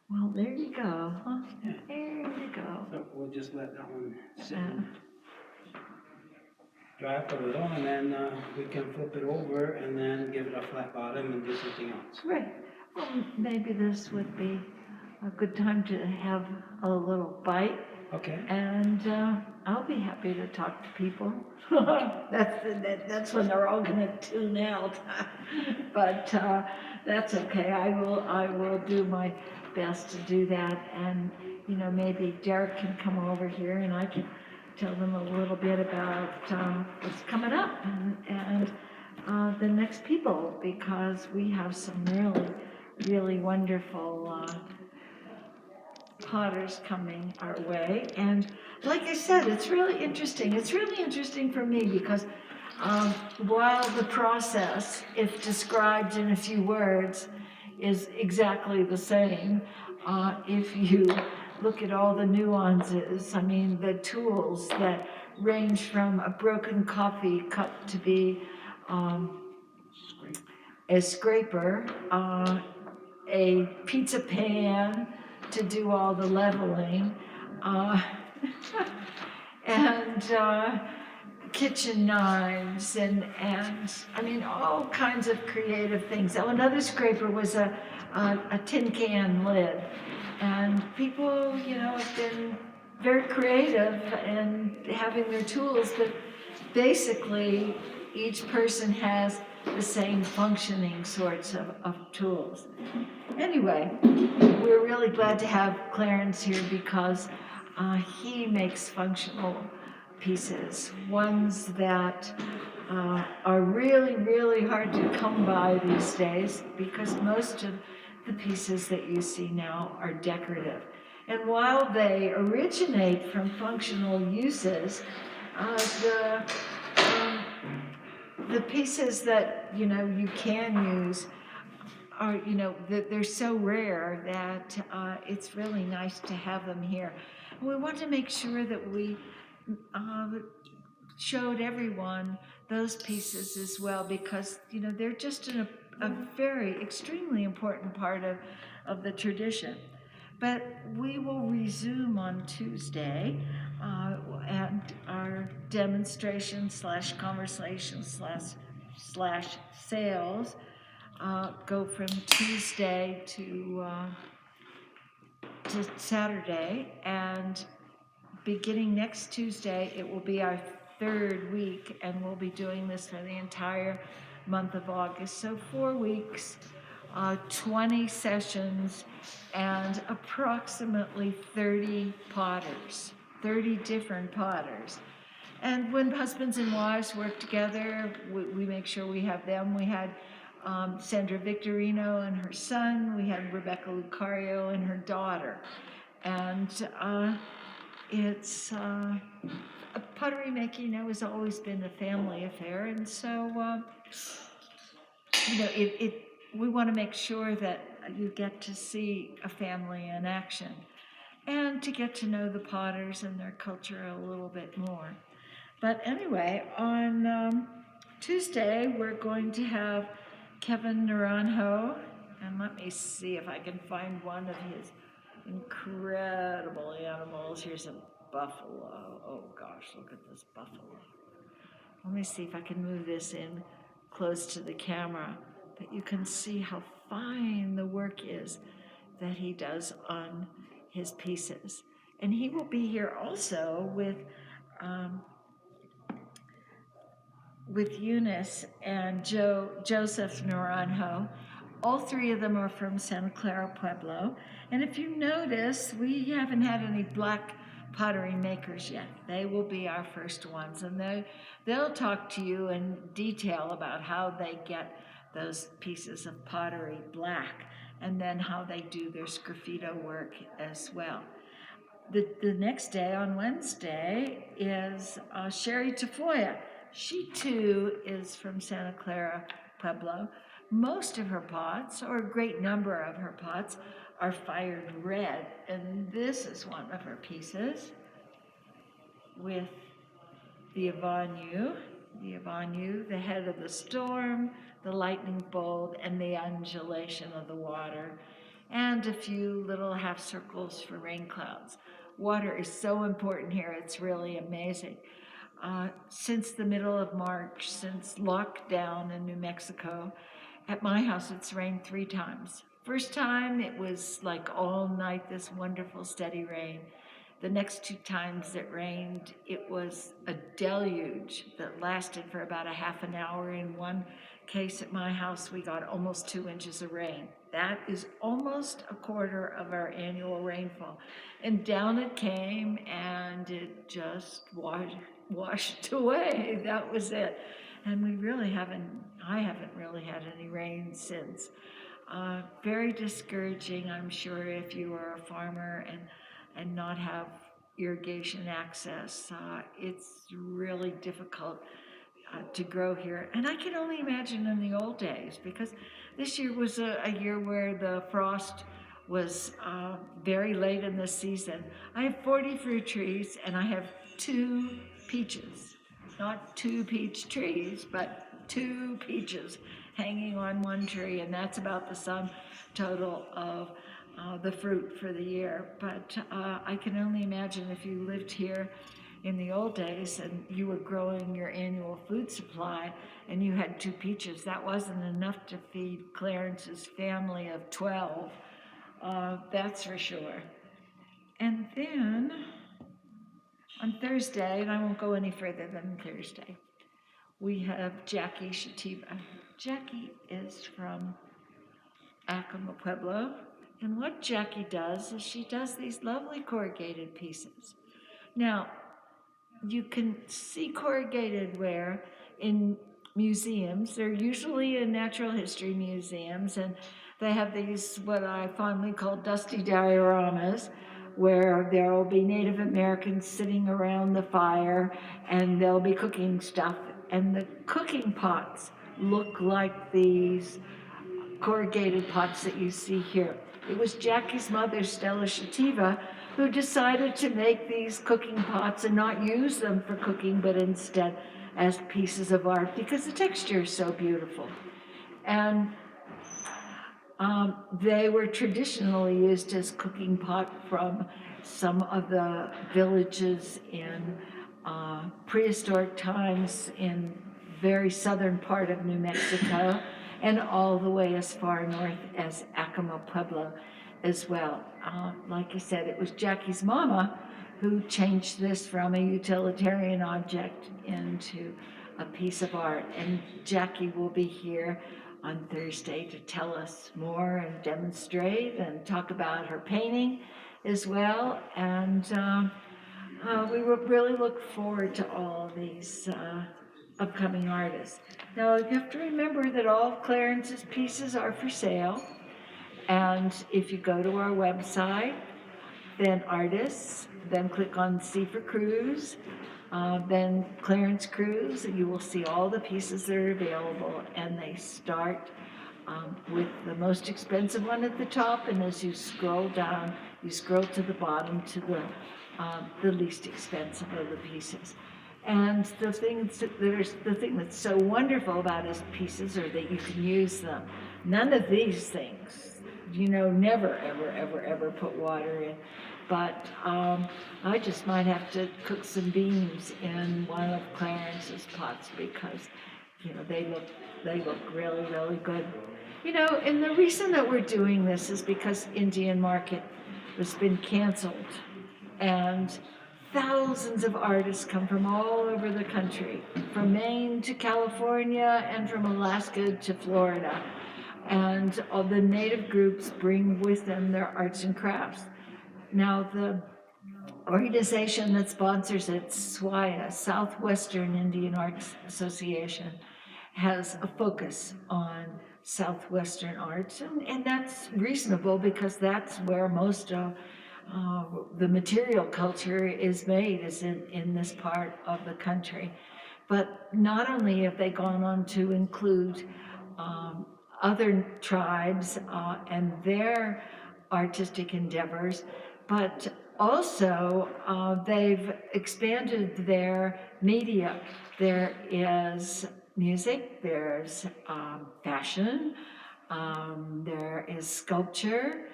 Well, there you go, huh? Yeah. There you go. So we'll just let that one sit Yeah. and dry up a little, and then we can flip it over and then give it a flat bottom and do something else. Right. Well, maybe this would be a good time to have a little bite Okay. And I'll be happy to talk to people. That's when they're all gonna tune out. But that's okay. I will do my best to do that. And, you know, maybe Derek can come over here and I can tell them a little bit about what's coming up and the next people, because we have some really wonderful potters coming our way. And like I said, it's really interesting. It's really interesting for me because while the process, if described in a few words, is exactly the same, if you look at all the nuances, I mean, the tools that range from a broken coffee cup to be a scraper, a pizza pan to do all the leveling, and kitchen knives, and I mean, all kinds of creative things. Oh, another scraper was a tin can lid. And people, you know, have been very creative in having their tools, but basically each person has the same functioning sorts of tools. Anyway, we're really glad to have Clarence here because he makes functional pieces, ones that are really hard to come by these days because most of the pieces that you see now are decorative. And while they originate from functional uses, the pieces that, you know, you can use are, you know, they're so rare that it's really nice to have them here. And we want to make sure that we showed everyone those pieces as well because, you know, they're just a very extremely important part of the tradition. But we will resume on Tuesday and our demonstration / conversation / sales go from Tuesday to Saturday, and beginning next Tuesday, it will be our third week, and we'll be doing this for the entire month of August. So 4 weeks, 20 sessions, and approximately 30 potters, 30 different potters. And when husbands and wives work together, we make sure we have them. We had Sandra Victorino and her son. We had Rebecca Lucario and her daughter. And it's pottery making, you know, has always been a family affair, and so you know, we want to make sure that you get to see a family in action, and to get to know the potters and their culture a little bit more. But anyway, on Tuesday we're going to have Kevin Naranjo, and let me see if I can find one of his incredible animals. Here's a buffalo. Oh gosh, look at this buffalo. Let me see if I can move this in close to the camera, but you can see how fine the work is that he does on his pieces. And he will be here also with Eunice and Joseph Naranjo. All three of them are from Santa Clara Pueblo. And if you notice, we haven't had any black pottery makers yet. They will be our first ones. And they'll talk to you in detail about how they get those pieces of pottery black, and then how they do their sgraffito work as well. The next day, on Wednesday, is Sherry Tafoya. She too is from Santa Clara Pueblo. Most of her pots, or a great number of her pots, are fired red, and this is one of her pieces with the Avanu, the head of the storm, the lightning bolt, and the undulation of the water, and a few little half circles for rain clouds. Water is so important here, it's really amazing. Since the middle of March, since lockdown in New Mexico, at my house it's rained 3 times. First time it was like all night, this wonderful steady rain. The next 2 times it rained, it was a deluge that lasted for about a half an hour. In one case at my house, we got almost 2 inches of rain. That is almost a quarter of our annual rainfall. And down it came, and it just washed away. That was it. And I haven't really had any rain since. Very discouraging, I'm sure, if you are a farmer and not have irrigation access. It's really difficult to grow here. And I can only imagine in the old days, because this year was a year where the frost was very late in the season. I have 40 fruit trees, and I have 2 peaches. Not 2 peach trees, but 2 peaches hanging on one tree, and that's about the sum total of the fruit for the year. But I can only imagine if you lived here in the old days and you were growing your annual food supply and you had 2 peaches, that wasn't enough to feed Clarence's family of 12, that's for sure. And then on Thursday, and I won't go any further than Thursday, we have Jackie Shativa. Jackie is from Ohkay Pueblo, and what Jackie does is she does these lovely corrugated pieces. Now, you can see corrugated ware in museums. They're usually in natural history museums, and they have these, what I fondly call dusty dioramas, where there will be Native Americans sitting around the fire, and they'll be cooking stuff, and the cooking pots look like these corrugated pots that you see here. It was Jackie's mother, Stella Shativa, who decided to make these cooking pots and not use them for cooking, but instead as pieces of art, because the texture is so beautiful. And they were traditionally used as cooking pot from some of the villages in prehistoric times in very southern part of New Mexico, and all the way as far north as Ohkay Pueblo as well. Like I said, it was Jackie's mama who changed this from a utilitarian object into a piece of art. And Jackie will be here on Thursday to tell us more and demonstrate and talk about her painting as well. And we really look forward to all these upcoming artists. Now, you have to remember that all of Clarence's pieces are for sale. And if you go to our website, then artists, then click on C for Cruz, then Clarence Cruz, and you will see all the pieces that are available. And they start with the most expensive one at the top, and as you scroll down, you scroll to the bottom to the least expensive of the pieces. And the thing that's so wonderful about his pieces are that you can use them. None of these things, never, ever put water in. But I just might have to cook some beans in one of Clarence's pots because, they look really, really good. And the reason that we're doing this is because Indian Market has been canceled, and thousands of artists come from all over the country, from Maine to California and from Alaska to Florida. And all the native groups bring with them their arts and crafts. Now, the organization that sponsors it, SWIA, Southwestern Indian Arts Association, has a focus on Southwestern arts, and that's reasonable because that's where most of the material culture is made, is in this part of the country. But not only have they gone on to include other tribes and their artistic endeavors, but also they've expanded their media. There is music, there's fashion, there is sculpture,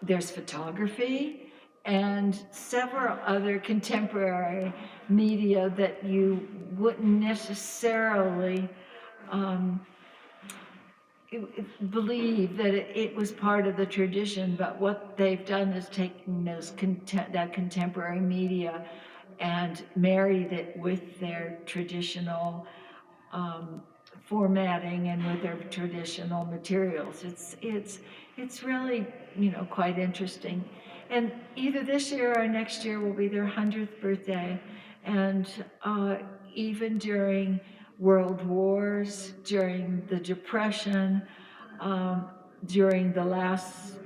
there's photography, and several other contemporary media that you wouldn't necessarily believe that it was part of the tradition, but what they've done is taken that contemporary media and married it with their traditional formatting and with their traditional materials. It's really, quite interesting. And either this year or next year will be their 100th birthday. And even during world wars, during the Depression, during the last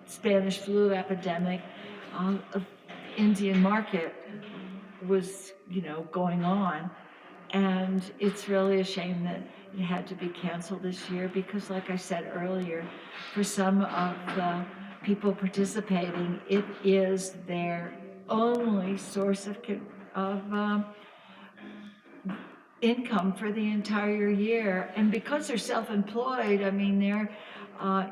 Spanish flu epidemic, Indian market was, going on. And it's really a shame that it had to be canceled this year because, like I said earlier, for some of the people participating, it is their only source of income for the entire year. And because they're self-employed, I mean, there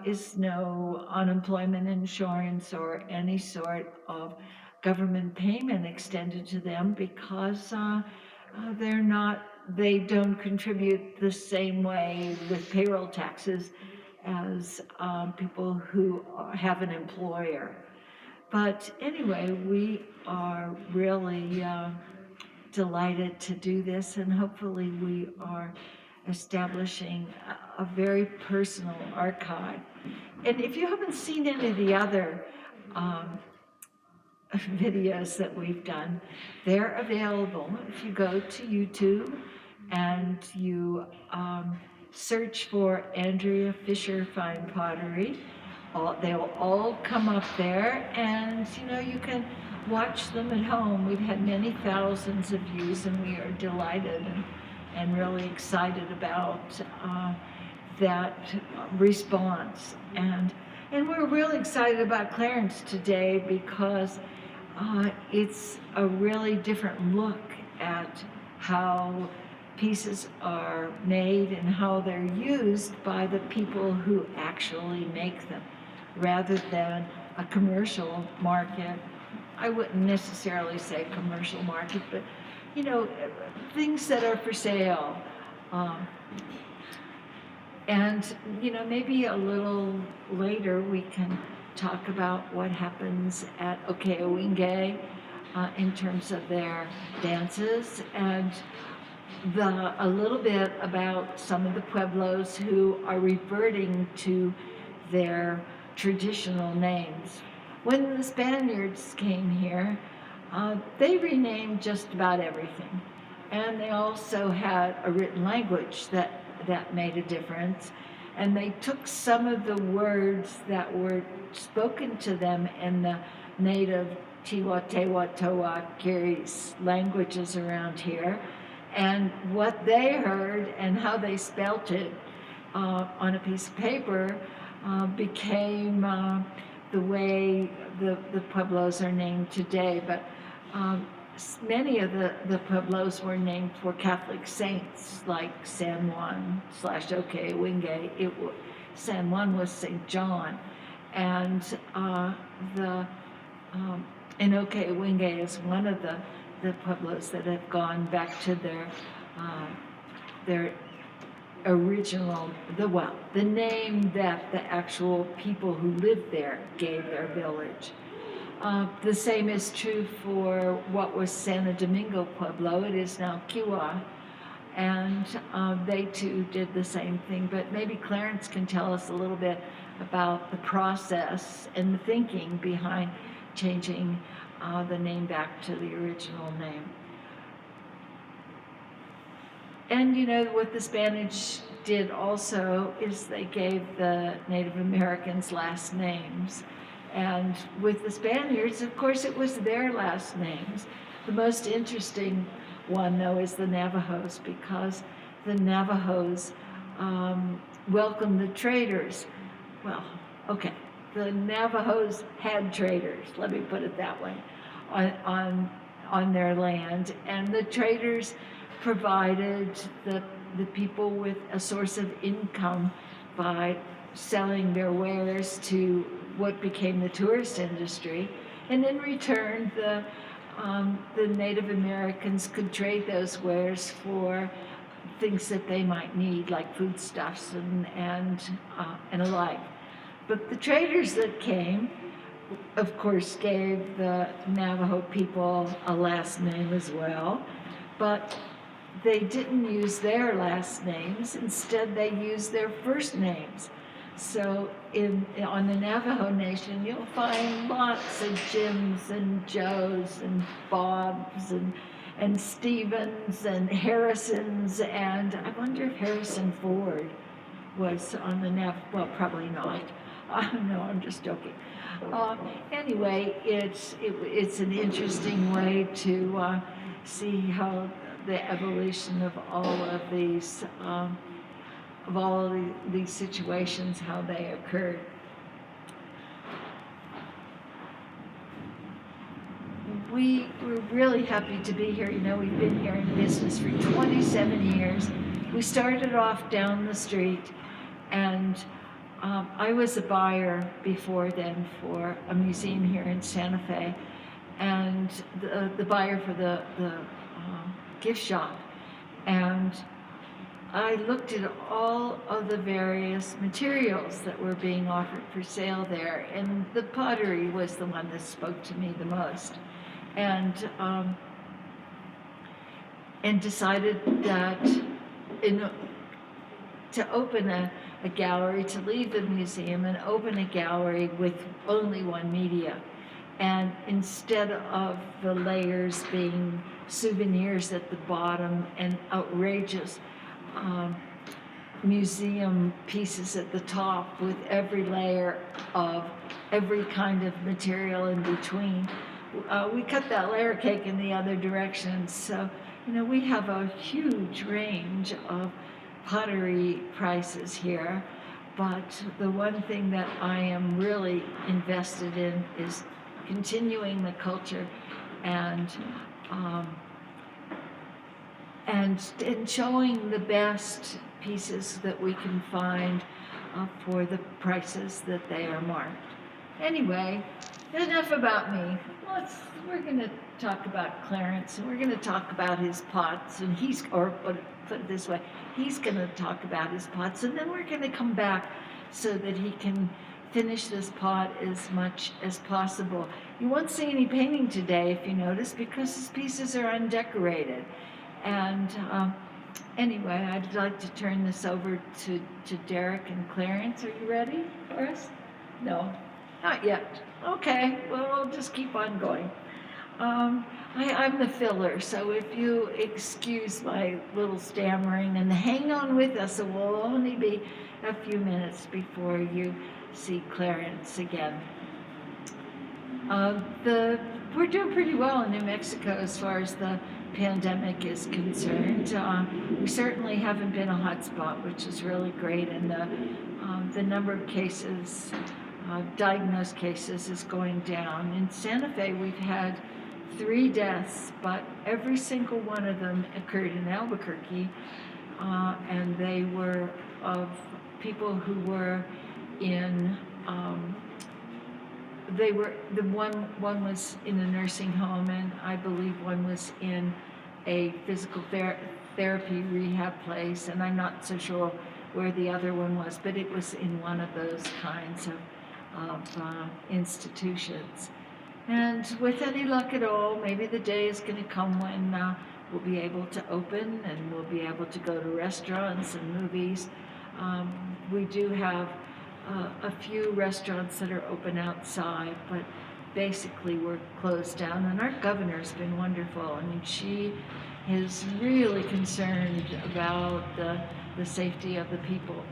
is no unemployment insurance or any sort of government payment extended to them because they don't contribute the same way with payroll taxes as people who have an employer. But anyway, we are really delighted to do this, and hopefully we are establishing a very personal archive. And if you haven't seen any of the other videos that we've done, they're available. If you go to YouTube and you search for Andrea Fisher Fine Pottery, they'll all come up there, and you can watch them at home. We've had many thousands of views, and we are delighted and really excited about that response. And we're really excited about Clarence today because it's a really different look at how pieces are made and how they're used by the people who actually make them, rather than a commercial market. I wouldn't necessarily say commercial market, but things that are for sale. And maybe a little later we can talk about what happens at Ohkay Owingeh in terms of their dances, and a little bit about some of the pueblos who are reverting to their traditional names. When the Spaniards came here, they renamed just about everything. And they also had a written language that made a difference. And they took some of the words that were spoken to them in the native Tiwa, Tewa, Toa, Kiri's languages around here, and what they heard and how they spelt it on a piece of paper became the way the Pueblos are named today. But many of the Pueblos were named for Catholic saints, like San Juan / Ohkay Owingeh. San Juan was St. John, and Ohkay Owingeh is one of the Pueblos that have gone back to their original, the name that the actual people who lived there gave their village. The same is true for what was Santo Domingo Pueblo. It is now Kiwa, and they too did the same thing. But maybe Clarence can tell us a little bit about the process and the thinking behind changing the name back to the original name. And what the Spanish did also is they gave the Native Americans last names. And with the Spaniards, of course, it was their last names. The most interesting one, though, is the Navajos, because the Navajos welcomed the traders. Well, okay, the Navajos had traders, let me put it that way, on their land. And the traders provided the people with a source of income by selling their wares to what became the tourist industry. And in return, the Native Americans could trade those wares for things that they might need, like foodstuffs and alike. But the traders that came, of course, gave the Navajo people a last name as well, but they didn't use their last names. Instead, they used their first names. So on the Navajo Nation, you'll find lots of Jims and Joes and Bobs and Stevens and Harrisons, and I wonder if Harrison Ford was on the well, probably not. No, I'm just joking. Anyway, it's an interesting way to see how the evolution of all of these situations, how they occurred. We're really happy to be here. You know, we've been here in business for 27 years. We started off down the street, and I was a buyer before then for a museum here in Santa Fe, and the buyer for the gift shop. And I looked at all of the various materials that were being offered for sale there, and the pottery was the one that spoke to me the most. And decided that to open a gallery, to leave the museum and open a gallery with only one media. And instead of the layers being souvenirs at the bottom and outrageous museum pieces at the top with every layer of every kind of material in between, we cut that layer cake in the other direction. So, you know, we have a huge range of pottery prices here, but the one thing that I am really invested in is continuing the culture and showing the best pieces that we can find for the prices that they are marked. Anyway, enough about me. We're going to talk about Clarence, and we're going to talk about his pots, and put it this way, he's going to talk about his pots, and then we're going to come back so that he can finish this pot as much as possible. You won't see any painting today, if you notice, because his pieces are undecorated. And anyway, I'd like to turn this over to Derek and Clarence. Are you ready for us? No, not yet. Okay, well, we'll just keep on going. I'm the filler, so if you excuse my little stammering and hang on with us, it will only be a few minutes before you see Clarence again. We're doing pretty well in New Mexico as far as the pandemic is concerned. We certainly haven't been a hot spot, which is really great, and the number of cases, diagnosed cases, is going down. In Santa Fe, we've had 3 deaths, but every single one of them occurred in Albuquerque, and they were of people who were in, one was in a nursing home, and I believe one was in a physical therapy rehab place, and I'm not so sure where the other one was, but it was in one of those kinds of institutions. And with any luck at all, maybe the day is going to come when we'll be able to open and we'll be able to go to restaurants and movies. We do have a few restaurants that are open outside, but basically we're closed down. And our governor's been wonderful. I mean, she is really concerned about the safety of the people.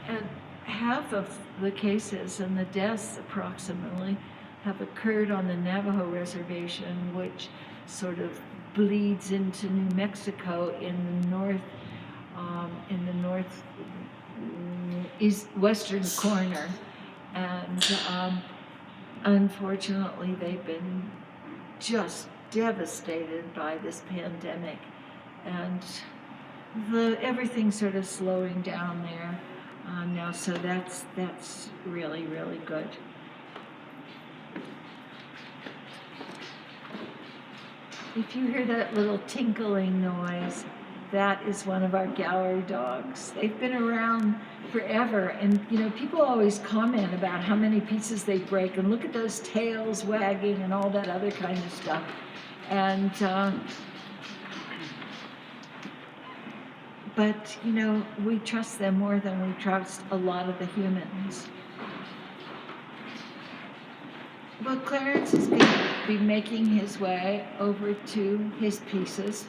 And half of the cases and the deaths approximately have occurred on the Navajo reservation, which sort of bleeds into New Mexico in the north western corner. And unfortunately, they've been just devastated by this pandemic, and everything's sort of slowing down there now. So that's really, really good. If you hear that little tinkling noise, that is one of our gallery dogs. They've been around forever, and you know, people always comment about how many pieces they break, and look at those tails wagging and all that other kind of stuff. And but you know, we trust them more than we trust a lot of the humans. Well, Clarence is going to be making his way over to his pieces,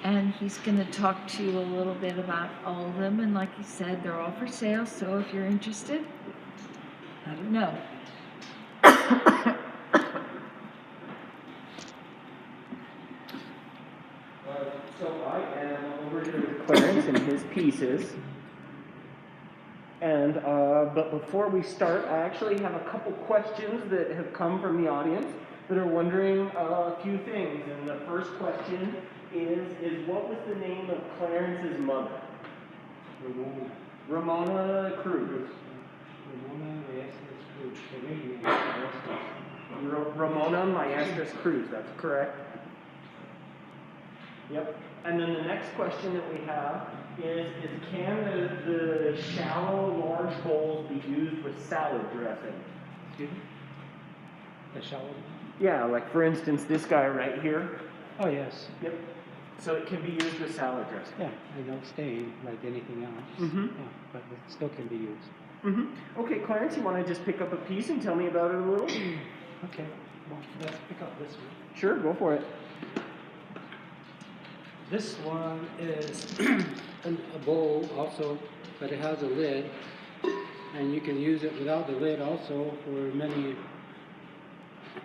and he's going to talk to you a little bit about all of them. And like he said, they're all for sale, so if you're interested, I don't know. So I am over here with Clarence and his pieces. And but before we start, I actually have a couple questions that have come from the audience that are wondering a few things. And the first question is what was the name of Clarence's mother? Ramona Cruz. Ramona Maestas Cruz, that's correct. Yep. And then the next question that we have is can the shallow, large bowls be used with salad dressing? Excuse me? The shallow? Yeah, like for instance, this guy right here. Oh, yes. Yep. So it can be used with salad dressing. Yeah, they don't stain like anything else. Mm-hmm. Yeah, but it still can be used. Mm-hmm. Okay, Clarence, you want to just pick up a piece and tell me about it a little? Okay, well, let's pick up this one. Sure, go for it. This one is a bowl also, but it has a lid, and you can use it without the lid also for many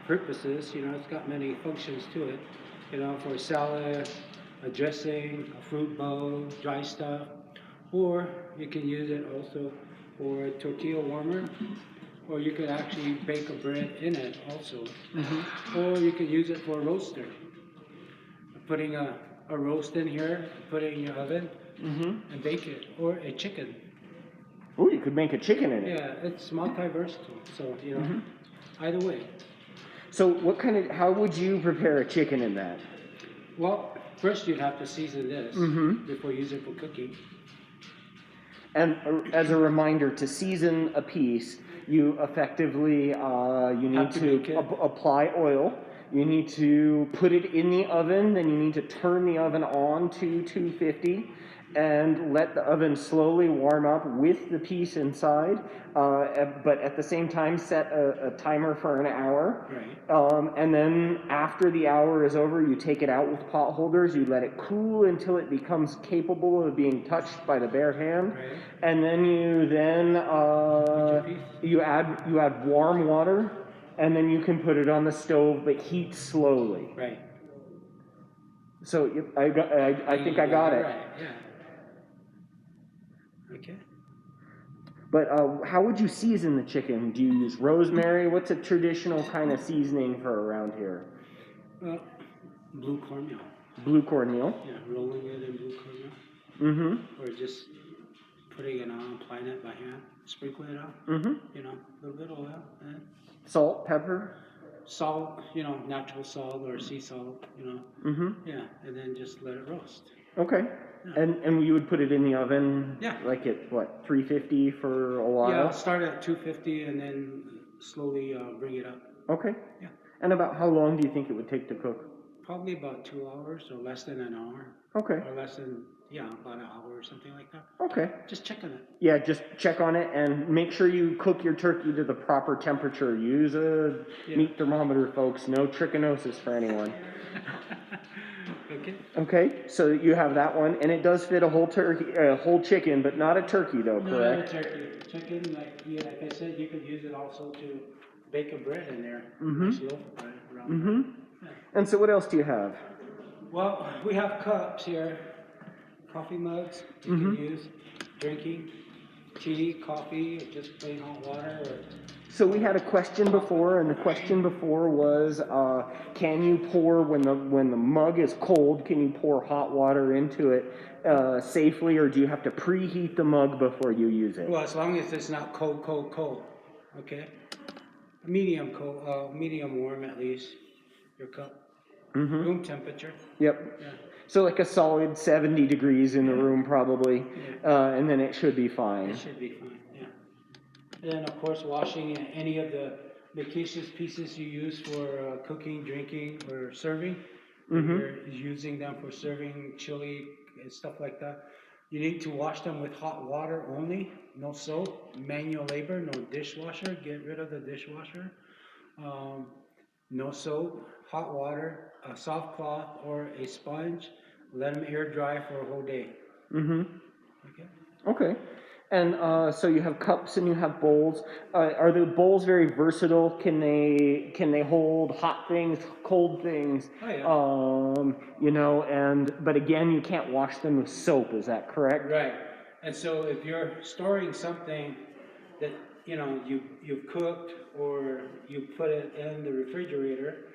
purposes. You know, it's got many functions to it. You know, for salad, a dressing, a fruit bowl, dry stuff, or you can use it also for a tortilla warmer, or you could actually bake a bread in it also, or you could use it for a roaster. Putting a roast in here, put it in your oven, and bake it, or a chicken. Oh, you could make a chicken in it. Yeah, it's multi-versatile, so, you know, either way. So how would you prepare a chicken in that? Well, first you'd have to season this before you use it for cooking. And as a reminder, to season a piece, you effectively, you need to apply oil. You need to put it in the oven, then you need to turn the oven on to 250 and let the oven slowly warm up with the piece inside, but at the same time set a timer for an hour. Right. And then after the hour is over, you take it out with pot holders, you let it cool until it becomes capable of being touched by the bare hand. Right. And then you add warm water. And then you can put it on the stove, but heat slowly. Right. So I think I got it. Right. Yeah. Okay. But how would you season the chicken? Do you use rosemary? What's a traditional kind of seasoning for around here? Blue cornmeal. Blue cornmeal. Yeah, rolling it in blue cornmeal. Or just putting it on, applying it by hand, sprinkling it out. You know, a little bit of oil. And salt, pepper. Salt, you know, natural salt or sea salt, you know. Yeah, and then just let it roast. Okay. Yeah. And you would put it in the oven. Yeah. Like at what, 350 for a while? Yeah, start at 250 and then slowly bring it up. Okay. Yeah. And about how long do you think it would take to cook? Probably about 2 hours or less than an hour. Okay. Or less than, about an hour or something like that. Okay. Just check on it. Yeah, just check on it and make sure you cook your turkey to the proper temperature. Use a meat thermometer, folks. No trichinosis for anyone. Okay. Okay, so you have that one, and it does fit a whole turkey, a whole chicken, but not a turkey though, correct? No, turkey. Chicken, like I said, you could use it also to bake a bread in there. Nice loaf of bread around. Yeah. And so what else do you have? Well, we have cups here, coffee mugs you can use, drinking, tea, coffee, or just plain hot water. So we had a question before, and the question before was, can you pour, when the mug is cold, can you pour hot water into it safely, or do you have to preheat the mug before you use it? Well, as long as it's not cold, okay? Medium cold, medium warm at least, your cup. Room temperature. Yep. Yeah. So like a solid 70 degrees in the room probably, and then it should be fine. It should be fine, yeah. And then, of course, washing any of the micaceous pieces you use for cooking, drinking, or serving. If you're using them for serving chili and stuff like that, you need to wash them with hot water only, no soap, manual labor, no dishwasher. Get rid of the dishwasher. No soap, hot water, a soft cloth, or a sponge. Let them air dry for a whole day. Okay. Okay. And so you have cups and you have bowls. Are the bowls very versatile? Can they hold hot things, cold things? Oh, yeah. You know, but again, you can't wash them with soap. Is that correct? Right. And so if you're storing something that you've cooked or you put it in the refrigerator,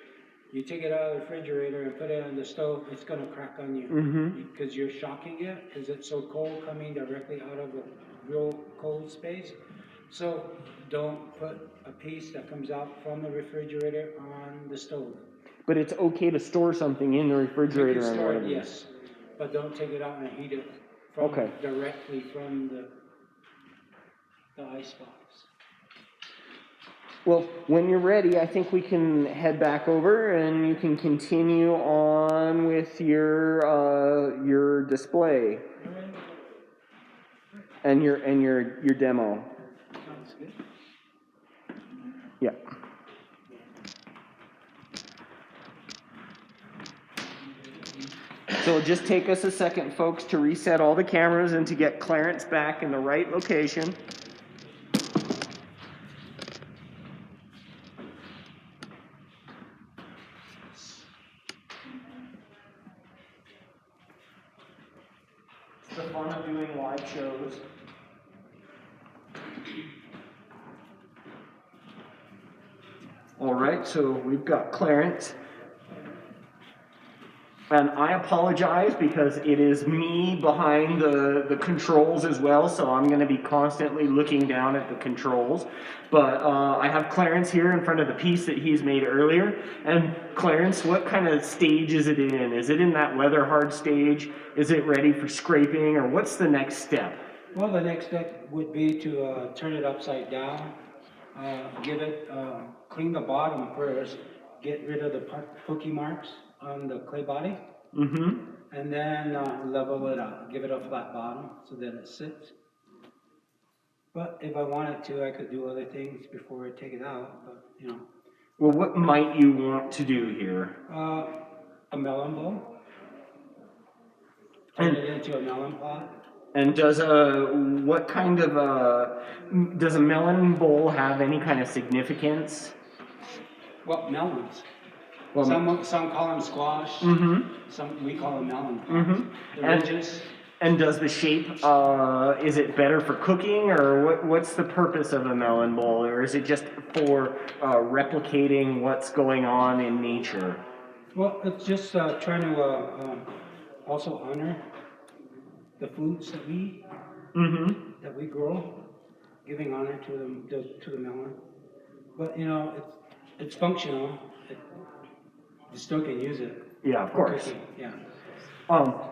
you take it out of the refrigerator and put it on the stove, it's going to crack on you because you're shocking it because it's so cold coming directly out of the real cold space. So don't put a piece that comes out from the refrigerator on the stove. But it's okay to store something in the refrigerator. You can store and it, yes, but don't take it out and heat it from directly from the icebox. Well, when you're ready, I think we can head back over and you can continue on with your display and your demo. Sounds good. Yeah. So it'll just take us a second, folks, to reset all the cameras and to get Clarence back in the right location. It's the fun of doing live shows. All right, so we've got Clarence. And I apologize because it is me behind the controls as well, so I'm going to be constantly looking down at the controls. But I have Clarence here in front of the piece that he's made earlier. And Clarence, what kind of stage is it in? Is it in that weather hard stage? Is it ready for scraping, or what's the next step? Well, the next step would be to turn it upside down, clean the bottom first, get rid of the hooky marks on the clay body, and then level it up, give it a flat bottom so that it sits. But if I wanted to, I could do other things before I take it out, but Well, what might you want to do here? A melon bowl. Turn it into a melon pot. And does a melon bowl have any kind of significance? Well, melons. Well, some call them squash. Some we call them melon pots. And does the shape, is it better for cooking, or what's the purpose of a melon bowl, or is it just for replicating what's going on in nature? Well, it's just trying to also honor the foods that we eat, that we grow, giving honor to the melon. But it's functional. You still can use it. Yeah, of course. Cooking. Yeah.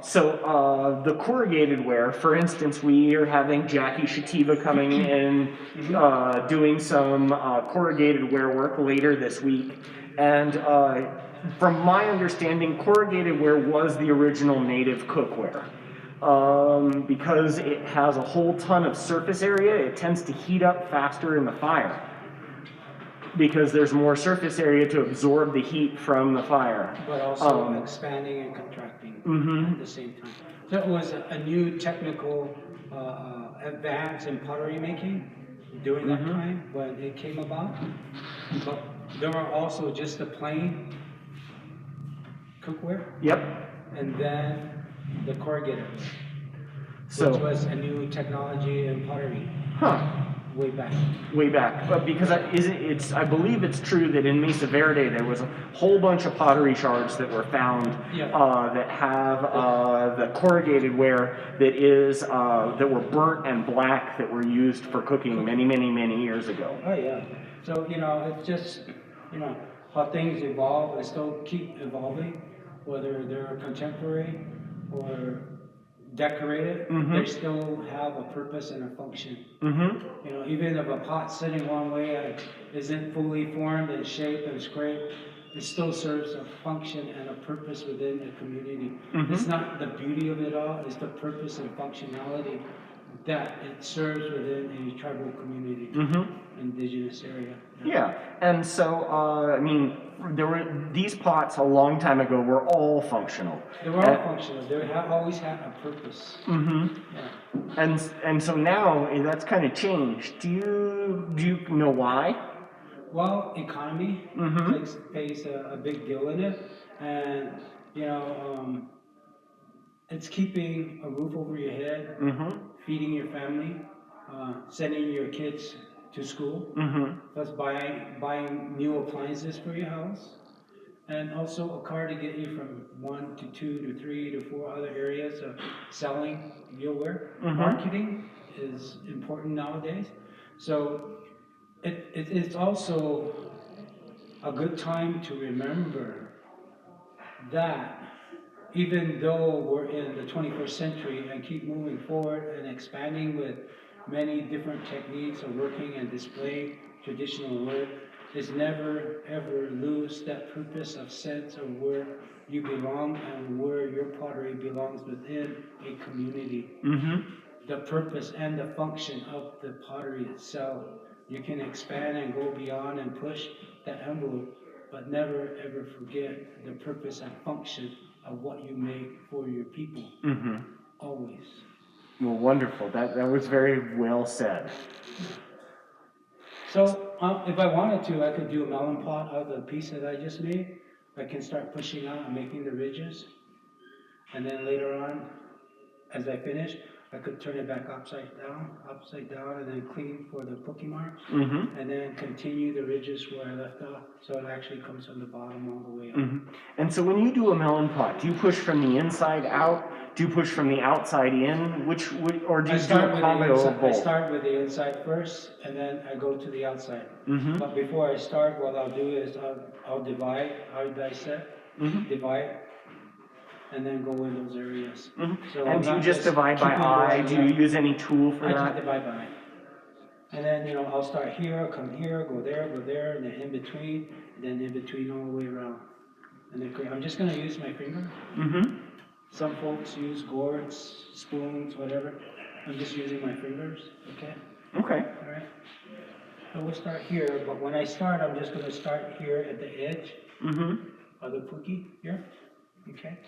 So the corrugated ware, for instance, we are having Jackie Shativa coming in, doing some corrugated ware work later this week. And from my understanding, corrugated ware was the original native cookware. Because it has a whole ton of surface area, it tends to heat up faster in the fire, because there's more surface area to absorb the heat from the fire. But also expanding and contracting at the same time. So it was a new technical advance in pottery making during that time when it came about. But there were also just the plain cookware. Yep. And then the corrugated, So, which was a new technology in pottery. Way back. But because I believe it's true that in Mesa Verde there was a whole bunch of pottery shards that were found that have the corrugated ware that were burnt and black, that were used for cooking many years ago. Oh yeah. So it's just how things evolve and still keep evolving. whether they're contemporary or decorated, Mhm. they still have a purpose and a function. Mm-hmm. You know, even if a pot sitting one way isn't fully formed and shaped and scraped, it still serves a function and a purpose within the community. Mhm. It's not the beauty of it all, it's the purpose and functionality that it serves within a tribal community, indigenous area. Yeah, and so, I mean, these pots a long time ago were all functional. They were all functional, they always had a purpose. Yeah. And so now that's kind of changed. Do you know why? Well, economy plays a big deal in it, and you know, it's keeping a roof over your head, feeding your family, sending your kids to school, plus buying new appliances for your house, and also a car to get you from 1 to 2 to 3 to 4 other areas of selling your work. Marketing is important nowadays, so it's also a good time to remember that even though we're in the 21st century and keep moving forward and expanding with many different techniques of working and displaying traditional work, is never ever lose that purpose of sense of where you belong and where your pottery belongs within a community. The purpose and the function of the pottery itself. You can expand and go beyond and push that envelope, but never ever forget the purpose and function of what you make for your people. Always. Well, wonderful. That was very well said. So, if I wanted to, I could do a melon pot out of the piece that I just made. I can start pushing out and making the ridges. And then later on, as I finish, I could turn it back upside down, and then clean for the cookie marks, and then continue the ridges where I left off, so it actually comes from the bottom all the way up. And so when you do a melon pot, do you push from the inside out? Do you push from the outside in? Or do you do a combo of both? I start with the inside first, and then I go to the outside. But before I start, what I'll do is I'll dissect, divide, and then go in those areas. So and do you just divide by eye? Do you use any tool for that? I just divide by eye. And then, I'll start here, come here, go there, and then in between, and then in between all the way around. And then I'm just going to use my finger. Some folks use gourds, spoons, whatever. I'm just using my fingers, okay? Okay. All right. So we'll start here, but when I start, I'm just going to start here at the edge of the cookie here, okay?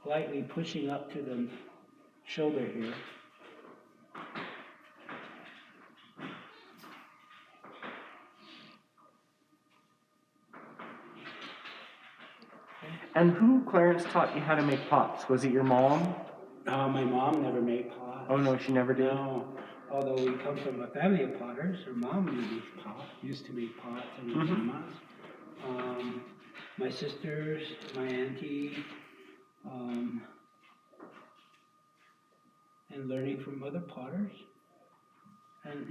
Lightly pushing up to the shoulder here. And who, Clarence, taught you how to make pots? Was it your mom? My mom never made pots. Oh no, she never did? No. Although we come from a family of potters, her mom used to make pots and grandmas. My sisters, my auntie, and learning from other potters. And,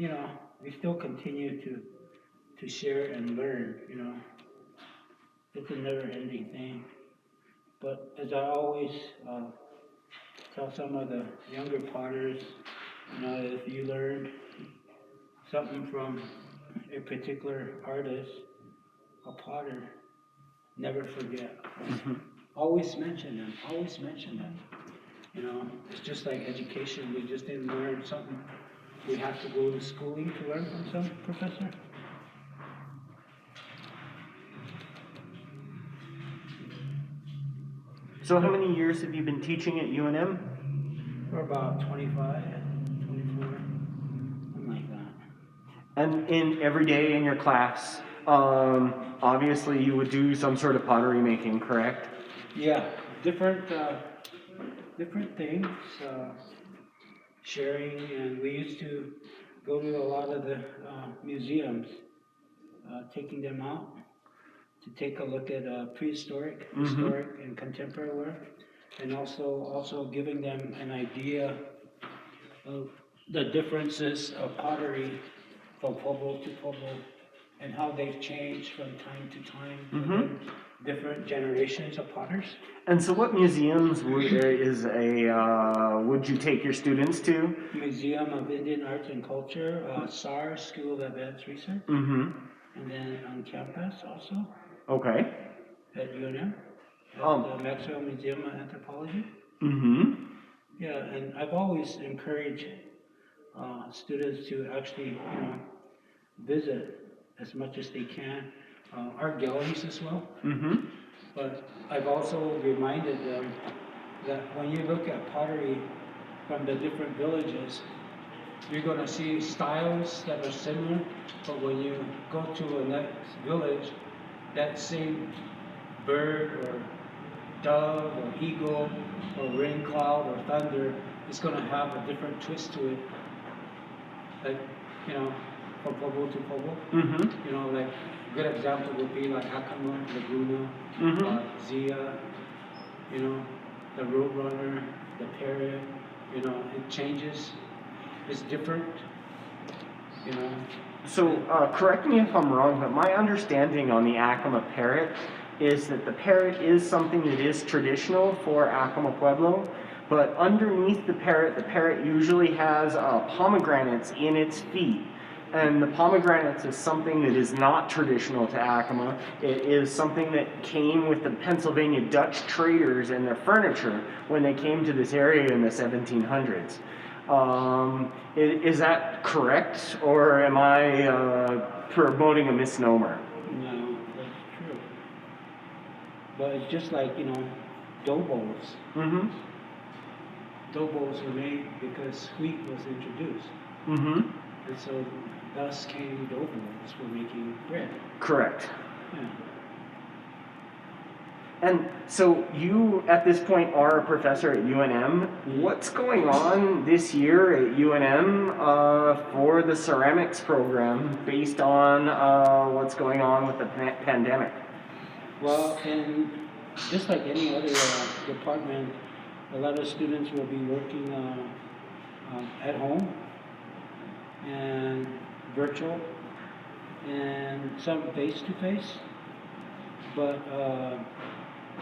we still continue to share and learn, It's a never-ending thing. But as I always tell some of the younger potters, if you learned something from a particular artist, a potter, never forget. Always mention them, It's just like education. We just didn't learn something. We have to go to schooling to learn from some professor. So how many years have you been teaching at UNM? For about 25, 24, something like that. And every day in your class, obviously you would do some sort of pottery making, correct? Yeah, different things, sharing, and we used to go to a lot of the museums, taking them out to take a look at prehistoric, historic, and contemporary work, and also giving them an idea of the differences of pottery from Pueblo to Pueblo, and how they've changed from time to time within different generations of potters. And so what museums would you take your students to? Museum of Indian Arts and Culture, SARS, School of Advanced Research, Mm-hmm. and then on campus also Okay. at UNM, at the Maxwell Museum of Anthropology. Mm-hmm. Yeah, and I've always encouraged students to actually, visit as much as they can, art galleries as well. Mm-hmm. But I've also reminded them that when you look at pottery from the different villages, you're going to see styles that are similar, but when you go to a next village, that same bird or dove or eagle or rain cloud or thunder is going to have a different twist to it. Like, from Pueblo to Pueblo. Mm-hmm. Like a good example would be like Acoma, Laguna, Zia, the Roadrunner, the Parrot, it changes. It's different, So, correct me if I'm wrong, but my understanding on the Acoma parrot is that the parrot is something that is traditional for Acoma Pueblo, but underneath the parrot usually has pomegranates in its feet. And the pomegranates is something that is not traditional to Acoma. It is something that came with the Pennsylvania Dutch traders and their furniture when they came to this area in the 1700s. Is that correct, or am I promoting a misnomer? No, that's true. But it's just like, dough bowls. Mm-hmm. Dough bowls were made because wheat was introduced. Mm-hmm. And so thus came dough bowls for making bread. Correct. Yeah. And so you, at this point, are a professor at UNM. What's going on this year at UNM for the ceramics program based on what's going on with the pandemic? Well, and just like any other department, a lot of students will be working at home and virtual and some face-to-face, but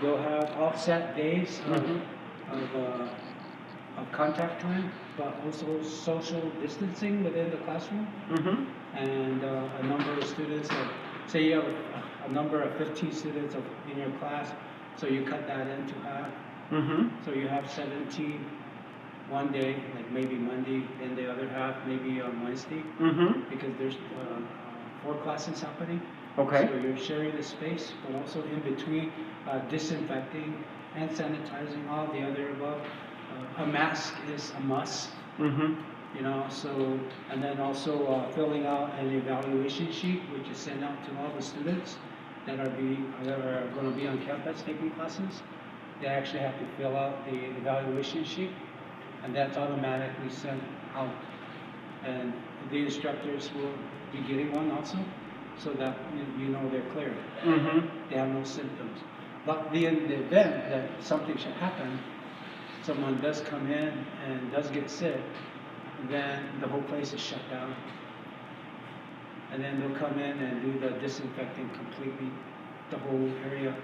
they'll have offset days of contact time, but also social distancing within the classroom. Mm-hmm. And a number of students, say you have a number of 15 students in your class, so you cut that into half. Mm-hmm. So you have 17 one day, like maybe Monday, and the other half maybe on Wednesday, because there's 4 classes happening. Okay. So you're sharing the space, but also in between disinfecting and sanitizing, all the other above. A mask is a must. So, and then also filling out an evaluation sheet, which is sent out to all the students that are going to be on campus taking classes. They actually have to fill out the evaluation sheet, and that's automatically sent out. And the instructors will be getting one also, so that they're clear. They have no symptoms. But in the event that something should happen, someone does come in and does get sick, then the whole place is shut down. And then they'll come in and do the disinfecting completely, the whole area.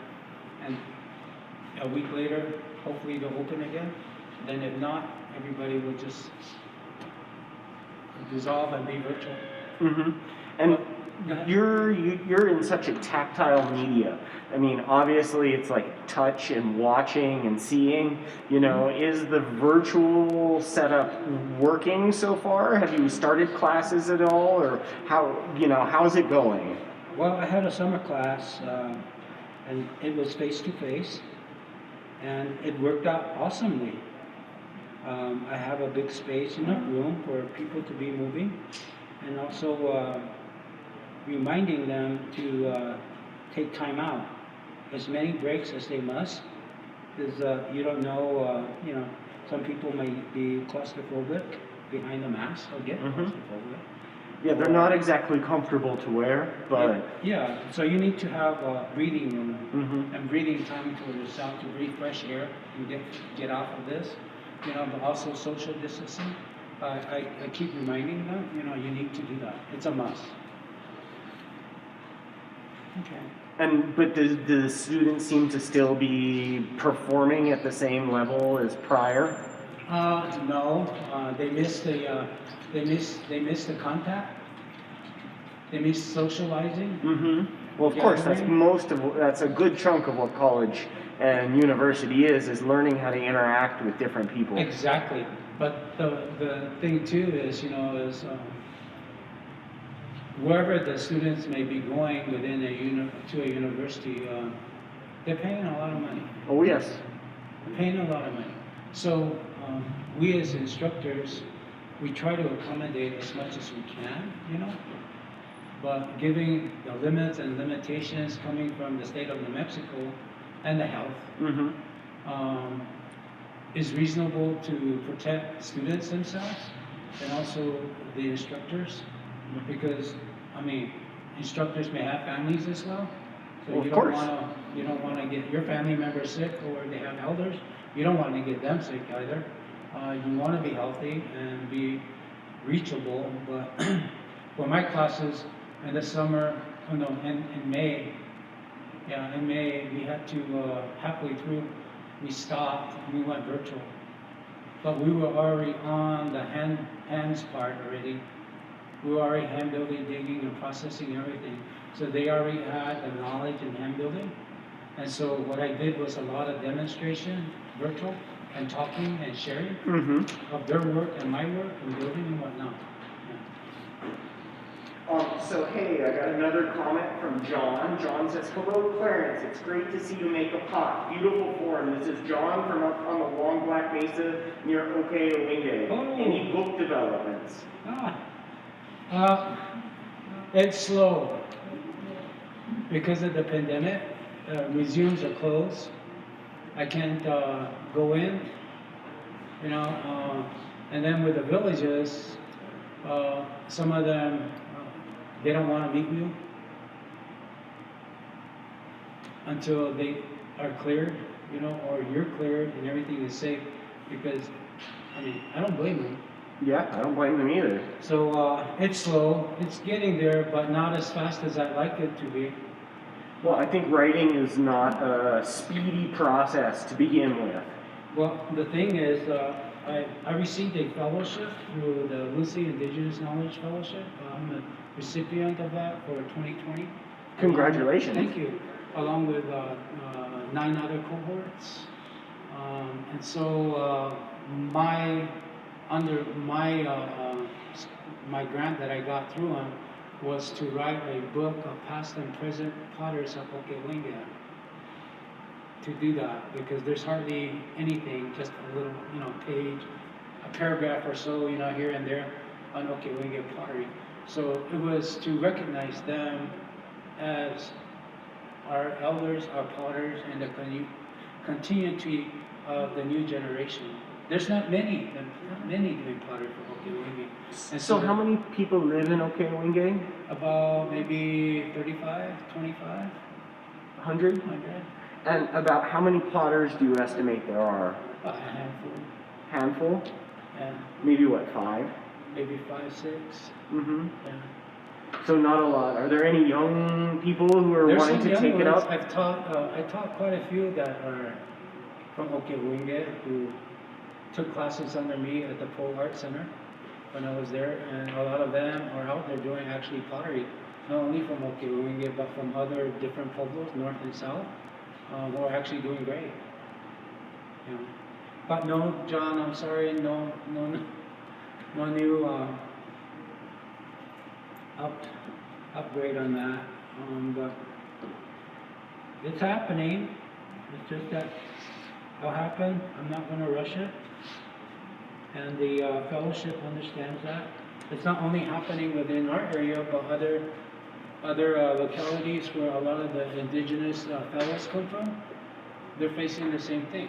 And a week later, hopefully they'll open again. Then if not, everybody will just dissolve and be virtual. And you're in such a tactile media. I mean, obviously it's like touch and watching and seeing. Is the virtual setup working so far? Have you started classes at all, or how's it going? Well, I had a summer class, and it was face-to-face, and it worked out awesomely. I have a big space, enough room for people to be moving, and also reminding them to take time out, as many breaks as they must, because you don't know, some people may be claustrophobic behind the mask or get claustrophobic. Yeah, they're not exactly comfortable to wear, but... Yeah, so you need to have a breathing room and breathing time for yourself to breathe fresh air and get off of this. But also social distancing. I keep reminding them, you need to do that. It's a must. Okay. But do the students seem to still be performing at the same level as prior? No, they miss the, they miss the contact. They miss socializing. Mm-hmm. Well, of course, Gathering. that's a good chunk of what college and university is learning how to interact with different people. Exactly. But the thing too is, wherever the students may be going within to a university, they're paying a lot of money. Oh, yes. They're paying a lot of money. So we as instructors, we try to accommodate as much as we can, but giving the limits and limitations coming from the state of New Mexico and the health, is reasonable to protect students themselves and also the instructors, because instructors may have families as well, so Well, you don't want to get your family members sick, or they have elders. You don't want to get them sick either. You want to be healthy and be reachable. But for my classes in the summer, in May, in May we had to halfway through we stopped and we went virtual. But we were already on the hands part already. We were already hand building, digging, and processing everything. So they already had the knowledge in hand building. And so what I did was a lot of demonstration, virtual, and talking and sharing of their work and my work and building and whatnot. So hey, I got another comment from John. John says, "Hello, Clarence. It's great to see you make a pot. Beautiful form. This is John from up on the Long Black Mesa near Ohkay Owingeh. Oh. Any book developments?" It's slow because of the pandemic. Museums are closed. I can't go in, and then with the villages, some of them, they don't want to meet you until they are cleared, or you're cleared and everything is safe, because, I don't blame them. Yeah, I don't blame them either. So it's slow. It's getting there, but not as fast as I'd like it to be. Well, I think writing is not a speedy process to begin with. Well, the thing is, I received a fellowship through the Lucy Indigenous Knowledge Fellowship. I'm a recipient of that for 2020. Congratulations. Thank you. Along with 9 other cohorts. And so under my grant that I got through them was to write a book of past and present potters of Ohkay Owingeh. To do that, because there's hardly anything, just a little, page, a paragraph or so, here and there on Ohkay Owingeh pottery. So it was to recognize them as our elders, our potters, and the continuity of the new generation. There's not many doing pottery for Ohkay Owingeh. So how many people live in Ohkay Owingeh? About maybe 35, 25, 100? 100. And about how many potters do you estimate there are? A handful. Handful? Yeah. Maybe what, 5? Maybe 5, 6. Mm-hmm. Yeah. So not a lot. Are there any young people who are There's wanting some to young take it ones. up? I taught quite a few that are from Ohkay Owingeh who took classes under me at the Pole Art Center when I was there, and a lot of them are out there doing actually pottery, not only from Ohkay Owingeh but from other different pueblos, north and south, who are actually doing great. But no, John, I'm sorry, no new upgrade on that. But it's happening. It's just that it'll happen. I'm not going to rush it. And the fellowship understands that. It's not only happening within our area, but other localities where a lot of the indigenous fellows come from. They're facing the same thing.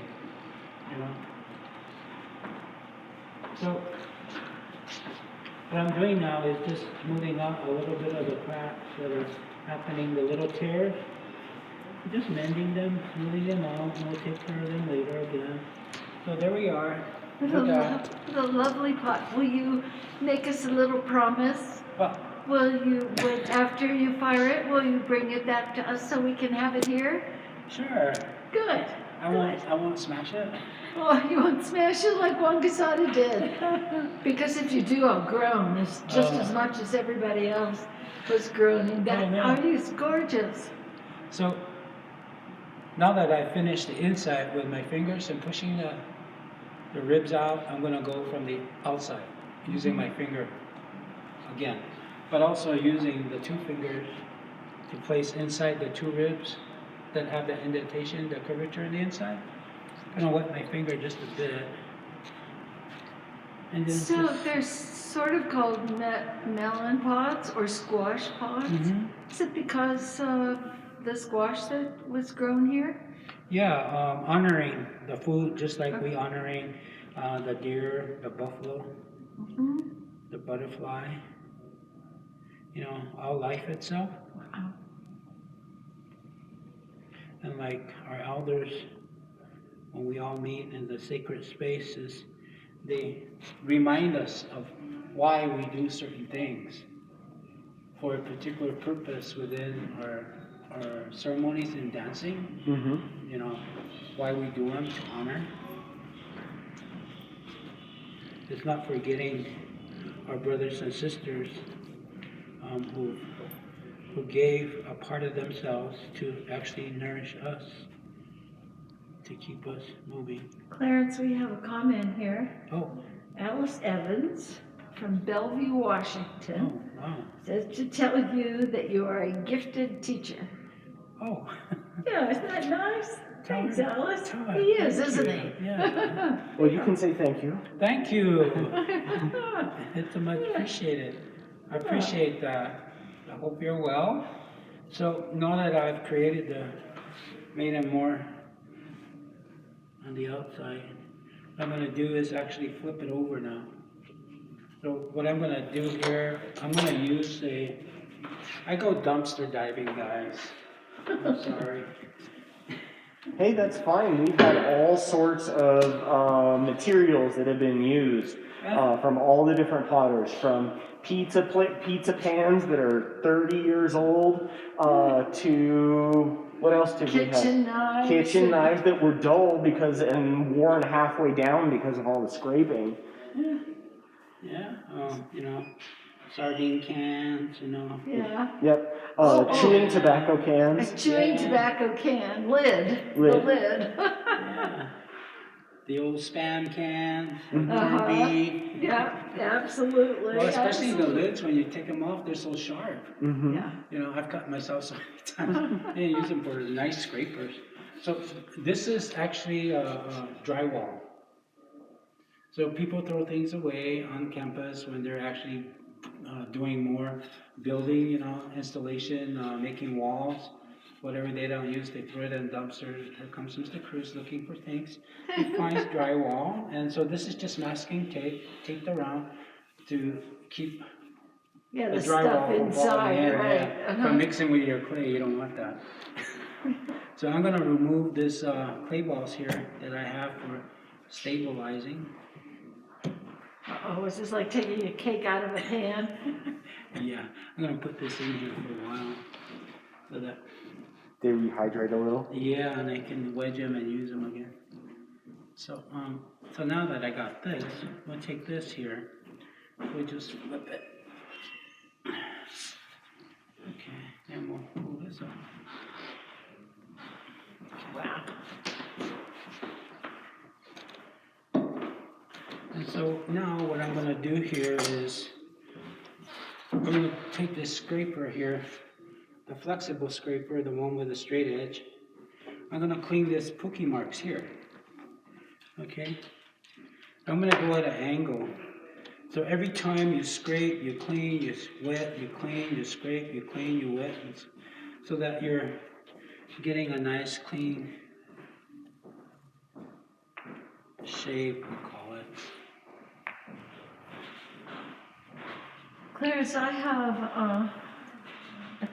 So what I'm doing now is just smoothing out a little bit of the cracks that are happening, the little tears. Just mending them, smoothing them out, and we'll take care of them later again. So there we are. The lovely pot. Will you make us a little promise? Well, After you fire it, will you bring it back to us so we can have it here? Sure. Good. I won't smash it. Oh, you won't smash it like Wangkasada did. Because if you do, I'll groan just as much as everybody else was groaning. That art is gorgeous. So now that I finished the inside with my fingers and pushing the ribs out, I'm going to go from the outside using my finger again, but also using the two fingers to place inside the two ribs that have the indentation, the curvature on the inside. I'm going to wet my finger just a bit. And then So they're sort of called melon pots or squash pots. Is it because of the squash that was grown here? Yeah, honoring the food just like we honoring the deer, the buffalo, the butterfly, you know, all life itself. Wow. And like our elders, when we all meet in the sacred spaces, they remind us of why we do certain things for a particular purpose within our ceremonies in dancing. You know, why we do them to honor. It's not forgetting our brothers and sisters who gave a part of themselves to actually nourish us, to keep us moving. Clarence, we have a comment here. Oh. Alice Evans from Bellevue, Washington, Oh, wow. says to tell you that you are a gifted teacher. Oh. Yeah, isn't that nice? Thanks, Alice. Tell her. He is, isn't he? Yeah. Well, you can say thank you. Thank you. It's much appreciated. I appreciate that. I hope you're well. So now that I've made it more on the outside, what I'm going to do is actually flip it over now. So what I'm going to do here, I'm going to use I go dumpster diving, guys. I'm sorry. Hey, that's fine. We've had all sorts of materials that have been used from all the different potters, from pizza pans that are 30 years old to what else did we have? Kitchen knives. Kitchen knives that were dull and worn halfway down because of all the scraping. Yeah. You know, sardine cans, you know. Yeah. Yep. Chewing tobacco cans. A chewing tobacco can. Lid. The lid. Yeah. The old Spam cans, corned beef. Yeah, absolutely. Well, especially the lids, when you take them off, they're so sharp. Yeah. You know, I've cut myself so many times. I use them for nice scrapers. So this is actually drywall. So people throw things away on campus when they're actually doing more building, you know, installation, making walls. Whatever they don't use, they throw it in dumpsters. Here comes Mr. Cruz looking for things. He finds drywall, and so this is just masking tape, taped around to keep the drywall stuff from inside, falling in, right? from mixing with your clay. You don't want that. So I'm going to remove this clay balls here that I have for stabilizing. Oh, is this like taking a cake out of a pan? Yeah, I'm going to put this in here for a while so that They rehydrate a little. yeah, and I can wedge them and use them again. So so now that I got this, we'll take this here. We'll just flip it. Okay, and we'll pull this up. Wow. And so now what I'm going to do here is I'm going to take this scraper here, the flexible scraper, the one with the straight edge. I'm going to clean this pookie marks here. Okay? I'm going to go at an angle. So every time you scrape, you clean, you wet, you clean, you scrape, you clean, you wet, so that you're getting a nice clean shape, we call it. Clarence, I have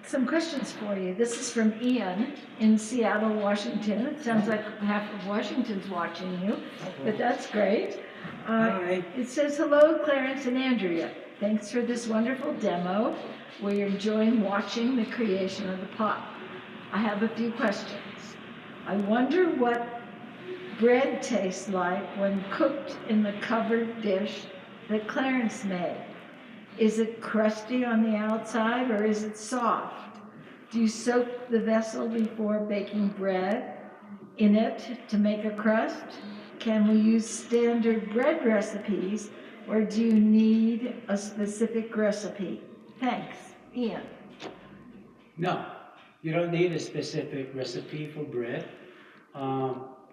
some questions for you. This is from Ian in Seattle, Washington. It sounds like half of Washington's watching you, but that's great. Hi. It says, hello, Clarence and Andrea. Thanks for this wonderful demo. We're enjoying watching the creation of the pot. I have a few questions. I wonder what bread tastes like when cooked in the covered dish that Clarence made. Is it crusty on the outside or is it soft? Do you soak the vessel before baking bread in it to make a crust? Can we use standard bread recipes or do you need a specific recipe? Thanks, Ian. No, you don't need a specific recipe for bread.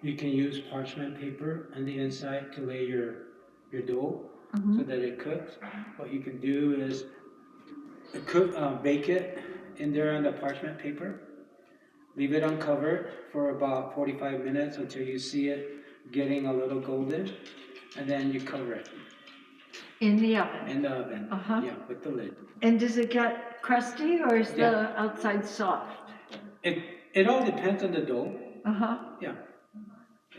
You can use parchment paper on the inside to lay your dough so that it cooks. What you can do is bake it in there on the parchment paper. Leave it uncovered for about 45 minutes until you see it getting a little golden, and then you cover it In the oven. in the oven. Uh-huh. Yeah, with the lid. And does it get crusty or is Yeah. the outside soft? It all depends on the dough. Uh-huh. Yeah.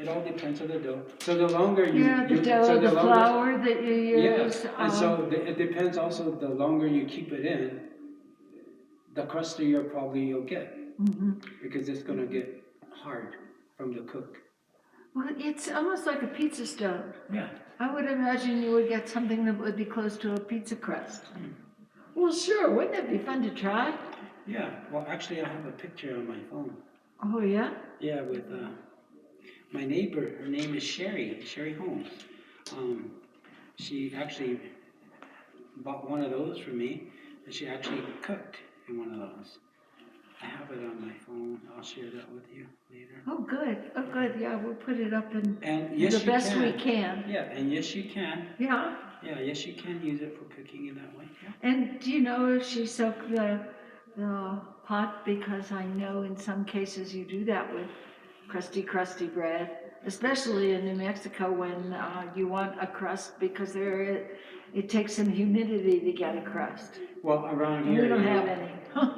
It all depends on the dough. So the longer Yeah, the dough, so the longer, flour that you use. yes, and so it depends also. The longer you keep it in, the crustier probably you'll get because it's gonna get hard from the cook. Well, it's almost like a pizza stone. Yeah. I would imagine you would get something that would be close to a pizza crust. Well, sure. Wouldn't that be fun to try? Yeah. Well, actually, I have a picture on my phone. Oh, yeah? Yeah, with my neighbor. Her name is Sherry Holmes. She actually bought one of those for me, and she actually cooked in one of those. I have it on my phone. I'll share that with you later. Oh, good. Oh, good. Yeah, we'll put it up in And yes, the best we can. Yeah, and yes, you can. Yeah. Yeah, yes, you can use it for cooking in that way. Yeah. And do you know if she soaked the pot? Because I know in some cases you do that with crusty bread, especially in New Mexico when you want a crust because it takes some humidity to get a crust. Well, around And here, we don't have any.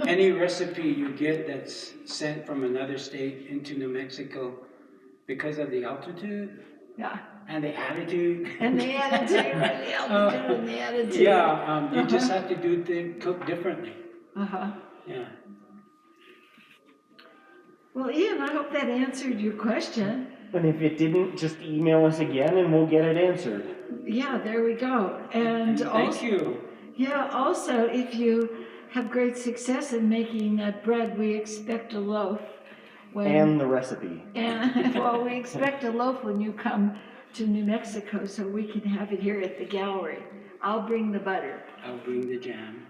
any recipe you get that's sent from another state into New Mexico, because of the altitude Yeah. and the attitude. And the attitude, and the altitude, and the attitude. Yeah, you just have to cook differently. Uh-huh. Yeah. Well, Ian, I hope that answered your question. And if it didn't, just email us again and we'll get it answered. Yeah, there we go. And Thank you. Yeah, also, if you have great success in making that bread, we expect a loaf. And the recipe. And, well, we expect a loaf when you come to New Mexico so we can have it here at the gallery. I'll bring the butter. I'll bring the jam.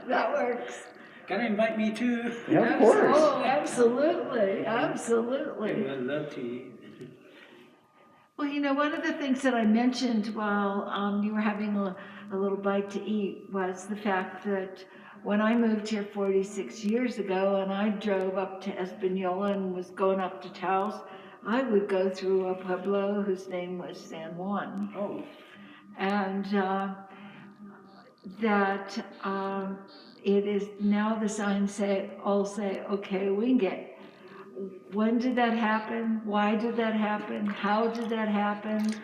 That works. Gotta invite me too. Yeah, of course. Oh, absolutely, absolutely. I'd love to eat. Well, you know, one of the things that I mentioned while you were having a little bite to eat was the fact that when I moved here 46 years ago and I drove up to Espanola and was going up to Taos, I would go through a pueblo whose name was San Juan. Oh. And it is now the signs all say Ohkay Owingeh. When did that happen? Why did that happen? How did that happen?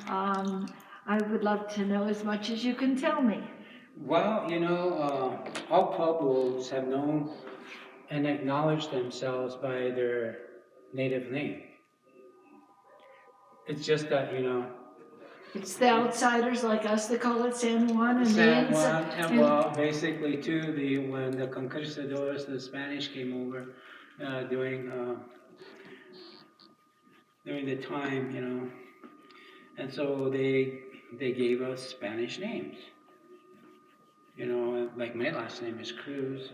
I would love to know as much as you can tell me. Well, you know, all pueblos have known and acknowledged themselves by their native name. It's just that, you know, It's the outsiders like us that call it San Juan and San the Juan, and well, basically too, when the conquistadors, the Spanish came over during the time, you know, and so they gave us Spanish names. You know, like my last name is Cruz.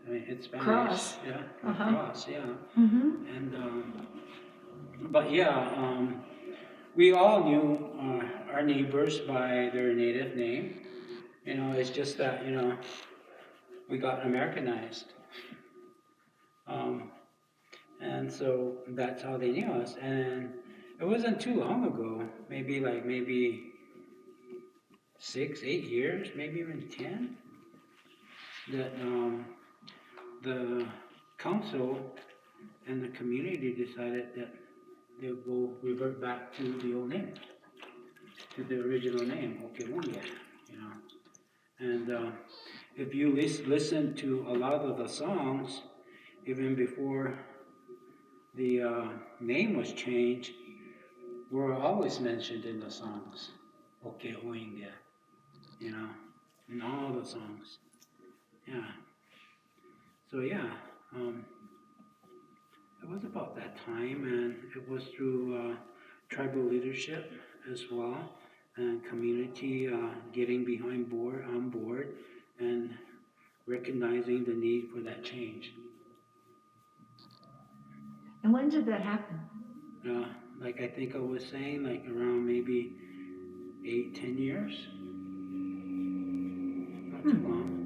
I mean, it's Spanish. Cross. Yeah, Uh-huh. Cross, yeah. Mm-hmm. And, but yeah, we all knew our neighbors by their native name. You know, it's just that, you know, we got Americanized. And so that's how they knew us. And it wasn't too long ago, maybe 6, 8 years, maybe even 10, that the council and the community decided that they'll go revert back to the old name. to the original name, Ohkay Owingeh, you know. And if you listen to a lot of the songs, even before the name was changed, were always mentioned in the songs, Ohkay Owingeh, you know, in all the songs. Yeah. So yeah, it was about that time, and it was through tribal leadership as well, and community getting on board, and recognizing the need for that change. And when did that happen? Like I think I was saying, like around maybe 8-10 years. Not too long.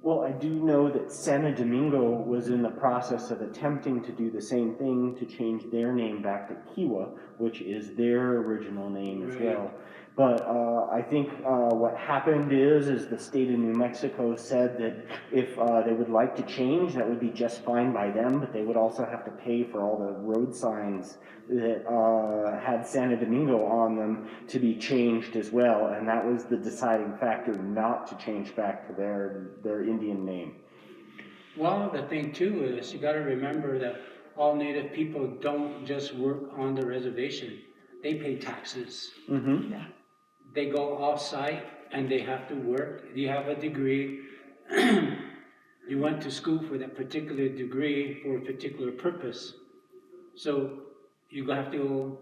Well, I do know that Santo Domingo was in the process of attempting to do the same thing, to change their name back to Kiwa, which is their original name as well. But I think what happened is the state of New Mexico said that if they would like to change, that would be just fine by them, but they would also have to pay for all the road signs that had Santo Domingo on them to be changed as well, and that was the deciding factor not to change back to their Indian name. Well, the thing too is you got to remember that all Native people don't just work on the reservation; they pay taxes. Mm-hmm. Yeah. They go off-site and they have to work. You have a degree. You went to school for that particular degree for a particular purpose. So you have to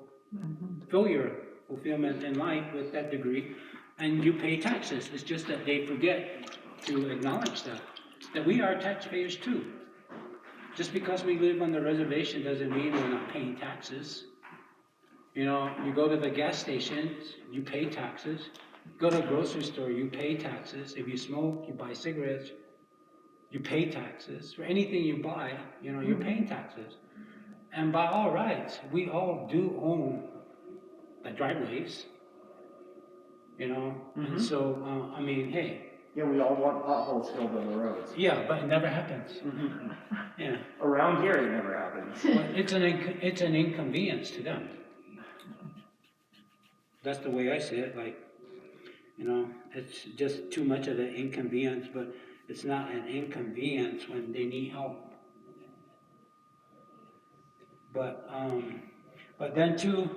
fill your fulfillment in life with that degree, and you pay taxes. It's just that they forget to acknowledge that we are taxpayers too. Just because we live on the reservation doesn't mean we're not paying taxes. You know, you go to the gas stations, you pay taxes. Go to a grocery store, you pay taxes. If you smoke, you buy cigarettes, you pay taxes. For anything you buy, you know, you're paying taxes. And by all rights, we all do own the driveways, you know. And so, I mean, hey. Yeah, we all want potholes filled on the roads. Yeah, but it never happens. Yeah. Around here, it never happens. Well, it's an inconvenience to them. That's the way I see it. Like, you know, it's just too much of an inconvenience, but it's not an inconvenience when they need help. But then too,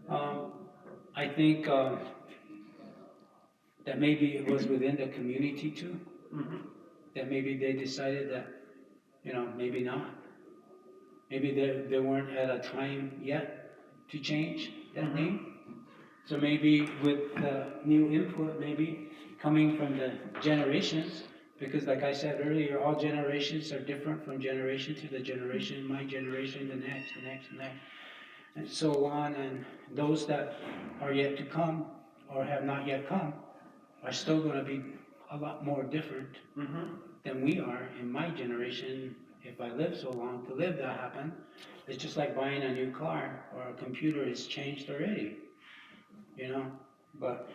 I think that maybe it was within the community too. That maybe they decided that, you know, maybe not. Maybe they weren't at a time yet to change that name. So maybe with the new input, maybe coming from the generations, because like I said earlier, all generations are different from generation to the generation, my generation, the next, and so on. And those that are yet to come or have not yet come are still going to be a lot more different than we are in my generation. If I live so long to live that happen, it's just like buying a new car or a computer is changed already. You know, but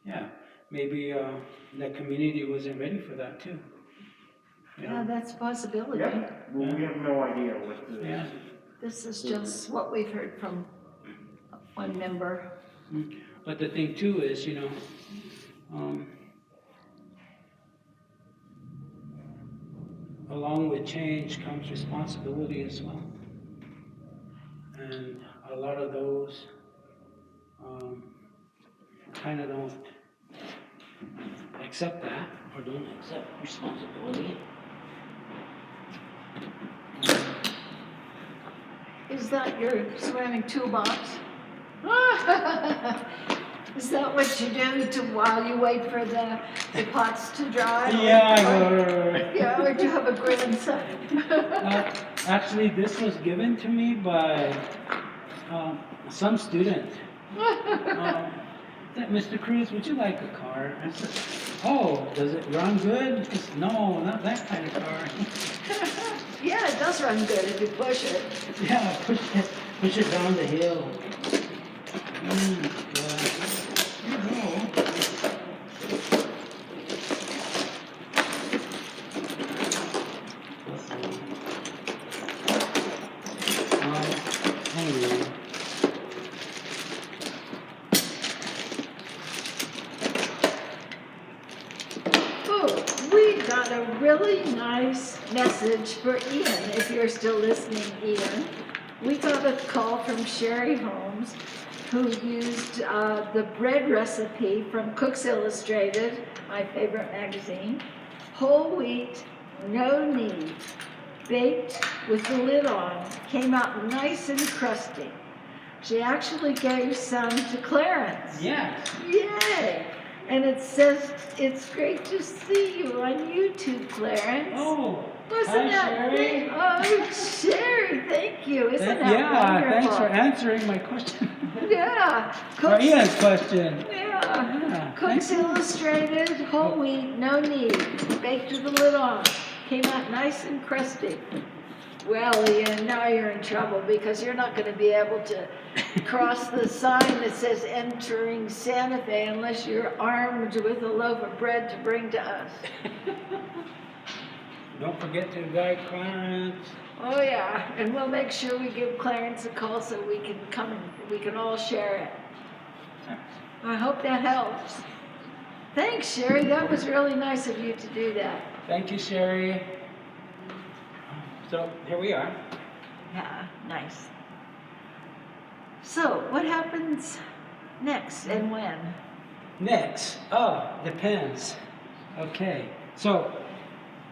yeah, maybe the community wasn't ready for that too. Yeah, that's a possibility. Yeah, well, we have no idea what the... Yeah. This is just what we've heard from one member. But the thing too is, you know, along with change comes responsibility as well. And a lot of those kind of don't accept that or don't accept responsibility. Is that your ceramic toolbox? Is that what you do while you wait for the pots to dry? Yeah. Or do you have a grandson? Actually, this was given to me by some student. Said, Mr. Cruz, would you like a car? I said, oh, does it run good? He said, no, not that kind of car. Yeah, it does run good if you push it. Yeah, push it down the hill. a really nice message for Ian, if you're still listening, Ian. We got a call from Sherry Holmes, who used the bread recipe from Cook's Illustrated, my favorite magazine. Whole wheat, no knead, baked with the lid on, came out nice and crusty. She actually gave some to Clarence. Yes. Yay! And it says, it's great to see you on YouTube, Clarence. Oh, Wasn't hi, that Sherry. great? Oh, Sherry, thank you. Isn't that Yeah, wonderful? thanks for answering my question. Yeah. Or Ian's question. Yeah. Yeah, Cook's thank you. Illustrated, whole wheat, no knead, baked with the lid on. Came out nice and crusty. Well, Ian, now you're in trouble because you're not going to be able to cross the sign that says entering Santa Fe unless you're armed with a loaf of bread to bring to us. Don't forget to invite Clarence. Oh yeah, and we'll make sure we give Clarence a call so we can come and we can all share it. I hope that helps. Thanks, Sherry. That was really nice of you to do that. Thank you, Sherry. So here we are. Yeah, nice. So, what happens next and when? Next, depends. Okay, so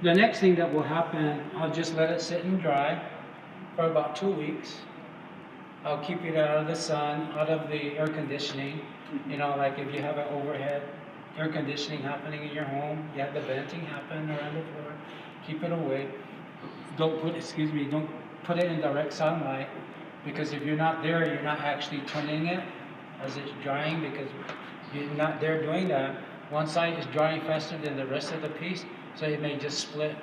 the next thing that will happen, I'll just let it sit and dry for about 2 weeks. I'll keep it out of the sun, out of the air conditioning. You know, like if you have an overhead air conditioning happening in your home, you have the venting happen around the floor, keep it away. Don't put it in direct sunlight, because if you're not there, you're not actually turning it as it's drying, because you're not there doing that. One side is drying faster than the rest of the piece, so it may just split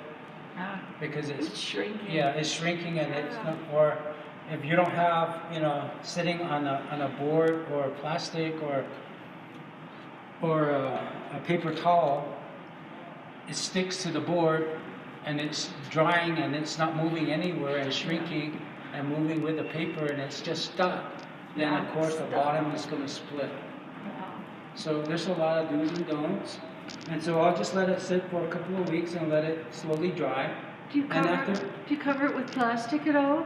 because It's shrinking. Yeah, it's shrinking, and it's not, or if you don't have, you know, sitting on a board or plastic or a paper towel, it sticks to the board and it's drying and it's not moving anywhere and shrinking and moving with the paper and it's just stuck. Then of course the bottom is going to split. So there's a lot of do's and don'ts. And so I'll just let it sit for a couple of weeks and let it slowly dry. Do you cover it with plastic at all?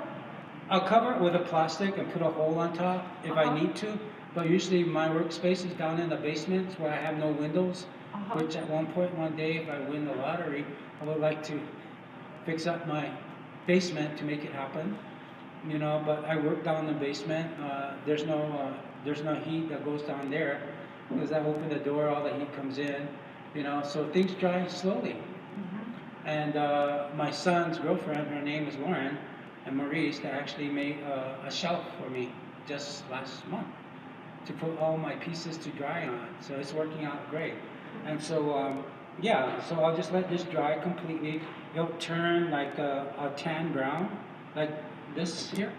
I'll cover it with a plastic and put a hole on top if I need to. But usually my workspace is down in the basement where I have no windows. Which at one point, one day, if I win the lottery, I would like to fix up my basement to make it happen. You know, but I work down in the basement. There's no heat that goes down there, because I open the door, all the heat comes in. You know, so things dry slowly. And my son's girlfriend, her name is Lauren, and Maurice, they actually made a shelf for me just last month to put all my pieces to dry on. So it's working out great. And so, yeah, so I'll just let this dry completely. It'll turn like a tan brown, like this here,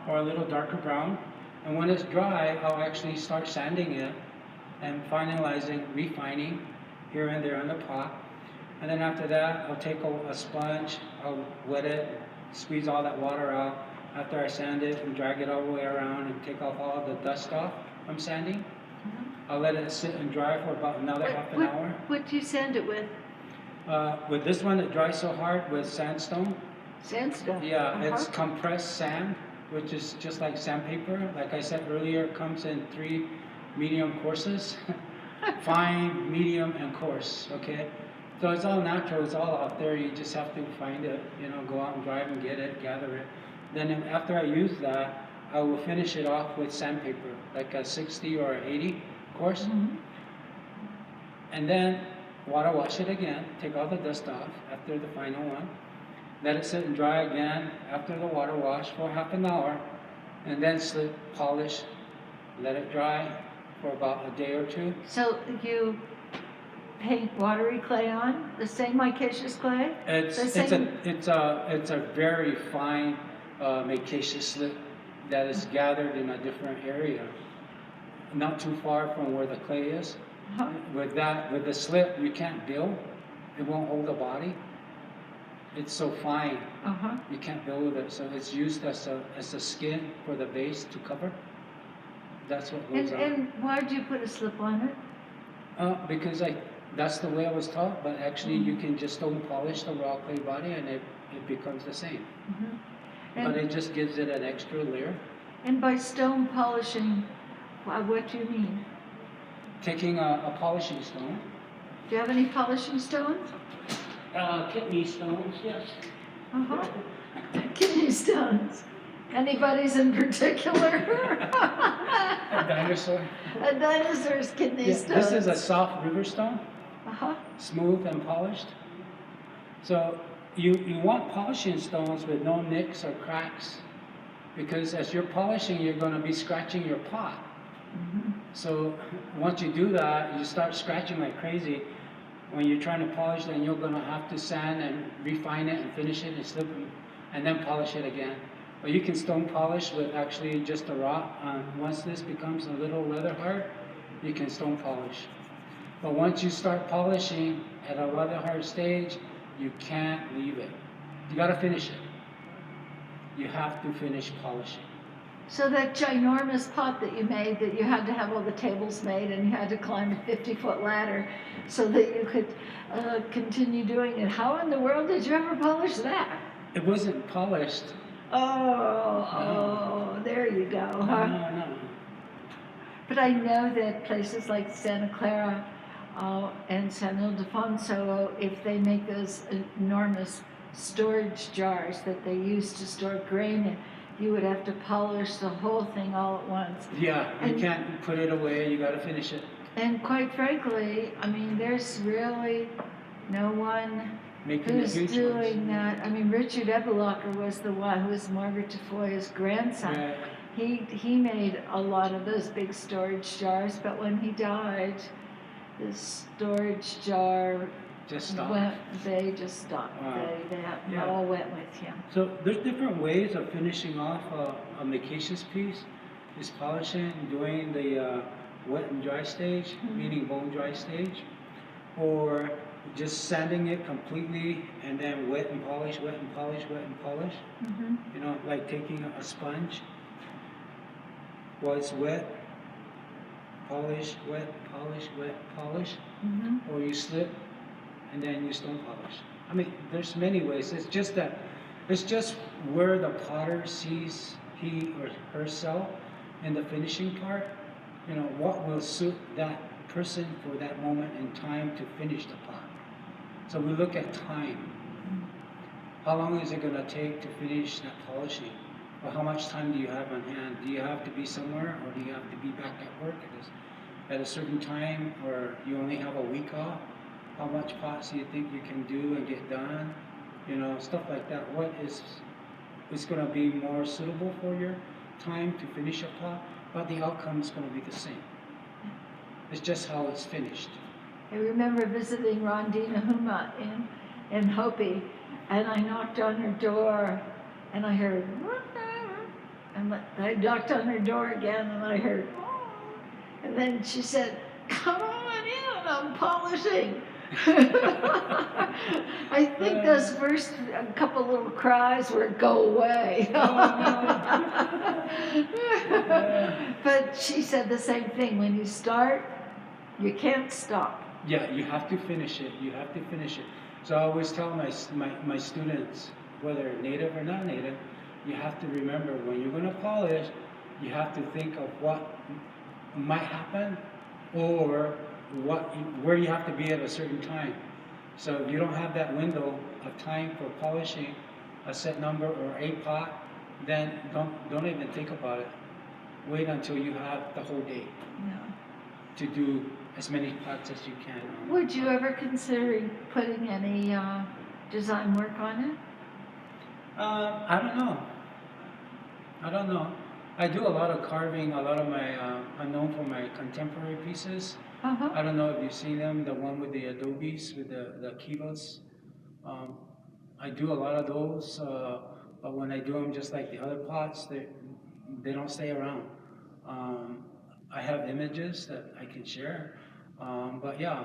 or a little darker brown. And when it's dry, I'll actually start sanding it and refining here and there on the pot. And then after that, I'll take a sponge, I'll wet it, squeeze all that water out. After I sand it and drag it all the way around and take off all the dust off from sanding, I'll let it sit and dry for about another half an hour. What do you sand it with? With this one, it dries so hard with sandstone. Sandstone? Yeah, it's compressed sand, which is just like sandpaper. Like I said earlier, it comes in 3 medium courses. Fine, medium, and coarse, okay? So it's all natural, it's all out there. You just have to find it, you know, go out and drive and get it, gather it. Then after I use that, I will finish it off with sandpaper, like a 60 or 80 course. And then water wash it again, take all the dust off after the final one. Let it sit and dry again after the water wash for half an hour. And then slip, polish, let it dry for about a day or 2. So you paint watery clay on, the same micaceous clay? It's a very fine micaceous slip that is gathered in a different area, not too far from where the clay is. With the slip, you can't build. It won't hold the body. It's so fine. You can't build with it. So it's used as a skin for the base to cover. That's what goes on. And why did you put a slip on it? Because That's the way I was taught, but actually you can just stone polish the raw clay body and it becomes the same. But it just gives it an extra layer. And by stone polishing, what do you mean? Taking a polishing stone. Do you have any polishing stones? Kidney stones, yes. Uh-huh. Kidney stones. Anybody's in particular? A dinosaur. A dinosaur's kidney Yeah, stones. this is a soft river stone, Uh-huh. smooth and polished. So you want polishing stones with no nicks or cracks, because as you're polishing, you're going to be scratching your pot. So once you do that, you start scratching like crazy. When you're trying to polish, then you're going to have to sand and refine it and finish it and slip it, and then polish it again. Or you can stone polish with actually just a rock. Once this becomes a little leather hard, you can stone polish. But once you start polishing at a leather hard stage, you can't leave it. You got to finish it. You have to finish polishing. So that ginormous pot that you made, that you had to have all the tables made and you had to climb a 50-foot ladder so that you could continue doing it. How in the world did you ever polish that? It wasn't polished. Oh, there you go, huh? No. But I know that places like Santa Clara and San Ildefonso, if they make those enormous storage jars that they use to store grain in, you would have to polish the whole thing all at once. Yeah, you can't put it away. You got to finish it. And quite frankly, I mean, there's really no one Making who's the huge doing ones. that. I mean, Richard Ebelocker was the one who was Margaret Tafoya's grandson. Right. He made a lot of those big storage jars, but when he died, the storage jar Just stop. they just stopped. Wow. They Yeah. all went with him. So there's different ways of finishing off a micaceous piece. Is polishing, doing the wet and dry stage, meaning bone dry stage, or just sanding it completely and then wet and polish, wet and polish, wet and polish. You know, like taking a sponge while it's wet, polish, wet, polish, wet, polish, or you slip and then you stone polish. I mean, there's many ways. It's just where the potter sees he or herself in the finishing part. You know, what will suit that person for that moment in time to finish the pot. So we look at time. How long is it going to take to finish that polishing? Or how much time do you have on hand? Do you have to be somewhere, or do you have to be back at work at a certain time, or you only have a week off? How much pots do you think you can do and get done? You know, stuff like that. What is going to be more suitable for your time to finish a pot? But the outcome is going to be the same. It's just how it's finished. I remember visiting Rondina Huma in Hopi, and I knocked on her door, and I heard, and I knocked on her door again, and I heard, and then she said, "Come on in, I'm polishing." I think those first couple little cries were "Go away." But she said the same thing. When you start, you can't stop. Yeah, you have to finish it. You have to finish it. So I always tell my students, whether native or not native, you have to remember when you're going to polish, you have to think of what might happen or where you have to be at a certain time. So if you don't have that window of time for polishing a set number or a pot, then don't even think about it. Wait until you have the whole day to do as many pots as you can. Would you ever consider putting any design work on it? I don't know. I do a lot of carving. A lot of my I'm known for my contemporary pieces. I don't know if you've seen them. The one with the adobes with the kivas. I do a lot of those. But when I do them, just like the other pots, they don't stay around. I have images that I can share. But yeah,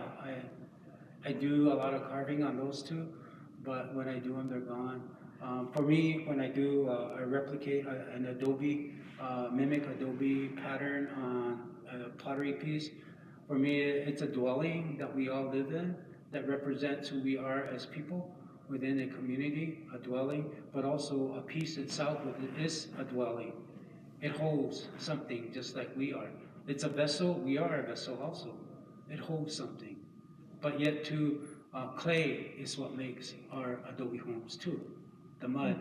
I do a lot of carving on those two, but when I do them, they're gone. For me, when I do, I replicate an adobe, mimic adobe pattern on a pottery piece. For me, it's a dwelling that we all live in that represents who we are as people within a community, a dwelling, but also a piece itself is a dwelling. It holds something just like we are. It's a vessel, we are a vessel also. It holds something. But yet too, clay is what makes our adobe homes too, the mud.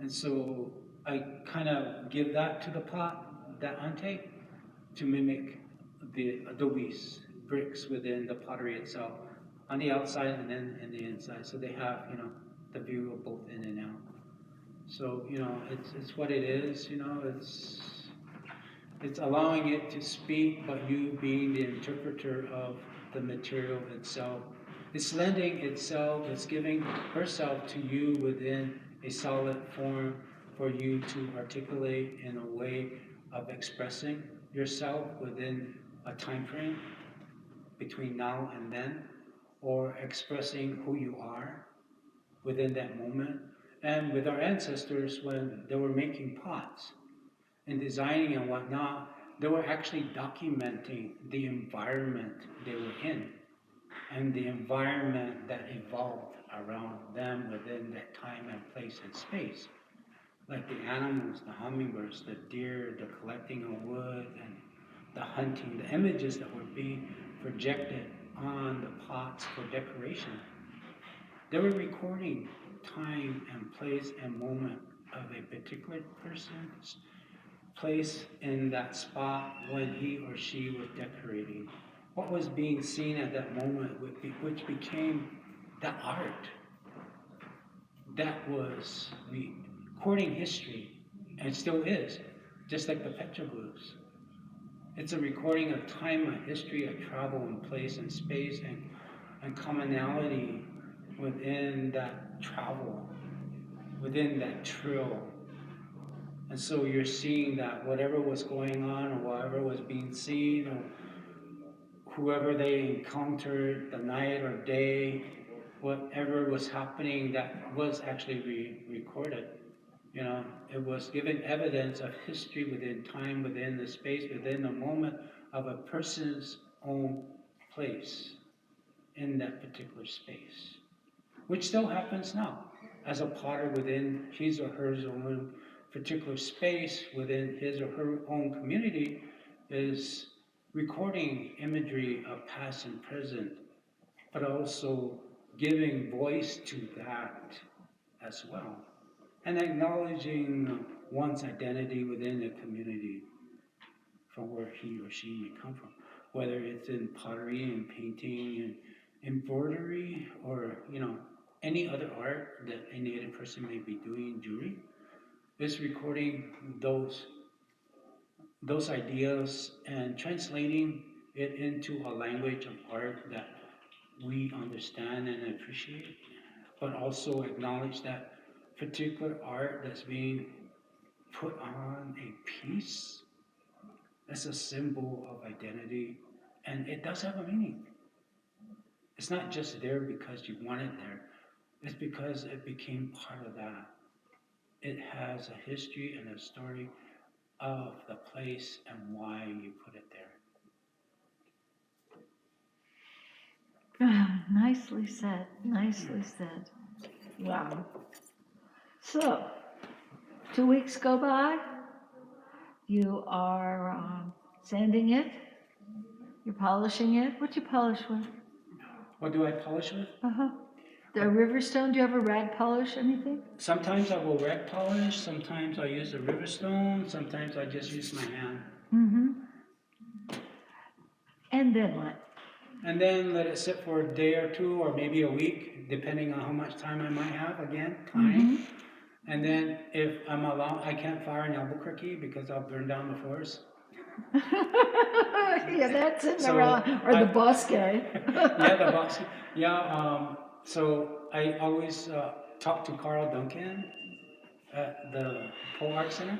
And so I kind of give that to the pot, that ante, to mimic the adobe's bricks within the pottery itself, on the outside and then in the inside. So they have, the view of both in and out. So, it's what it is, it's allowing it to speak, but you being the interpreter of the material itself. It's lending itself, it's giving herself to you within a solid form for you to articulate in a way of expressing yourself within a time frame between now and then, or expressing who you are within that moment. And with our ancestors, when they were making pots and designing and whatnot, they were actually documenting the environment they were in and the environment that evolved around them within that time and place and space. Like the animals, the hummingbirds, the deer, the collecting of wood, and the hunting, the images that were being projected on the pots for decoration. They were recording time and place and moment of a particular person's place in that spot when he or she was decorating. What was being seen at that moment, which became the art that was recording history, and still is, just like the petroglyphs. It's a recording of time, a history, of travel and place and space and commonality within that travel, within that trail. And so you're seeing that whatever was going on or whatever was being seen or whoever they encountered the night or day, whatever was happening that was actually recorded. It was given evidence of history within time, within the space, within the moment of a person's own place in that particular space, which still happens now as a potter within his or her own particular space, within his or her own community, is recording imagery of past and present, but also giving voice to that as well, and acknowledging one's identity within a community from where he or she may come from, whether it's in pottery and painting and embroidery or any other art that a Native person may be doing, jewelry. Is recording those ideas and translating it into a language of art that we understand and appreciate, but also acknowledge that particular art that's being put on a piece as a symbol of identity, and it does have a meaning. It's not just there because you want it there, it's because it became part of that. It has a history and a story of the place and why you put it there. Nicely said, nicely said. Wow. So, 2 weeks go by, you are sanding it, you're polishing it. What do you polish with? What do I polish with? The river stone, do you ever rag polish anything? Sometimes I will rag polish, sometimes I use a river stone, sometimes I just use my hand. And then what? And then let it sit for a day or two or maybe a week, depending on how much time I might have, again, time. And then if I'm allowed, I can't fire in Albuquerque because I'll burn down the forest. Yeah, that's in the or the bosque. Yeah, the bosque. Yeah, so I always talk to Carl Duncan at the Pole Art Center,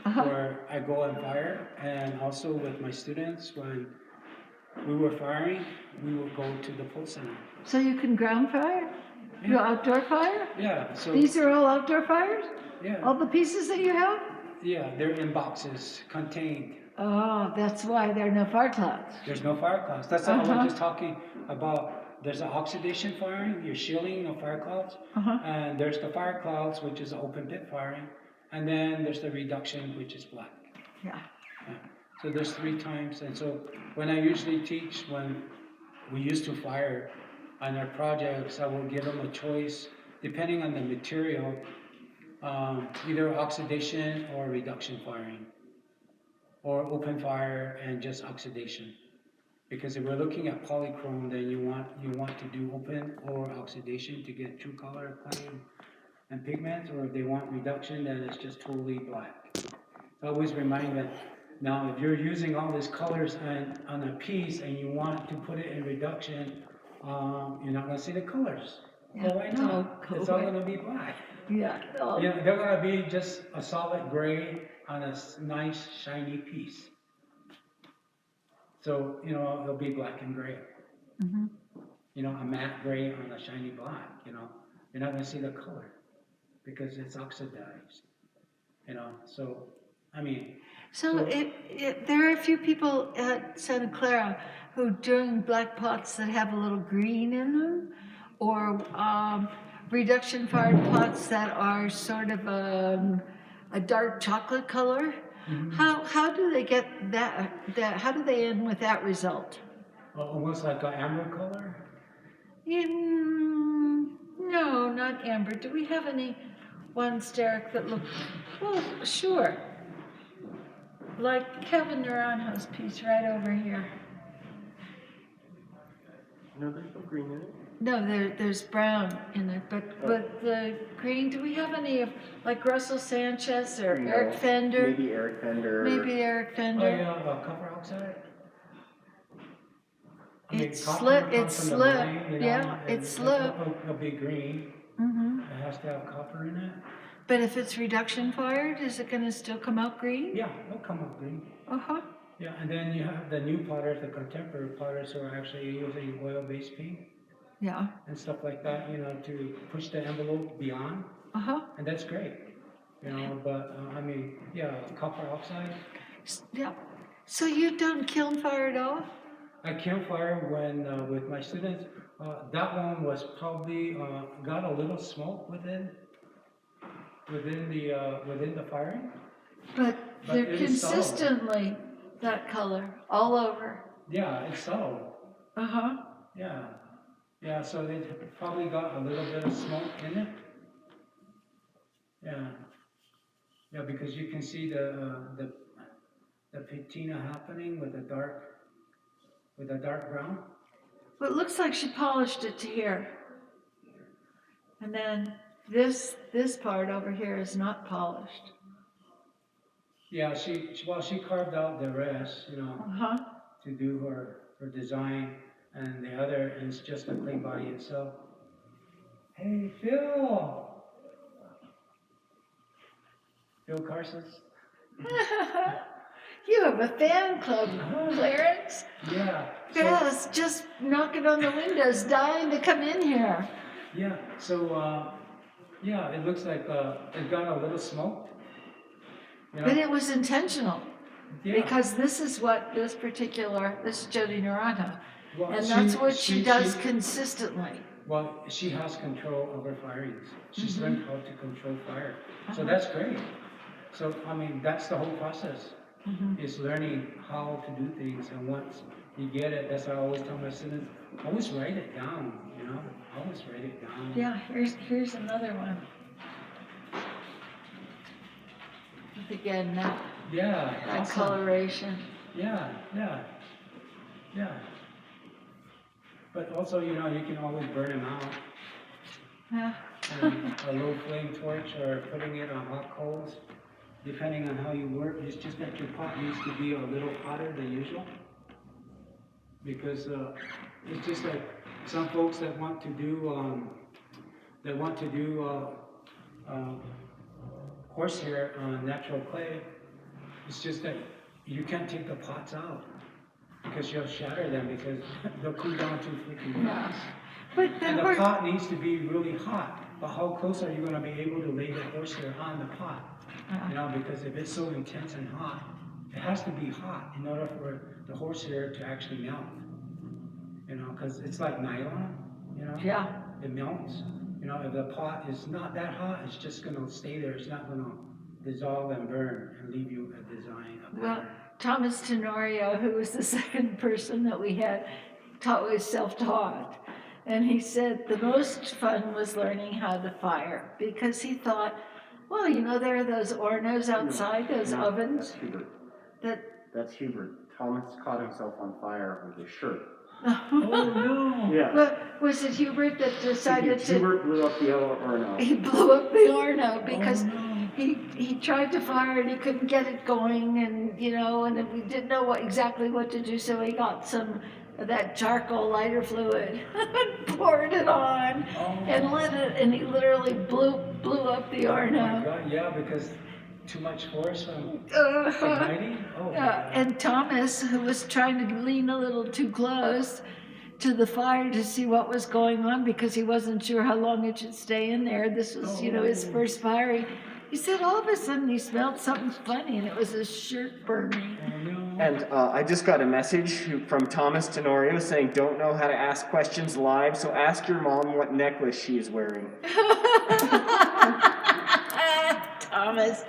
where I go and fire, and also with my students when we were firing, we would go to the pole center. So you can ground fire? Do outdoor fire? Yeah. So these are all outdoor fires? Yeah. All the pieces that you have? Yeah, they're in boxes, contained. Oh, that's why there are no fire clouds. There's no fire clouds. That's all I was just talking about. There's an oxidation firing, you're shielding no fire clouds. And there's the fire clouds, which is open pit firing. And then there's the reduction, which is black. Yeah. Yeah. So there's 3 times. And so when I usually teach, when we used to fire on our projects, I will give them a choice, depending on the material, either oxidation or reduction firing, or open fire and just oxidation. Because if we're looking at polychrome, then you want to do open or oxidation to get true color, claim, and pigments. Or if they want reduction, then it's just totally black. I always remind them, now if you're using all these colors on a piece and you want to put it in reduction, you're not going to see the colors. Yeah, Well, why not? It's all going to be black. Yeah. Oh. You know, they're going to be just a solid gray on a nice shiny piece. So, you know, it'll be black and gray. You know, a matte gray on a shiny black, you know. You're not going to see the color because it's oxidized, you know. So, I mean. So there are a few people at Santa Clara who are doing black pots that have a little green in them, or reduction fired pots that are sort of a dark chocolate color. How do they get that? How do they end with that result? Almost like an amber color? No, not amber. Do we have any ones, Derek, that look? Well, sure. Like Kevin Naranjo's piece right over here. No, there's no green in it. No, there's brown in it, but the green. Do we have any of like Russell Sanchez or No, Eric Fender? Maybe Eric Fender. Maybe Eric Oh, Fender. yeah, copper oxide? I mean, It's copper slip. comes It's from the slip. mine, you know, Yeah, and it's slip. It'll be green. It has to have copper in it. But if it's reduction fired, is it going to still come out green? Yeah, it'll come up green. Yeah, and then you have the new potters, the contemporary potters who are actually using oil-based paint Yeah. and stuff like that, you know, to push the envelope beyond, and that's great, you know. But I mean, yeah, copper oxide. Yeah. So you don't kiln fire at all? I kiln fire when with my students. That one was probably got a little smoke within the firing. But they're it is subtle. consistently that color all over. Yeah, it's subtle. Yeah, so they probably got a little bit of smoke in it. Yeah, because you can see the patina happening with a dark brown. Well, it looks like she polished it to here. And then this part over here is not polished. Yeah, she carved out the rest, you know, to do her design, and the other is just the clay body itself. Hey, Phil Carson's. You have a fan club, Clarence. Yeah. Yes, just knocking on the windows, dying to come in here. Yeah. So yeah, it looks like it got a little smoke. You know? But it was intentional. Yeah. Because this is what this is Jody Naranjo. Well, And that's what she does consistently. Well, she has control over firings. She's learned how to control fire. So that's great. So, I mean, that's the whole process, is learning how to do things. And once you get it, that's what I always tell my students, always write it down, you know, always write it down. Yeah, here's another one. Again, that awesome. coloration. Yeah. But also, you know, you can always burn them out. Yeah. A low flame torch or putting it on hot coals, depending on how you work. It's just that your pot needs to be a little hotter than usual, because it's just like some folks that want to do horsehair on natural clay. It's just that you can't take the pots out because you'll shatter them because they'll cool down too freaking fast. But And the pot needs to be really hot. But how close are you going to be able to lay the horsehair on the pot? You know, because if it's so intense and hot, it has to be hot in order for the horsehair to actually melt. You know, because it's like nylon, you know? Yeah. It melts. You know, if the pot is not that hot, it's just gonna stay there. It's not gonna dissolve and burn and leave you a design, a Well, pattern. Thomas Tenorio, who was the second person that we had, was self-taught. And he said the most fun was learning how to fire because he thought, well, you know, there are those Ornos outside, those No, ovens. That's Hubert. That That's Hubert. Thomas caught himself on fire with his shirt. Oh, no. Yeah. Well, was it Hubert that decided to? Hubert blew up the Orno. He blew up the Orno because Oh, no. he tried to fire and he couldn't get it going, and you know, and we didn't know exactly what to do, so he got some of that charcoal lighter fluid and poured it on and lit it, and he literally blew up the Oh my Orno. God, yeah, because too much force from Uh-huh. igniting? Oh, my God. And Thomas, who was trying to lean a little too close to the fire to see what was going on because he wasn't sure how long it should stay in there. This was, you know, his first firing. He said all of a sudden he smelled something funny, and it was his shirt burning. Oh, no. And I just got a message from Thomas Tenorio saying, don't know how to ask questions live, so ask your mom what necklace she is wearing. Thomas.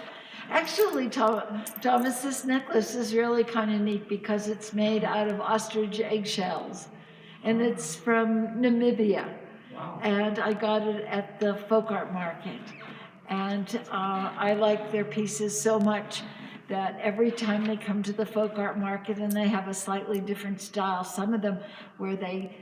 Actually, Thomas, this necklace is really kind of neat because it's made out of ostrich eggshells. And it's from Namibia. Wow. And I got it at the folk art market. And I like their pieces so much that every time they come to the folk art market and they have a slightly different style, some of them where they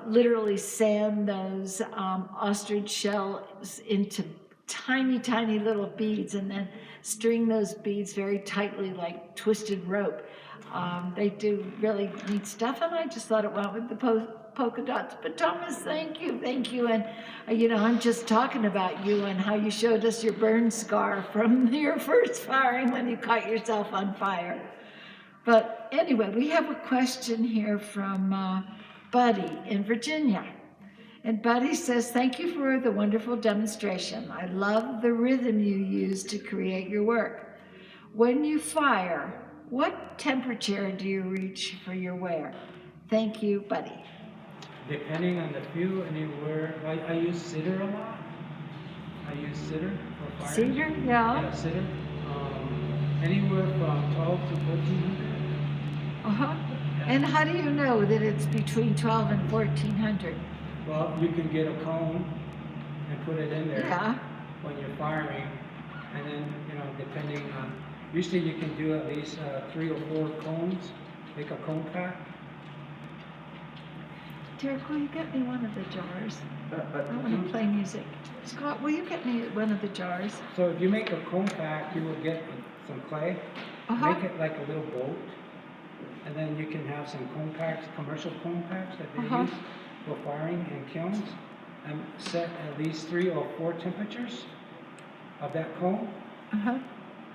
literally sand those ostrich shells into tiny, tiny little beads and then string those beads very tightly like twisted rope. They do really neat stuff, and I just thought it went with the polka dots. But Thomas, thank you. And you know, I'm just talking about you and how you showed us your burn scar from your first firing when you caught yourself on fire. But anyway, we have a question here from Buddy in Virginia. And Buddy says, thank you for the wonderful demonstration. I love the rhythm you use to create your work. When you fire, what temperature do you reach for your wear? Thank you, Buddy. Depending on the fuel, anywhere, I use cedar a lot. I use cedar for fire. Cedar? Yeah. Yeah, cedar. Anywhere from 12 to 1400. Uh-huh. And how do you know that it's between 12 and 1400? Well, you can get a cone and put it in there Yeah. when you're firing, and then, you know, depending on, usually you can do at least 3 or 4 cones, make a cone pack. Derek, will you get me one of the jars? I want to play music. Scott, will you get me one of the jars? So if you make a cone pack, you will get some clay, Uh-huh. make it like a little boat, and then you can have some cone packs, commercial cone packs that they Uh-huh. use for firing in kilns, and set at least 3 or 4 temperatures of that cone, Uh-huh.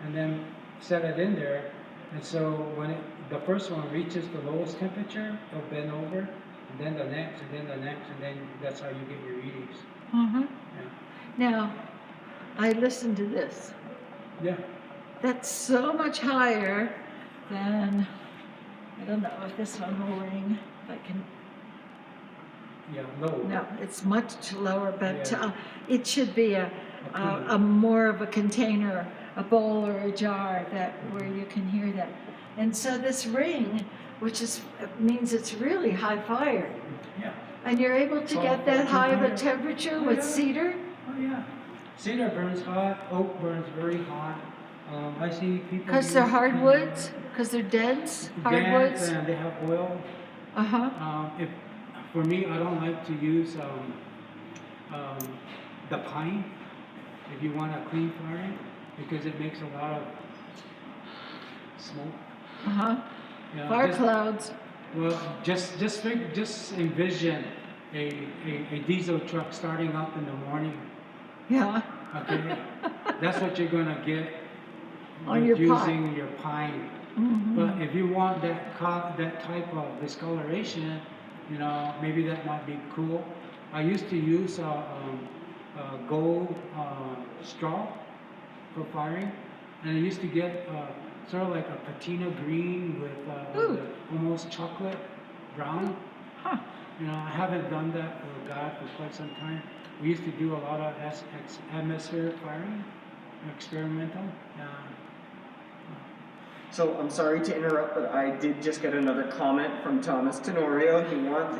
and then set it in there. And so when the first one reaches the lowest temperature, it'll bend over, and then the next, and then the next, and then that's how you get your readings. Uh-huh. Yeah. Now, I listened to this. Yeah. That's so much higher than, I don't know if this one will ring, if I can, Yeah, low. no, it's much lower, but Yeah. it should be a more of a container, a bowl or a jar that where you can hear that. And so this ring, which means it's really high fire, Yeah. and you're able to get that high of a temperature with cedar? Oh yeah. Cedar burns hot, oak burns very hot. I see people. Because they're use, hardwoods? Because they're dense hardwoods? and they have oil. Uh-huh. If for me, I don't like to use the pine if you want a clean fire because it makes a lot of smoke. Uh-huh. You know, Fire just- clouds. Well, just envision a diesel truck starting up in the morning. Yeah. Okay, that's what you're gonna get On with your pot. using your pine. Mhm. But if you want that type of discoloration, you know, maybe that might be cool. I used to use gold straw for firing, and I used to get sort of like a patina green with Ooh. almost chocolate brown. Huh. You know, I haven't done that for God for quite some time. We used to do a lot of atmospheric firing, experimental. So I'm sorry to interrupt, but I did just get another comment from Thomas Tenorio.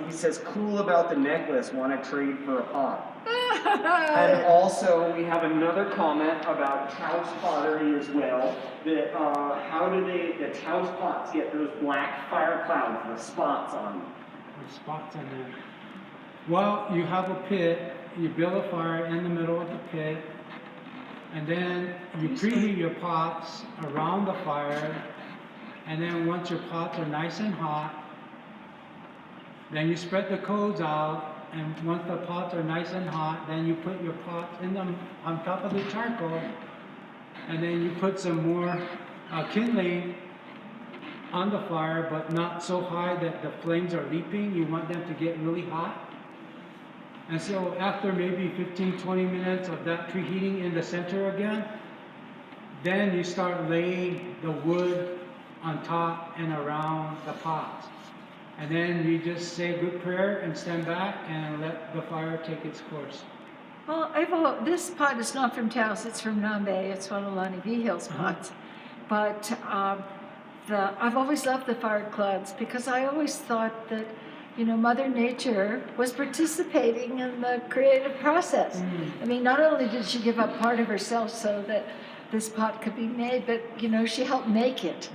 He says, cool about the necklace, want to trade for a pot. And also, we have another comment about Taos pottery as well. That how do the Taos pots get those black fire clouds, the spots on them? With spots on there. Well, you have a pit, you build a fire in the middle of the pit, and then you preheat your pots around the fire, and then once your pots are nice and hot, then you spread the coals out, and once the pots are nice and hot, then you put your pots in them on top of the charcoal, and then you put some more kindling on the fire, but not so high that the flames are leaping. You want them to get really hot. And so after maybe 15-20 minutes of that preheating in the center again, then you start laying the wood on top and around the pots. And then you just say a good prayer and stand back and let the fire take its course. Well, this pot is not from Taos, it's from Nambe. It's one of Lonnie Vigil's pots. But I've always loved the fire clouds because I always thought that, you know, Mother Nature was participating in the creative process. I mean, not only did she give up part of herself so that this pot could be made, but, you know, she helped make it.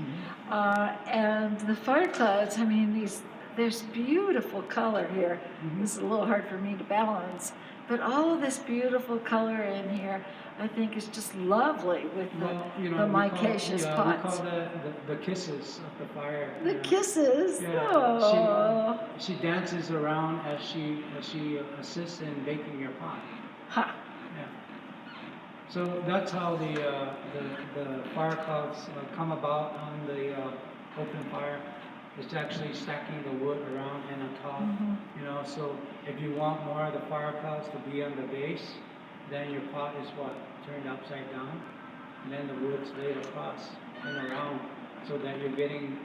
And the fire clouds, I mean, there's beautiful color here. This is a little hard for me to balance. But all of this beautiful color in here, I think is just lovely with the micaceous pots. We call the kisses of the fire. The kisses? Yeah, Oh. she dances around as she assists in baking your pot. Ha. Yeah. So that's how the fire clouds come about on the open fire. It's actually stacking the wood around and on top. You know, so if you want more of the fire clouds to be on the base, then your pot is turned upside down, and then the wood's laid across and around, so that you're getting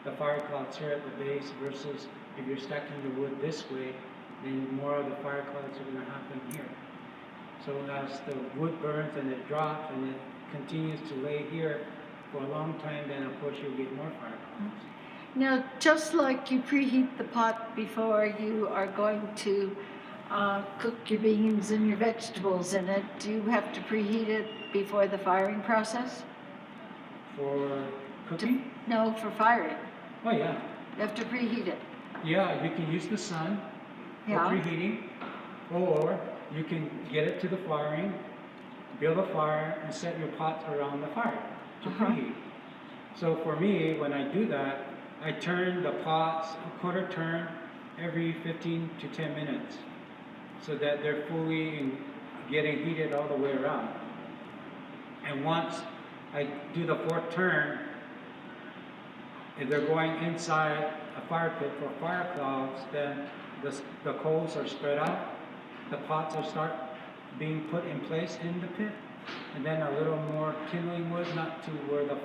the fire clouds here at the base. Versus if you're stacking the wood this way, then more of the fire clouds are going to happen here. So as the wood burns and it drops and it continues to lay here for a long time, then of course you'll get more fire clouds. Now, just like you preheat the pot before you are going to cook your beans and your vegetables in it, do you have to preheat it before the firing process? For cooking? No, for firing. Oh yeah. You have to preheat it. Yeah, you can use the sun for preheating, or you can get it to the firing, build a fire, and set your pots around the fire to preheat. So for me, when I do that, I turn the pots a quarter turn every 15 to 10 minutes so that they're fully getting heated all the way around. And once I do the fourth turn, if they're going inside a fire pit for fire clouds, then the coals are spread out, the pots are start being put in place in the pit, and then a little more kindling wood, not to where the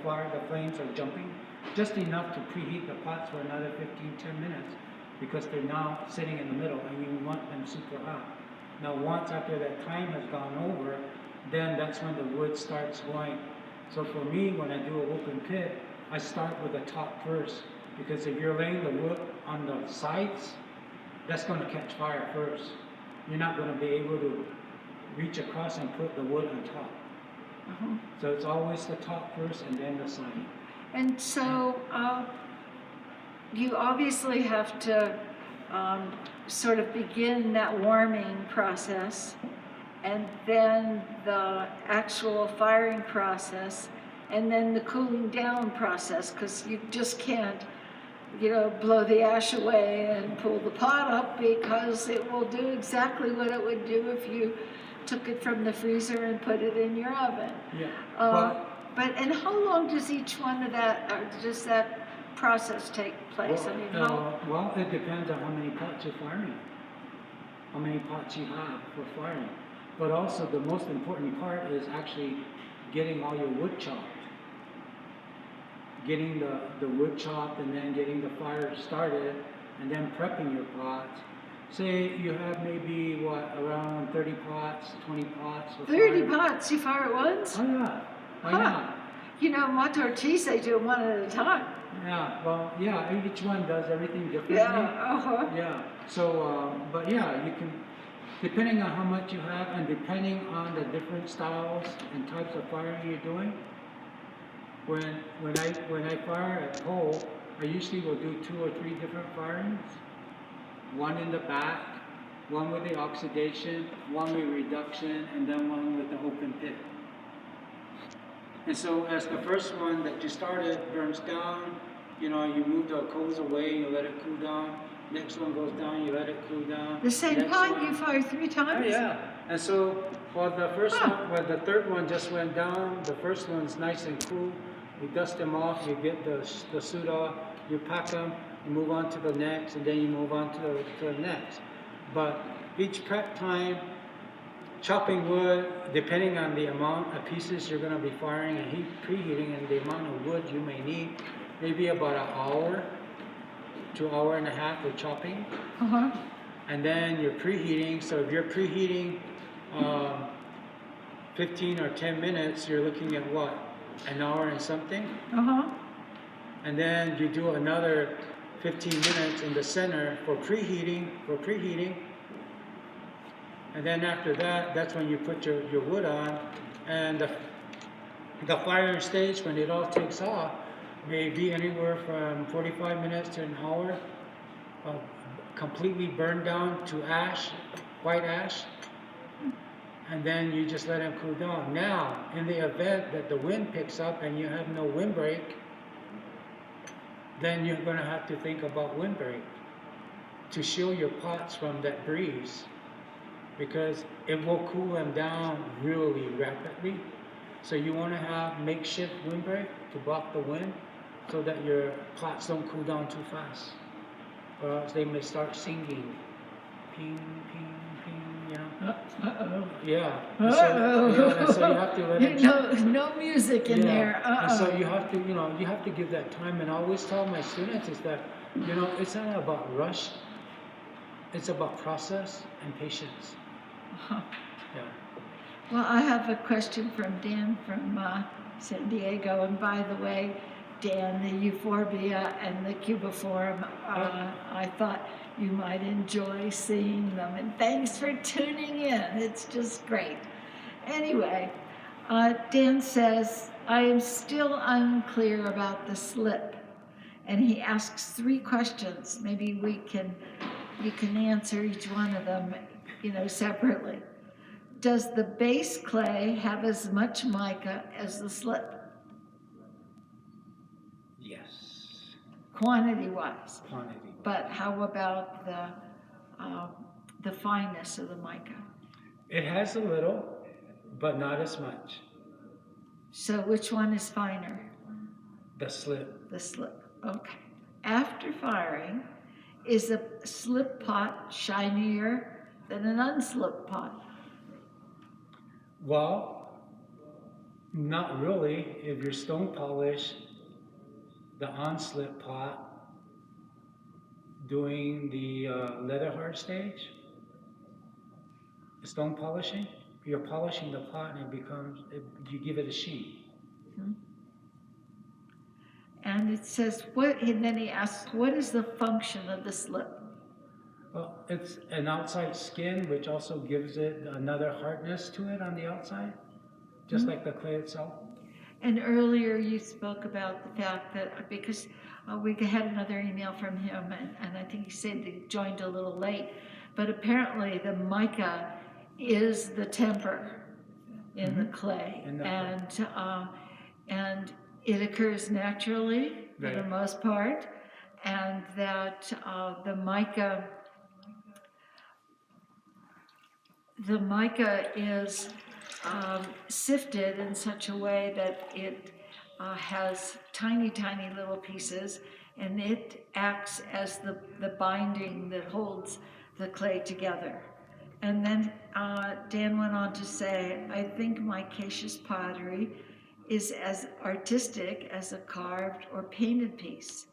flames are jumping, just enough to preheat the pots for another 15-10 minutes, because they're now sitting in the middle and you want them super hot. Now once after that time has gone over, then that's when the wood starts going. So for me, when I do an open pit, I start with the top first, because if you're laying the wood on the sides, that's going to catch fire first. You're not going to be able to reach across and put the wood on top. So it's always the top first and then the side. And so you obviously have to sort of begin that warming process, and then the actual firing process, and then the cooling down process, because you just can't, you know, blow the ash away and pull the pot up, because it will do exactly what it would do if you took it from the freezer and put it in your oven. Yeah. And how long does each one of that, or does that process take place? Well, I mean, how? Well, it depends on how many pots you're firing, how many pots you have for firing. But also the most important part is actually getting all your wood chopped. getting the wood chopped and then getting the fire started and then prepping your pots. Say you have maybe around 30 pots, 20 pots. 30 pots you fire at once? Oh yeah, why not? You know, Matortis, they do one at a time. Yeah, well, yeah, each one does everything differently. Yeah, Yeah, so, but yeah, you can, depending on how much you have and depending on the different styles and types of firing you're doing, when I fire at coal, I usually will do 2 or 3 different firings. One in the back, one with the oxidation, one with reduction, and then one with the open pit. And so as the first one that you started burns down, you know, you move the coals away, you let it cool down. Next one goes down, you let it cool down. the same Next pot one, you fire 3 times? oh yeah. And so while the third one just went down, the first one's nice and cool. You dust them off, you get the soot off, you pack them, you move on to the next, and then you move on to the next. But each prep time, chopping wood, depending on the amount of pieces you're going to be firing and preheating and the amount of wood you may need, maybe about an hour to an hour and a half of chopping. And then you're preheating, so if you're preheating 15 or 10 minutes, you're looking at what? An hour and something? And then you do another 15 minutes in the center for preheating. And then after that, that's when you put your wood on. And the firing stage, when it all takes off, may be anywhere from 45 minutes to an hour, completely burned down to ash, white ash. And then you just let them cool down. Now, in the event that the wind picks up and you have no windbreak, then you're going to have to think about windbreak to shield your pots from that breeze, because it will cool them down really rapidly. So you want to have makeshift windbreak to block the wind so that your pots don't cool down too fast, or else they may start singing, ping, ping, ping, you know. Yeah. And so you have to let them. No music in there. And so you have to, you have to give that time. And I always tell my students is that, it's not about rush. It's about process and patience. Yeah. Well, I have a question from Dan from San Diego. And by the way, Dan, the euphorbia and the cubiform, I thought you might enjoy seeing them. And thanks for tuning in. It's just great. Anyway, Dan says, I am still unclear about the slip. And he asks 3 questions. Maybe you can answer each one of them, separately. Does the base clay have as much mica as the slip? Yes. Quantity-wise. Quantity. But how about the fineness of the mica? It has a little, but not as much. So which one is finer? The slip. The slip. Okay. After firing, is a slip pot shinier than an unslipped pot? Well, not really. If you're stone polish, the on-slip pot, doing the leather hard stage, stone polishing, you're polishing the pot and you give it a sheen. Mm-hmm. And it says, and then he asks, what is the function of the slip? Well, it's an outside skin, which also gives it another hardness to it on the outside, just like the clay itself. And earlier you spoke about the fact that, because we had another email from him, and I think he said he joined a little late, but apparently the mica is the temper in the clay, and it occurs naturally for the most part, and that the mica is sifted in such a way that it has tiny, tiny little pieces, and it acts as the binding that holds the clay together. And then Dan went on to say, I think micaceous pottery is as artistic as a carved or painted piece.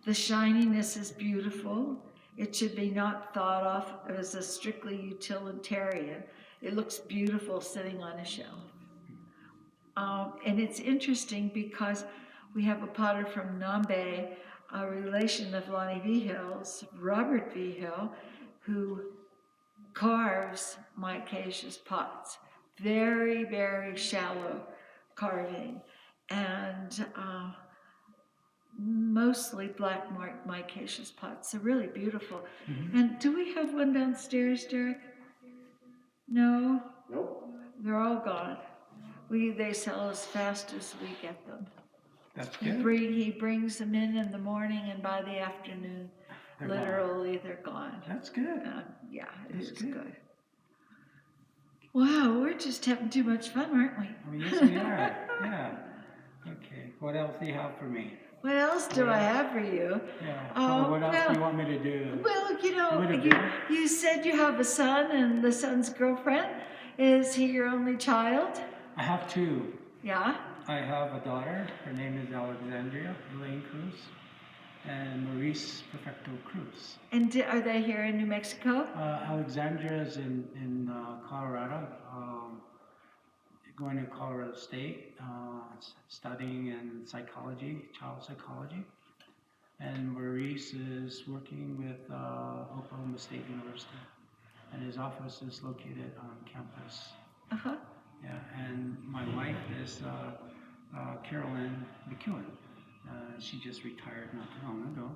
The shininess is beautiful. It should be not thought of as a strictly utilitarian. It looks beautiful sitting on a shelf. And it's interesting because we have a potter from Nambe, a relation of Lonnie Vihill's, Robert Vihill, who carves micaceous pots. Very, very shallow carving. And mostly black micaceous pots. They're really beautiful. Mm-hmm. And do we have one downstairs, Derek? No? Nope. They're all gone. They sell as fast as we get them. That's He good. he brings them in the morning, and by the afternoon, They're gone. literally, they're gone. That's good. Yeah, it That's is good. good. Wow, we're just having too much fun, aren't we? Oh, yes, we are. Yeah. Okay. What else do you have for me? What else do I have for you? Yeah. What else do you want me to do? Well, you know, Want me to do? you said you have a son and the son's girlfriend. Is he your only child? I have two. Yeah. I have a daughter. Her name is Andrea Cruz, and Maurice Perfecto Cruz. And are they here in New Mexico? Alexandria is in Colorado, going to Colorado State, studying in psychology, child psychology. And Maurice is working with Oklahoma State University, and his office is located on campus. Uh-huh. Yeah, and my wife is Carolyn McEwen. She just retired not too long ago.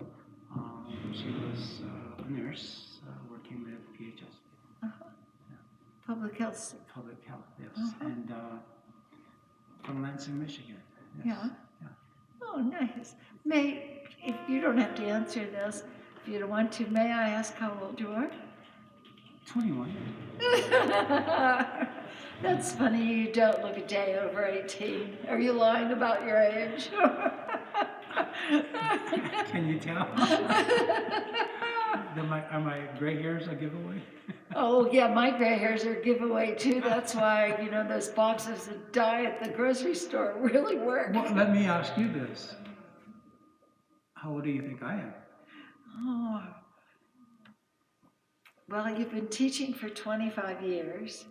She was a nurse working with PHS. Uh-huh. Yeah. Public health. Public health, yes. Uh-huh. And from Lansing, Michigan. Yes. Yeah. Yeah. Oh, nice. If you don't have to answer this, if you don't want to, may I ask how old you are? 21. That's funny, you don't look a day over 18. Are you lying about your age? Can you tell? Are my gray hairs a giveaway? Oh, yeah, my gray hairs are a giveaway too. That's why, those boxes of dye at the grocery store really work. Well, let me ask you this. How old do you think I am? Oh. Well, you've been teaching for 25 years,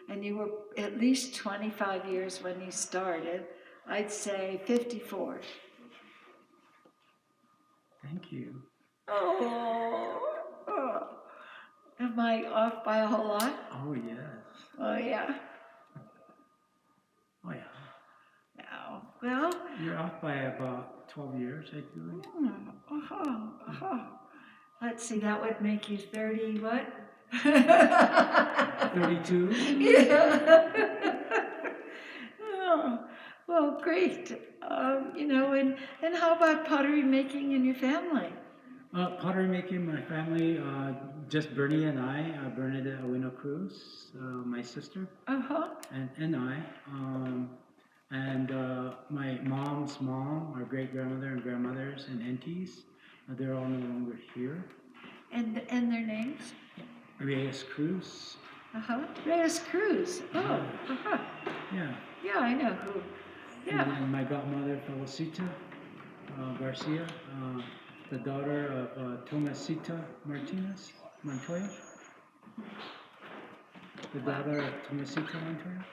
and you were at least 25 years when you started. I'd say 54. Thank you. Oh. Am I off by a whole lot? Oh, yes. Oh, yeah. Oh, yeah. Oh, well. You're off by about 12 years, I believe. Let's see, that would make you 30, what? 32? Yeah. Oh, well, great. And how about pottery making in your family? Pottery making, my family, just Bernie and I, Bernadette Owingeh Cruz, my sister, and I, and my mom's mom, our great grandmother and grandmothers and aunties, they're all no longer here. And their names? Reyes Cruz. Reyes Cruz. Oh, Yeah. Yeah, I know who. Yeah. And then my godmother, Felicita Garcia, the daughter of Tomasita Montoya. The daughter of Tomasita Montoya.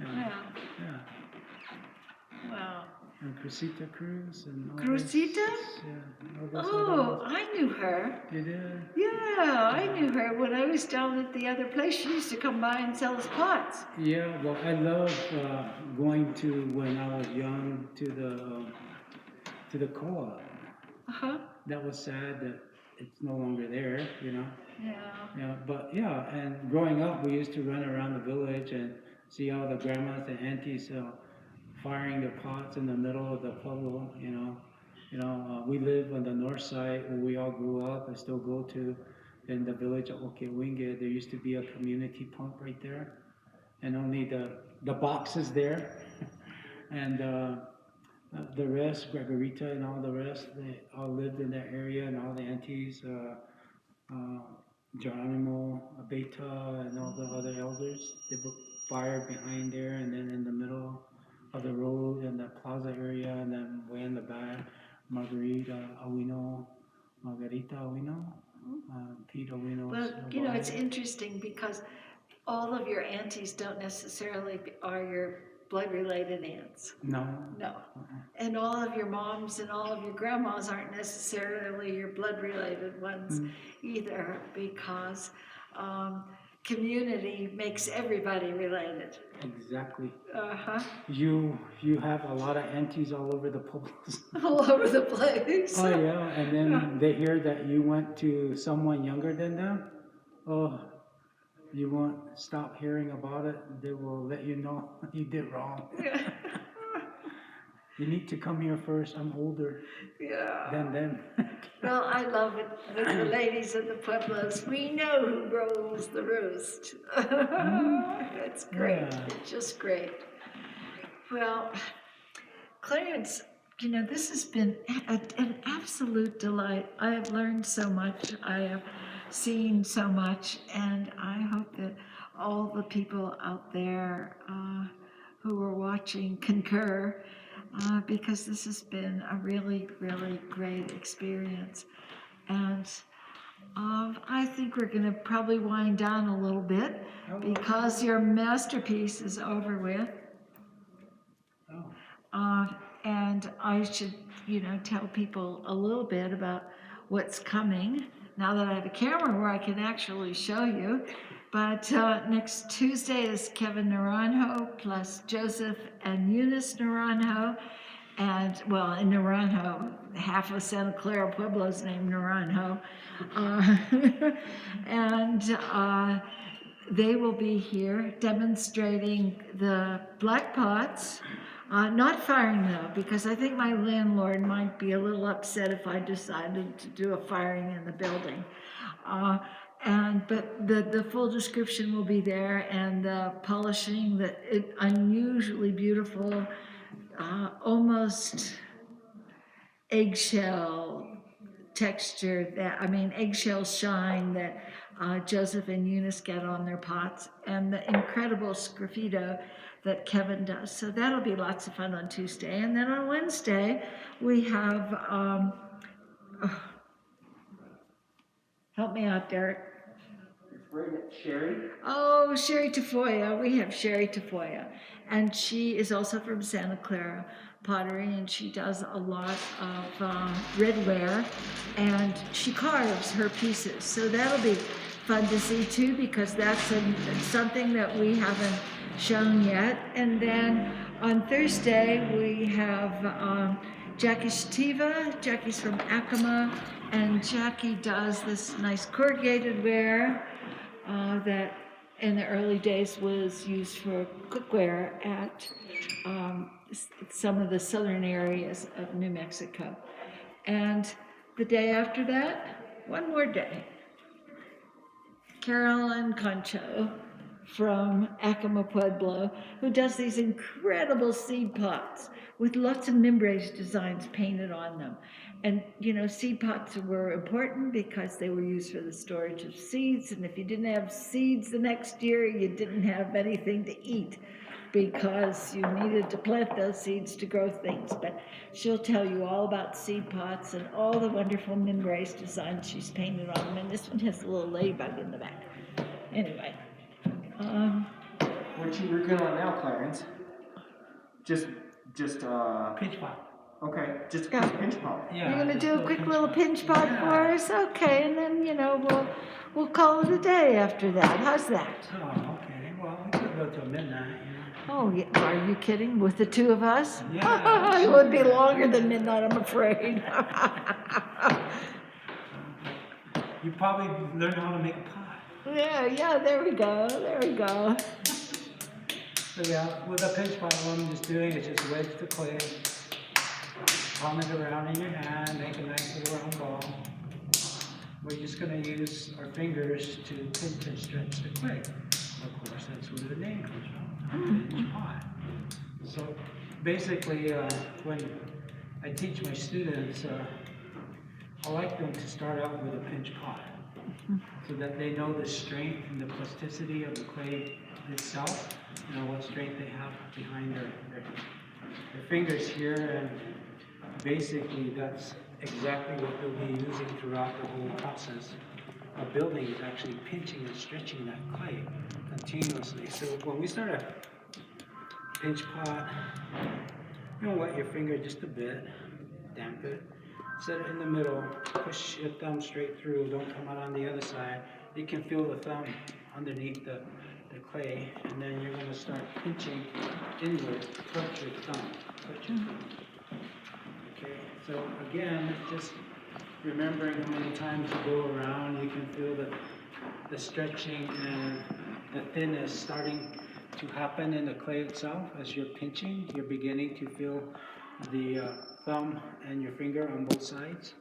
Yeah. Yeah. Wow. And Cruzita Cruz and all Cruzita? Yeah. Oh, I knew her. You did? Yeah, I knew her when I was down at the other place. She used to come by and sell us pots. Yeah, well, I love going to, when I was young, to the co-op. That was sad that it's no longer there, Yeah. Yeah, but yeah, and growing up, we used to run around the village and see all the grandmas and aunties firing their pots in the middle of the pueblo, we live on the north side where we all grew up and still go to. In the village of Ohkay Owingeh, there used to be a community pump right there, and only the boxes there, and the rest, Gregorita and all the rest, they all lived in that area, and all the aunties, Geronimo, Beta, and all the other elders, they put fire behind there, and then in the middle of the road and the plaza area, and then way in the back, Margarita Owingeh, Pete Owingeh's Well, you know, it's barn. interesting because all of your aunties don't necessarily are your blood-related aunts. No. No. And all of your moms and all of your grandmas aren't necessarily your blood-related ones either, because community makes everybody related. Exactly. Uh-huh. You have a lot of aunties all over the Pueblos. All over the place. Oh yeah, and then they hear that you went to someone younger than them. Oh, you won't stop hearing about it. They will let you know you did wrong. You need to come here first. I'm older than them. Well, I love it with the ladies of the Pueblos. We know who rules the roost. It's great. Yeah. It's just great. Well, Clarence, you know, this has been an absolute delight. I have learned so much. I have seen so much, and I hope that all the people out there who are watching concur, because this has been a really, really great experience. And I think we're going to probably wind down a little bit because your masterpiece is over with. And I should, you know, tell people a little bit about what's coming now that I have a camera where I can actually show you. But next Tuesday is Kevin Naranjo plus Joseph and Eunice Naranjo. And, well, in Naranjo, half of Santa Clara Pueblo is named Naranjo. And they will be here demonstrating the black pots. Not firing though, because I think my landlord might be a little upset if I decided to do a firing in the building. But the full description will be there, and the polishing, the unusually beautiful, almost eggshell texture, eggshell shine that Joseph and Eunice get on their pots, and the incredible sgraffito that Kevin does. So that'll be lots of fun on Tuesday. And then on Wednesday, we have, help me out, Derek. Sherry? Oh, Sherry Tafoya. We have Sherry Tafoya. And she is also from Santa Clara Pottery, and she does a lot of redware, and she carves her pieces. So that'll be fun to see too, because that's something that we haven't shown yet. And then on Thursday, we have Jackie Shtiva. Jackie's from Acoma, and Jackie does this nice corrugated ware that in the early days was used for cookware at some of the southern areas of New Mexico. And the day after that, one more day, Carolyn Concho from Ohkay Pueblo, who does these incredible seed pots with lots of membrane designs painted on them. And, you know, seed pots were important because they were used for the storage of seeds. And if you didn't have seeds the next year, you didn't have anything to eat, because you needed to plant those seeds to grow things. But she'll tell you all about seed pots and all the wonderful membrane designs she's painted on them. And this one has a little ladybug in the back. Anyway. What you working on now, Clarence? Just Pitch pot. okay, just a Yeah. pinch pop. Yeah. You're gonna just do a little quick pinch little pot. pinch pot for us? Okay, and then, you know, we'll call it a day after that. How's that? Oh, okay. Well, we could go till midnight, you know. Oh, yeah. Are you kidding? With the two of us? Yeah, It would be longer than midnight, I'm afraid. You probably learned how to make a pot. Yeah, there we go. So yeah, with a pinch pot, what I'm just doing is just wedge the clay, palm it around in your hand, make a nice little round ball. We're just going to use our fingers to pinch and stretch the clay. Of course, that's where the name comes from, pinch pot. So basically, when I teach my students, I like them to start out with a pinch pot, so that they know the strength and the plasticity of the clay itself, you know, what strength they have behind their your fingers here, and basically that's exactly what they'll be using throughout the whole process of building, is actually pinching and stretching that clay continuously. So when we start a pinch pot, you know, wet your finger just a bit, damp it, set it in the middle, push your thumb straight through, don't come out on the other side. You can feel the thumb underneath the clay, and then you're going to start pinching inward, touch your thumb, touch your thumb. Okay, so again, just remembering how many times you go around, you can feel the stretching and the thinness starting to happen in the clay itself. As you're pinching, you're beginning to feel the thumb and your finger on both sides,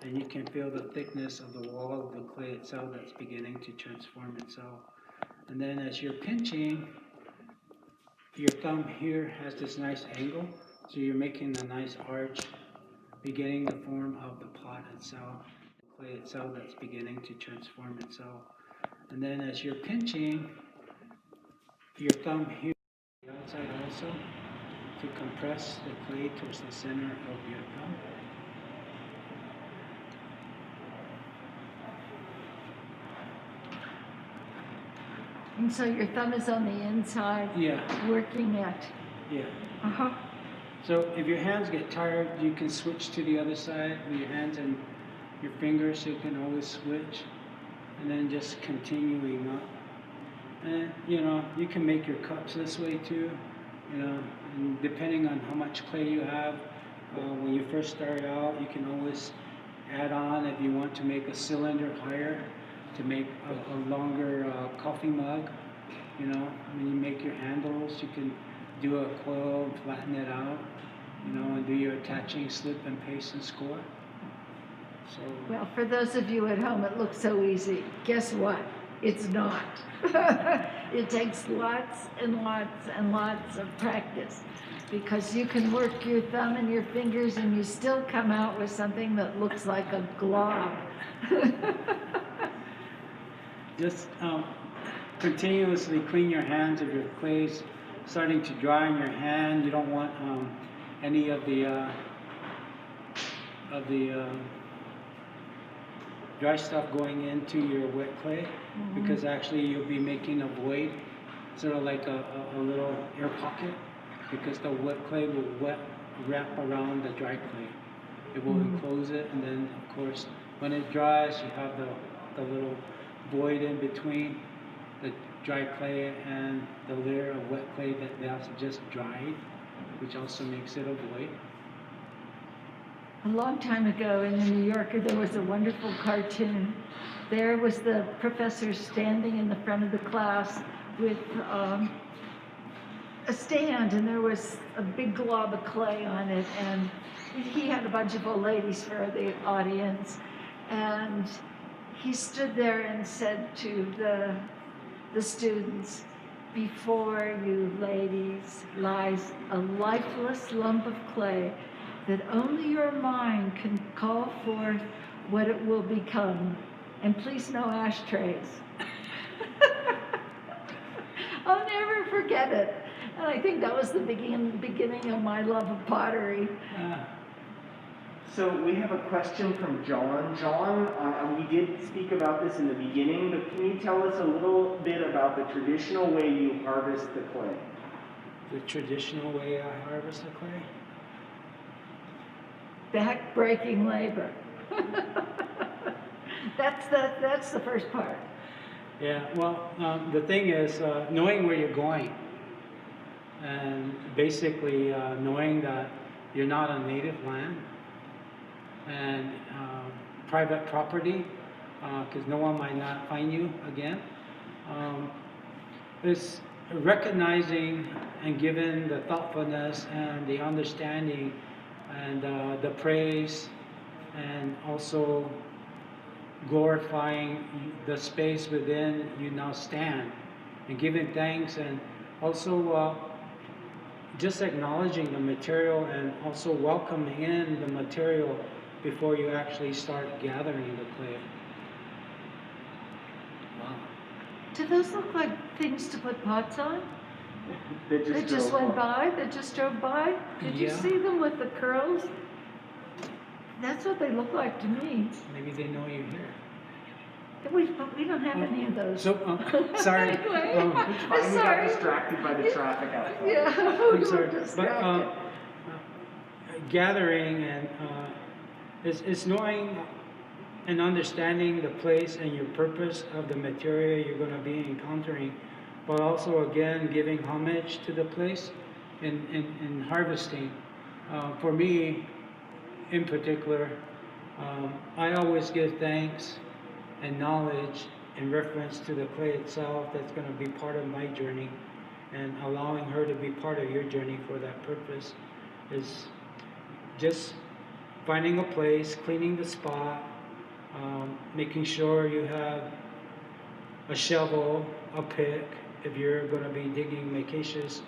and you can feel the thickness of the wall of the clay itself that's beginning to transform itself. And then as you're pinching, your thumb here has this nice angle, so you're making a nice arch, beginning the form of the pot itself, the clay itself that's beginning to transform itself. And then as you're pinching, your thumb here on the outside also, to compress the clay towards the center of your thumb. And so your thumb is on the inside, Yeah, working it. yeah. Uh-huh. So if your hands get tired, you can switch to the other side with your hands and your fingers, so you can always switch. And then just continuing up. And you know, you can make your cups this way too, you know, and depending on how much clay you have, when you first start out, you can always add on if you want to make a cylinder higher, to make a longer coffee mug. You know, when you make your handles, you can do a coil and flatten it out, you know, and do your attaching slip and paste and score. So, Well, for those of you at home, it looks so easy. Guess what? It's not. It takes lots and lots and lots of practice, because you can work your thumb and your fingers and you still come out with something that looks like a glob. just continuously clean your hands if your clay's starting to dry in your hand. You don't want any of the dry stuff going into your wet clay, because actually you'll be making a void, sort of like a little air pocket, because the wet clay will wrap around the dry clay. It will enclose it, and then of course when it dries, you have the little void in between the dry clay and the layer of wet clay that has just dried, which also makes it a void. A long time ago in the New Yorker, there was a wonderful cartoon. There was the professor standing in the front of the class with a stand, and there was a big glob of clay on it, and he had a bunch of old ladies for the audience, and he stood there and said to the students, "Before you ladies lies a lifeless lump of clay that only your mind can call forth what it will become. And please no ashtrays." I'll never forget it. And I think that was the beginning of my love of pottery. So we have a question from John. John, we did speak about this in the beginning, but can you tell us a little bit about the traditional way you harvest the clay? The traditional way I harvest the clay? Back-breaking labor. That's the first part. Yeah, well, the thing is knowing where you're going, and basically knowing that you're not on native land and private property, because no one might not find you again. It's recognizing and giving the thoughtfulness and the understanding and the praise, and also glorifying the space within you now stand, and giving thanks, and also just acknowledging the material, and also welcoming in the material before you actually start gathering the clay. Wow. Do those look like things to put pots on? That They just drove went by, they just drove by. Did you Yeah. see them with the curls? That's what they look like to me. Maybe they know you're here. But we don't have any of those. So, sorry. Anyway, um, It's fine, we got sorry. distracted by the traffic outside. Yeah, I'm we sorry, were but distracted. gathering and it's knowing and understanding the place and your purpose of the material you're going to be encountering, but also again giving homage to the place in harvesting. For me, in particular, I always give thanks and knowledge in reference to the clay itself that's going to be part of my journey, and allowing her to be part of your journey for that purpose is just finding a place, cleaning the spot, making sure you have a shovel, a pick. If you're going to be digging micaceous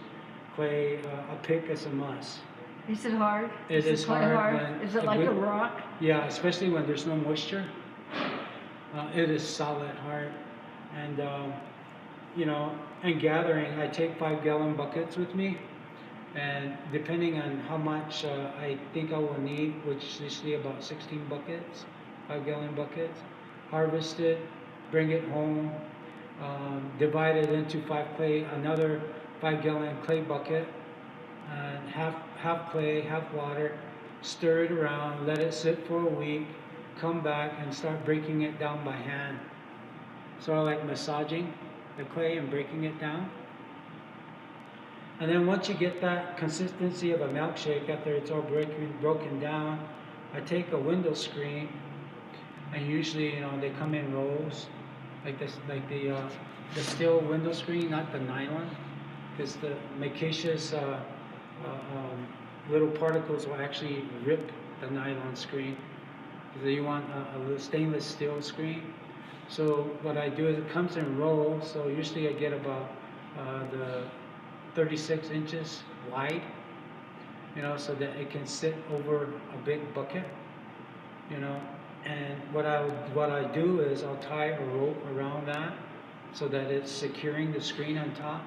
clay, a pick is a must. Is it hard? It is the clay hard when Is it it like a would- rock? Yeah, especially when there's no moisture. It is solid hard. And, in gathering, I take 5-gallon buckets with me. And depending on how much I think I will need, which is usually about 16 buckets, 5-gallon buckets, harvest it, bring it home, divide it into another 5-gallon clay bucket, and half clay, half water, stir it around, let it sit for a week, come back and start breaking it down by hand. Sort of like massaging the clay and breaking it down. And then once you get that consistency of a milkshake, after it's all broken down, I take a window screen, and usually, they come in rolls, like this, like the steel window screen, not the nylon, because the micaceous little particles will actually rip the nylon screen. So you want a little stainless steel screen. So what I do is it comes in rolls. So usually I get about the 36 inches wide, so that it can sit over a big bucket, And what I do is I'll tie a rope around that so that it's securing the screen on top.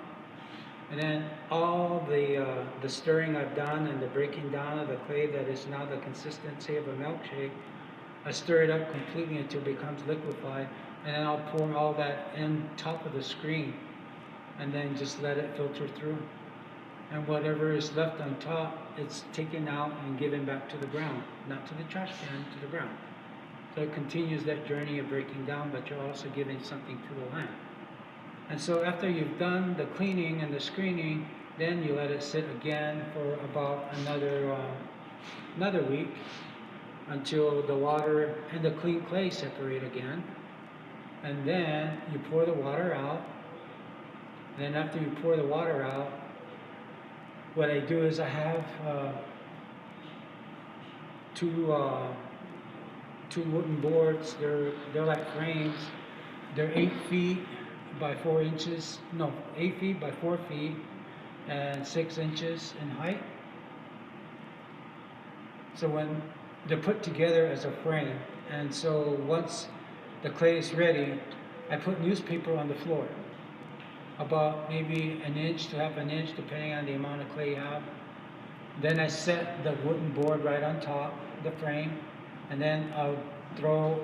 And then all the stirring I've done and the breaking down of the clay that is now the consistency of a milkshake, I stir it up completely until it becomes liquefied, and then I'll pour all that in top of the screen, and then just let it filter through. And whatever is left on top, it's taken out and given back to the ground, not to the trash can, to the ground. So it continues that journey of breaking down, but you're also giving something to the land. And so after you've done the cleaning and the screening, then you let it sit again for about another week until the water and the clean clay separate again. And then you pour the water out. Then after you pour the water out, what I do is I have two wooden boards. They're like frames. They're 8 feet by 4 inches. No, 8 feet by 4 feet and 6 inches in height. So when they're put together as a frame, and so once the clay is ready, I put newspaper on the floor, about maybe an inch to half an inch, depending on the amount of clay you have. Then I set the wooden board right on top, the frame, and then I'll throw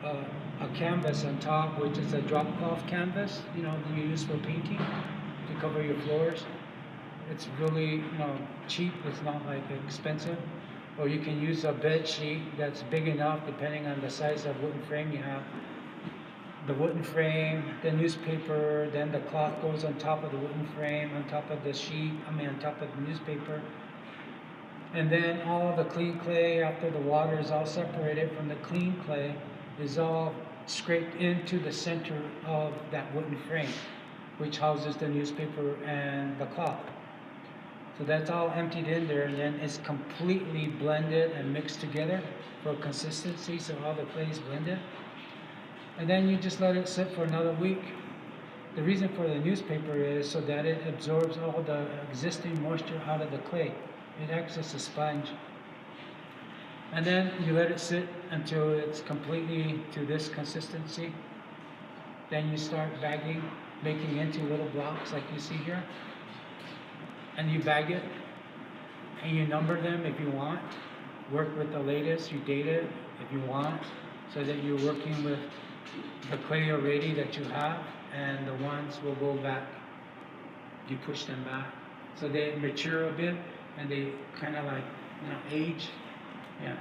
a canvas on top, which is a drop cloth canvas, that you use for painting to cover your floors. It's really, cheap. It's not like expensive. Or you can use a bed sheet that's big enough, depending on the size of wooden frame you have. The wooden frame, the newspaper, then the cloth goes on top of the wooden frame, on top of the sheet, on top of the newspaper. And then all the clean clay, after the water is all separated from the clean clay, is all scraped into the center of that wooden frame, which houses the newspaper and the cloth. So that's all emptied in there, and then it's completely blended and mixed together for consistency, so all the clay is blended. And then you just let it sit for another week. The reason for the newspaper is so that it absorbs all the existing moisture out of the clay. It acts as a sponge. And then you let it sit until it's completely to this consistency. Then you start bagging, making into little blocks like you see here. and you bag it, and you number them if you want. Work with the latest, you date it if you want, so that you're working with the clay already that you have, and the ones will go back. You push them back, so they mature a bit, and they kind of like, age. Yeah.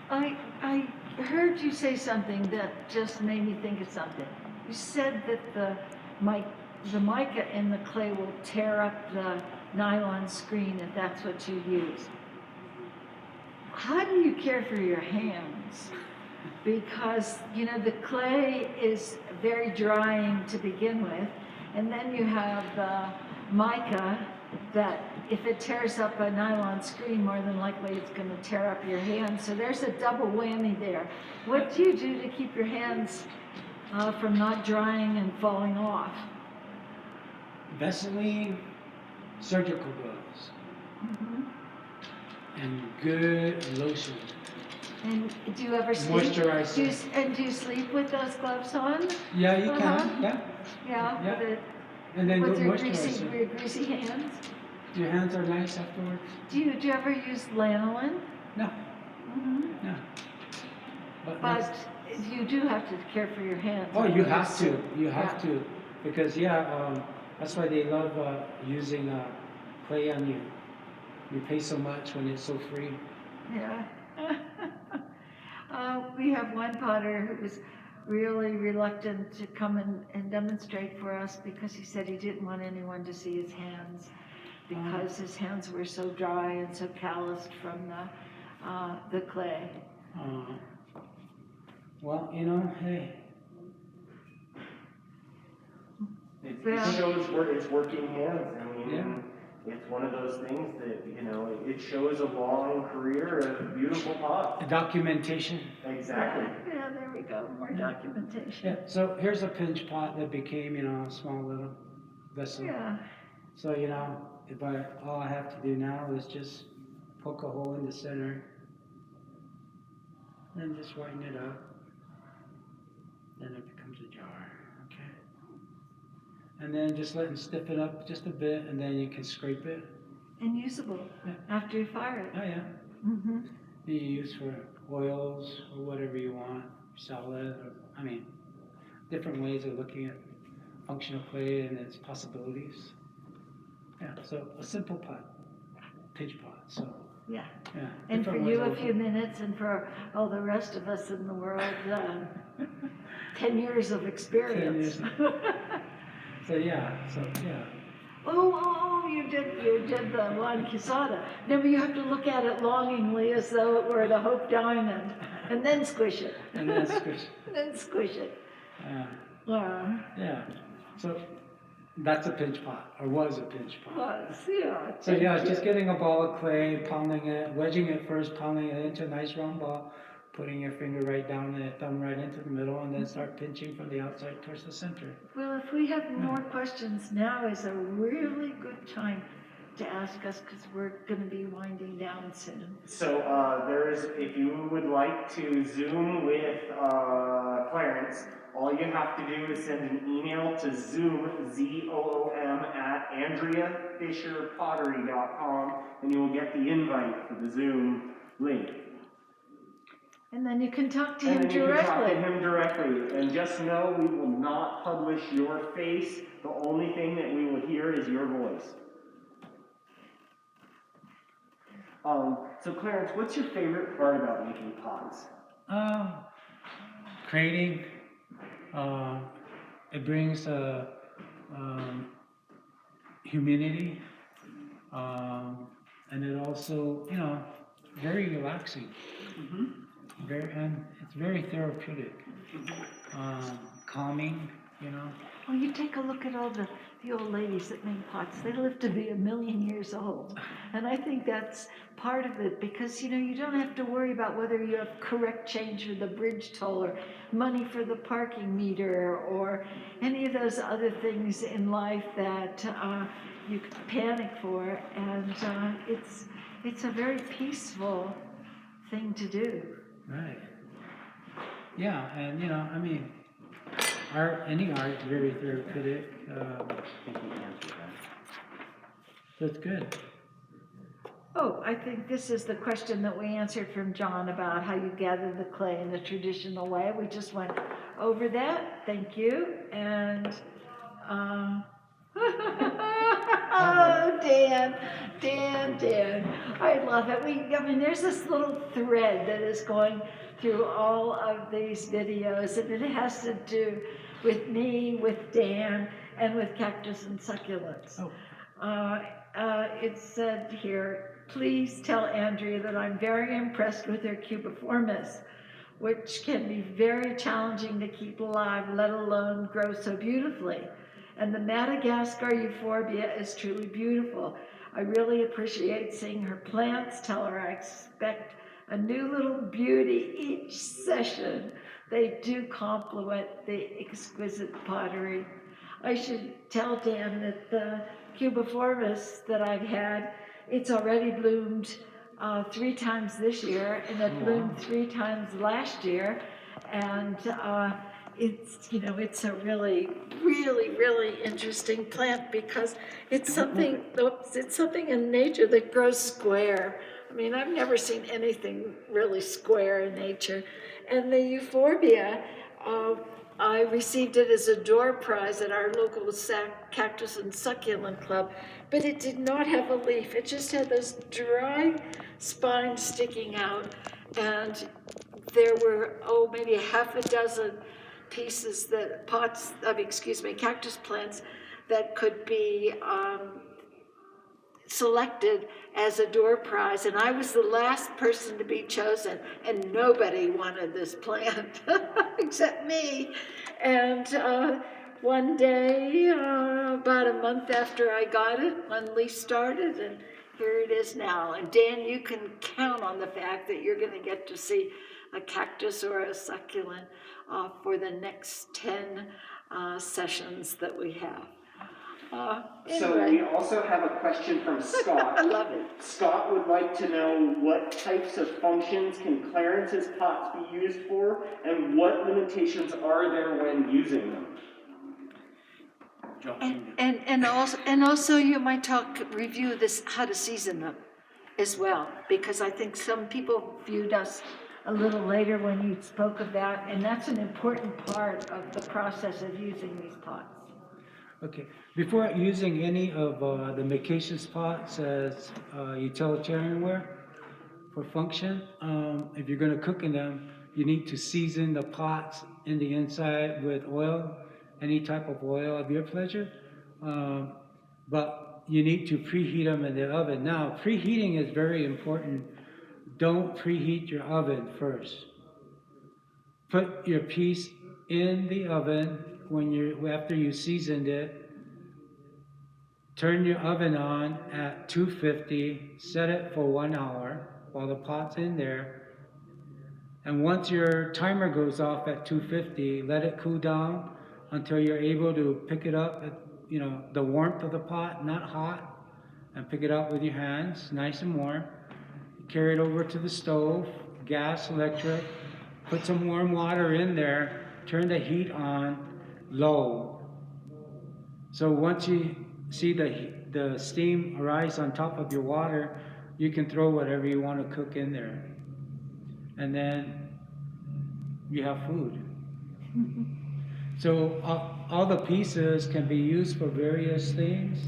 I heard you say something that just made me think of something. You said that the mica in the clay will tear up the nylon screen if that's what you use. How do you care for your hands? Because, the clay is very drying to begin with, and then you have the mica that if it tears up a nylon screen, more than likely it's going to tear up your hands. So there's a double whammy there. What do you do to keep your hands from not drying and falling off? Vaseline, surgical gloves, and good lotion. And do you ever sleep? Moisturizer. Do you sleep with those gloves on? Yeah, you can. Yeah. Yeah. And then With go your moisturizer. greasy hands? Your hands are nice afterwards. Do you ever use lanolin? No. No. But you do have to care for your hands. Oh, you have to. You have Yeah. to, because that's why they love using clay on you. You pay so much when it's so free. Yeah. We have one potter who was really reluctant to come and demonstrate for us because he said he didn't want anyone to see his hands because his hands were so dry and so calloused from the clay. Well, hey. It shows where it's working hands. I mean, Yeah. it's one of those things that, it shows a long career of beautiful pots. Documentation. Exactly. Yeah, there we go. More documentation. Yeah. So here's a pinch pot that became, a small little vessel. Yeah. So, if all I have to do now is just poke a hole in the center, and just widen it up, then it becomes a jar, okay? And then just let it stiffen up just a bit, and then you can scrape it. And usable after you fire it. Oh yeah. Mm-hmm. You use for oils or whatever you want, salad, or, different ways of looking at functional clay and its possibilities. Yeah, so a simple pot, pinch pot, so. Yeah. Yeah. And for different you, ways a of few looking. minutes, and for all the rest of us in the world, 10 years of experience. 10 years. So yeah. Oh, you did the one quesada. No, but you have to look at it longingly as though it were the Hope Diamond, and then squish it. And then squish. And then squish it. Yeah. So that's a pinch pot, or was a pinch pot. Yeah. So yeah, it's just getting a ball of clay, pounding it, wedging it first, pounding it into a nice round ball, putting your finger right down and thumb right into the middle, and then start pinching from the outside towards the center. Well, if we have more questions, now is a really good time to ask us because we're going to be winding down soon. So if you would like to Zoom with Clarence, all you have to do is send an email to Zoom, Z-O-O-M, at AndreaFisherPottery.com, and you will get the invite for the Zoom link. And then you can talk to him And then you can talk directly. to him directly. And just know we will not publish your face. The only thing that we will hear is your voice. So Clarence, what's your favorite part about making pots? Creating. It brings humidity, and it also, very relaxing. And it's very therapeutic, calming, Well, you take a look at all the old ladies that make pots. They live to be 1,000,000 years old. And I think that's part of it because, you don't have to worry about whether you have correct change for the bridge toll or money for the parking meter or any of those other things in life that you panic for. And it's a very peaceful thing to do. Right. Yeah, and any art is very therapeutic. That's good. Oh, I think this is the question that we answered from John about how you gather the clay in the traditional way. We just went over that. Thank you. And oh, Dan, I love it. I mean, there's this little thread that is going through all of these videos, and it has to do with me, with Dan, and with cactus and succulents. Oh. It said here, please tell Andrea that I'm very impressed with her cubiformis, which can be very challenging to keep alive, let alone grow so beautifully. And the Madagascar euphorbia is truly beautiful. I really appreciate seeing her plants. Tell her I expect a new little beauty each session. They do complement the exquisite pottery. I should tell Dan that the cubiformis that I've had, it's already bloomed 3 times this year, and it bloomed 3 times last year, and it's, you know, it's a really interesting plant because it's something, it's something in nature that grows square. I mean, I've never seen anything really square in nature, and the euphorbia, I received it as a door prize at our local cactus and succulent club, but it did not have a leaf. It just had those dry spines sticking out, and there were, maybe a half a dozen pieces that, cactus plants that could be selected as a door prize, and I was the last person to be chosen, and nobody wanted this plant except me. And one day, about a month after I got it, one leaf started, and here it is now. And Dan, you can count on the fact that you're going to get to see a cactus or a succulent for the next 10 sessions that we have. So Anyway. we also have a question from Scott. I love it. Scott would like to know what types of functions can Clarence's pots be used for, and what limitations are there when using them? And also you might review this, how to season them as well, because I think some people viewed us a little later when you spoke of that, and that's an important part of the process of using these pots. Okay, before using any of the micaceous pots as utilitarian ware for function, if you're going to cook in them, you need to season the pots in the inside with oil, any type of oil of your pleasure, but you need to preheat them in the oven. Now, preheating is very important. Don't preheat your oven first. Put your piece in the oven after you seasoned it. Turn your oven on at 250, set it for 1 hour while the pot's in there. And once your timer goes off at 250, let it cool down until you're able to pick it up at, the warmth of the pot, not hot, and pick it up with your hands, nice and warm. Carry it over to the stove, gas, electric, put some warm water in there, turn the heat on low. So once you see the steam arise on top of your water, you can throw whatever you want to cook in there. And then you have food. So all the pieces can be used for various things.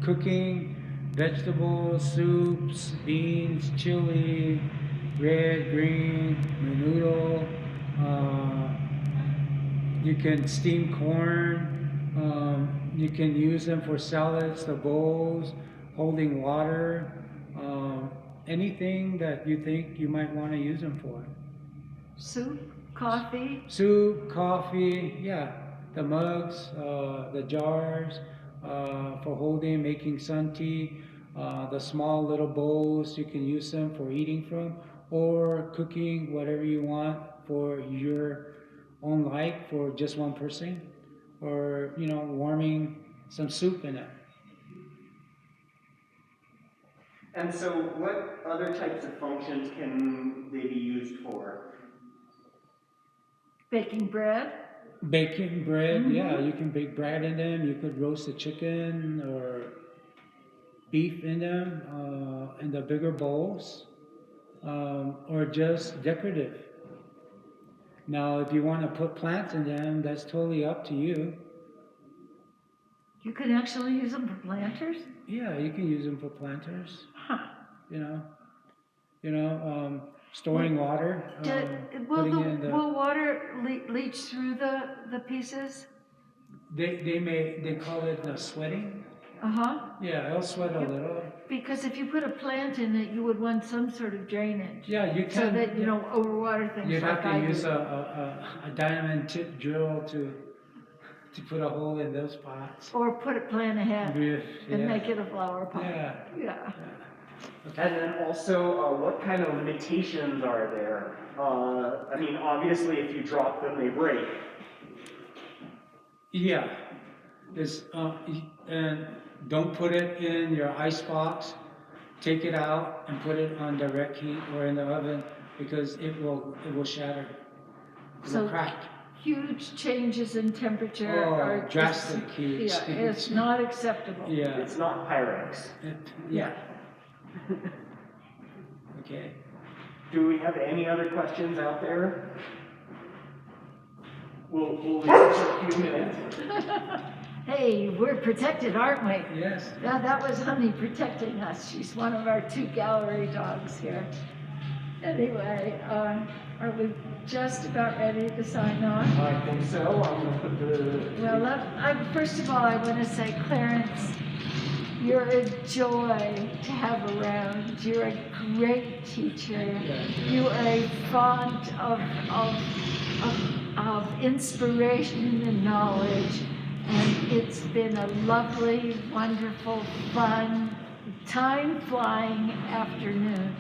Cooking, vegetables, soups, beans, chili, red, green, menudo. You can steam corn. You can use them for salads, the bowls, holding water, anything that you think you might want to use them for. Soup, coffee. Soup, coffee, yeah. The mugs, the jars for holding, making sun tea. The small little bowls, you can use them for eating from, or cooking whatever you want for your own like for just one person, or warming some soup in it. And so what other types of functions can they be used for? Baking bread. Baking bread, yeah, you can bake bread in them. You could roast a chicken, or beef in them, in the bigger bowls, or just decorative. Now, if you want to put plants in them, that's totally up to you. You can actually use them for planters? Yeah, you can use them for planters. Huh. Storing water. Will water leach through the pieces? They call it sweating. Uh-huh. Yeah, it'll sweat a little. Because if you put a plant in it, you would want some sort of drainage. Yeah, you can. So that you don't overwater things. You'd like have to I use do. a diamond tip drill to put a hole in those pots. Or put a plant ahead and Yeah. make it a flower pot. Yeah. And then also, what kind of limitations are there? I mean, obviously, if you drop them, they break. Yeah. And don't put it in your ice box. Take it out and put it on direct heat or in the oven because it will shatter. It will crack. Huge changes in temperature are drastic huge. Yeah, it's not acceptable. Yeah. It's not Pyrex. Yeah. Okay. Do we have any other questions out there? We'll leave it for a few minutes. Hey, we're protected, aren't we? Yes. Yeah, that was Honey protecting us. She's one of our 2 gallery dogs here. Anyway, are we just about ready to sign off? I think so. I'm going to put the... Well, first of all, I want to say, Clarence, you're a joy to have around. You're a great teacher. You are a font of inspiration and knowledge. And it's been a lovely, wonderful, fun, time-flying afternoon.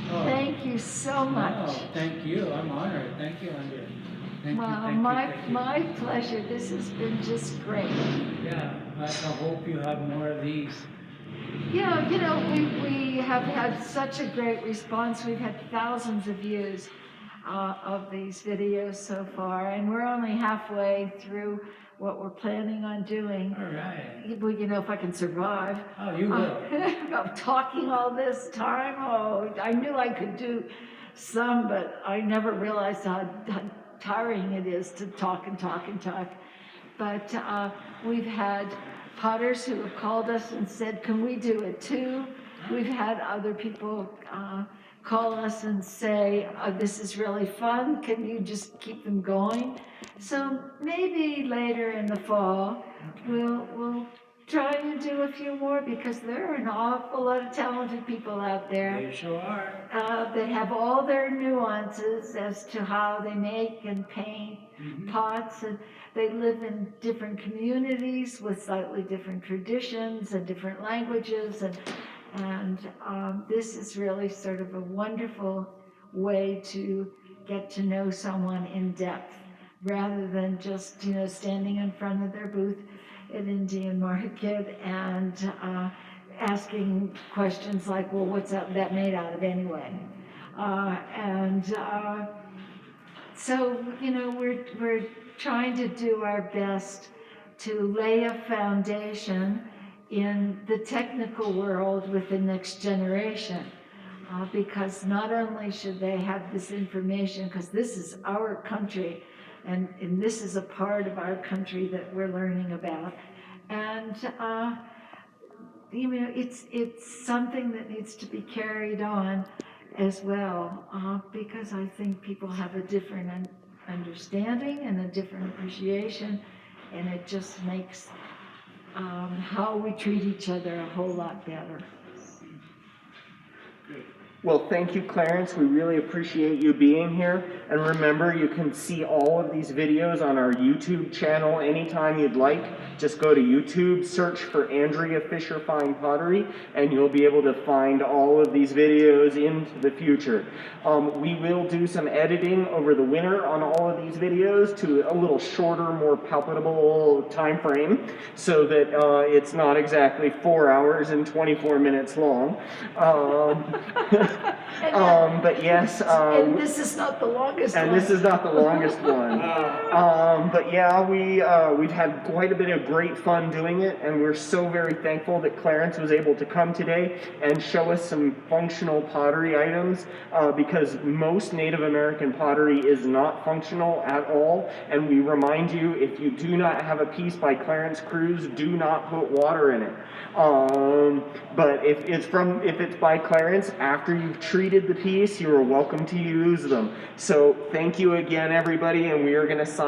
Thank you so much. Oh, thank you. I'm honored. Thank you, Andrea. Thank Wow, you. my pleasure. This has been just great. Yeah, I hope you have more of these. Yeah, we have had such a great response. We've had thousands of views of these videos so far, and we're only halfway through what we're planning on doing. All right. Well, if I can survive. Oh, you will. Of talking all this time. Oh, I knew I could do some, but I never realized how tiring it is to talk and talk and talk. But we've had potters who have called us and said, can we do it too? We've had other people call us and say, this is really fun, can you just keep them going? So maybe later in the fall, we'll try and do a few more because there are an awful lot of talented people out there. They sure are. That have all their nuances as to how they make and paint pots, and they live in different communities with slightly different traditions and different languages, and this is really sort of a wonderful way to get to know someone in depth, rather than just standing in front of their booth at Indian Market and asking questions like, well, what's that made out of anyway? So we're trying to do our best to lay a foundation in the technical world with the next generation, because not only should they have this information, because this is our country, and this is a part of our country that we're learning about, and it's something that needs to be carried on as well, because I think people have a different understanding and a different appreciation, and it just makes how we treat each other a whole lot better. Well, thank you, Clarence. We really appreciate you being here. And remember, you can see all of these videos on our YouTube channel anytime you'd like. Just go to YouTube, search for Andrea Fisher Fine Pottery, and you'll be able to find all of these videos into the future. We will do some editing over the winter on all of these videos to a little shorter, more palpable time frame, so that it's not exactly 4 hours and 24 minutes long. But yes, And this is not the longest one. and this is not the longest one. But yeah, we've had quite a bit of great fun doing it, and we're so very thankful that Clarence was able to come today and show us some functional pottery items, because most Native American pottery is not functional at all. And we remind you, if you do not have a piece by Clarence Cruz, do not put water in it. But if it's by Clarence, after you've treated the piece, you are welcome to use them. So thank you again, everybody, and we are going to sign